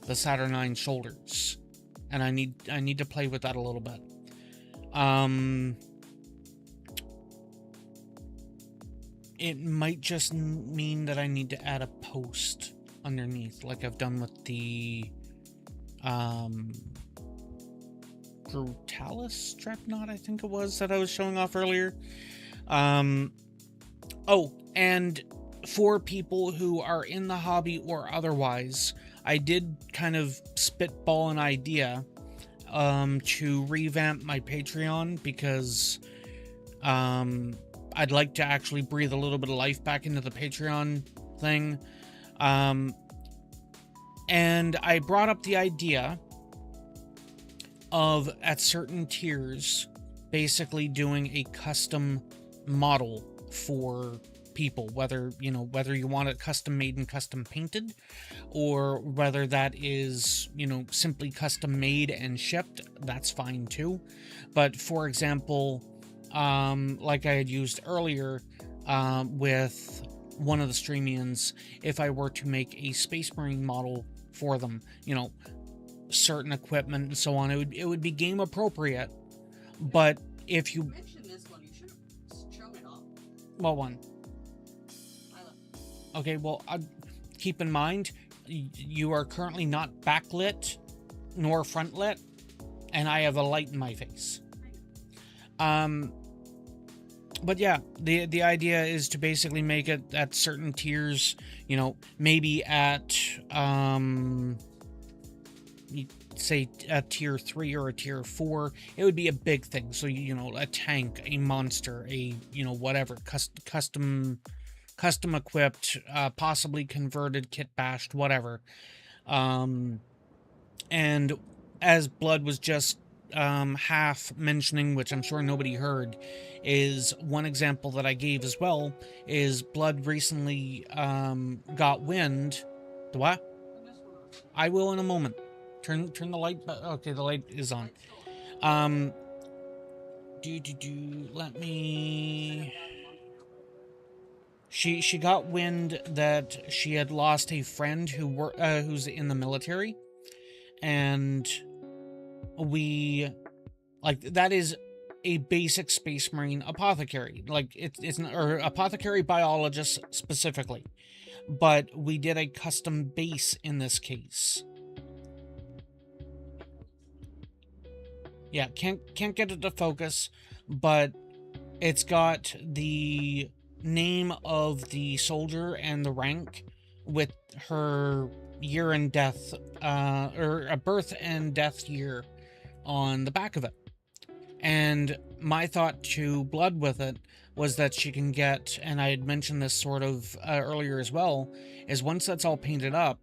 the Saturnine shoulders. And I need to play with that a little bit. It might just mean that I need to add a post underneath, like I've done with the Brutalis Strapknot, I think it was, that I was showing off earlier. Oh, and for people who are in the hobby or otherwise, I did kind of spitball an idea. to revamp my Patreon because I'd like to actually breathe a little bit of life back into the Patreon thing. And I brought up the idea of, at certain tiers, basically doing a custom model for people, whether you want it custom made and custom painted, or whether that is, simply custom made and shipped. That's fine too. But for example, like I had used earlier, with one of the Streamians, if I were to make a Space Marine model for them, certain equipment and so on, it would be game appropriate. But if you mentioned this one, you should have shown it off. What one? Pilot. Okay, well, keep in mind, you are currently not backlit nor frontlit, and I have a light in my face. But yeah, the idea is to basically make it at certain tiers, maybe at, say a tier 3 or a tier 4, it would be a big thing. So, a tank, a monster, a, whatever, custom equipped, possibly converted, kit bashed, whatever. And as Blood was just half mentioning, which I'm sure nobody heard, is one example that I gave as well, is Blood recently got wind. The what? I will in a moment. Turn the light back. Okay, the light is on. Let me... She got wind that she had lost a friend who's in the military, and that is a basic Space Marine apothecary. It's or apothecary biologist specifically, but we did a custom base in this case. Yeah, can't get it to focus, but it's got the name of the soldier and the rank with her year and death, or a birth and death year on the back of it. And my thought to Blood with it was that she can get, and I had mentioned this sort of earlier as well, is once that's all painted up,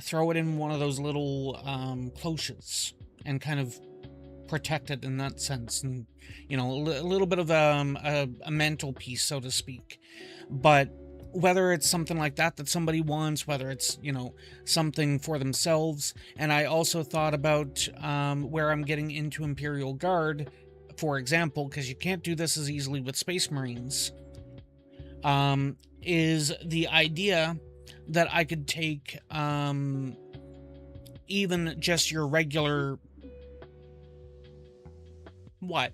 throw it in one of those little cloches and kind of protect it in that sense, and a little bit of a mental piece, so to speak. But whether it's something like that somebody wants, whether it's something for themselves, and I also thought about where I'm getting into Imperial Guard, for example, because you can't do this as easily with Space Marines, is the idea that I could take even just your regular... What?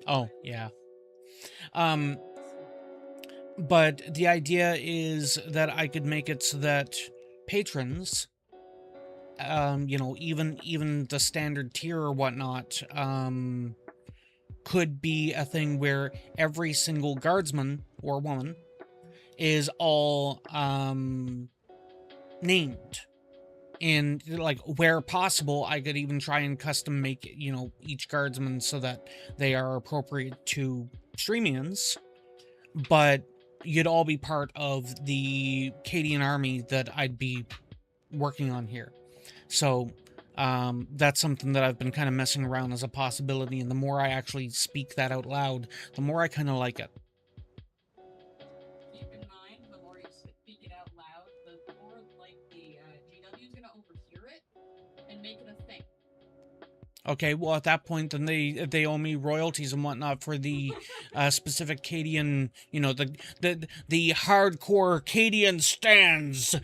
Oh, yeah. But the idea is that I could make it so that patrons, even the standard tier or whatnot, could be a thing where every single guardsman or woman is all named. And where possible, I could even try and custom make each guardsman so that they are appropriate to Streamians, but you'd all be part of the Cadian army that I'd be working on here. So that's something that I've been kind of messing around as a possibility, and the more I actually speak that out loud, the more I kind of like it. Keep in mind, the more you speak it out loud, the more the GW is going to overhear it and make it a thing. Okay, well, at that point, then they owe me royalties and whatnot for the specific Cadian, the hardcore Cadian stands,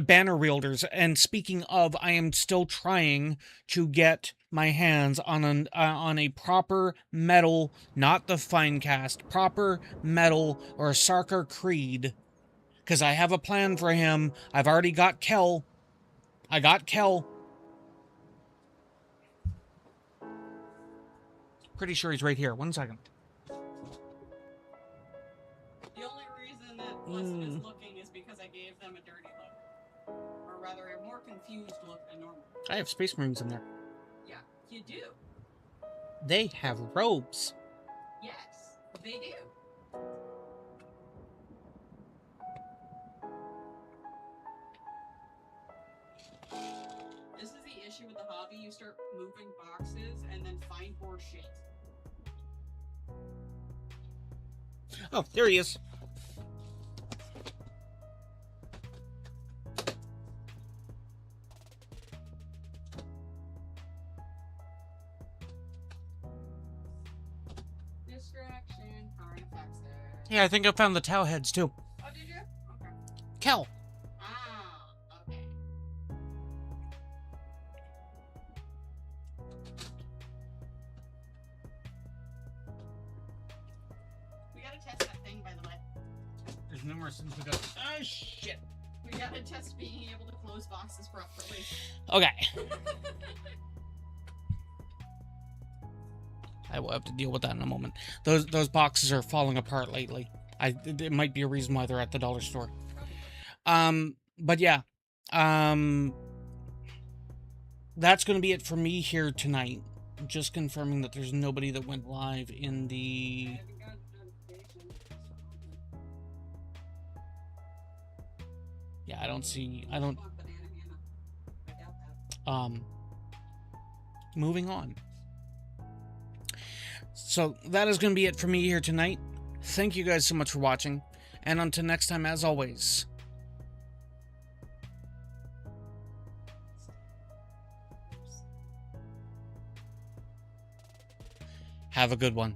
banner wielders. And speaking of, I am still trying to get my hands on a proper metal, not the fine cast, proper metal or Sarkar Creed, because I have a plan for him. I've already got Kel. I got Kel. Pretty sure he's right here. 1 second. The only reason that Weston is looking is because I gave them a dirty look. confused look than normal. I have Space Marines in there. Yeah, you do. They have robes. Yes, they do. This is the issue with the hobby. You start moving boxes and then find more shit. Oh, there he is. Distraction, artifacts there. Yeah, I think I found the Tau heads too. Oh, did you? Okay. Kel. Ah, okay. We gotta test that thing, by the way. There's numerous things we got. Oh, shit. We gotta test being able to close boxes properly. Okay. I will have to deal with that in a moment. Those boxes are falling apart lately. It might be a reason why they're at the dollar store. But yeah. That's going to be it for me here tonight. Just confirming that there's nobody that went live in the... I haven't gotten a notification. Yeah, I don't see... I don't... Want banana Hannah. I doubt that. Moving on. So that is going to be it for me here tonight. Thank you guys so much for watching. And until next time, as always, have a good one.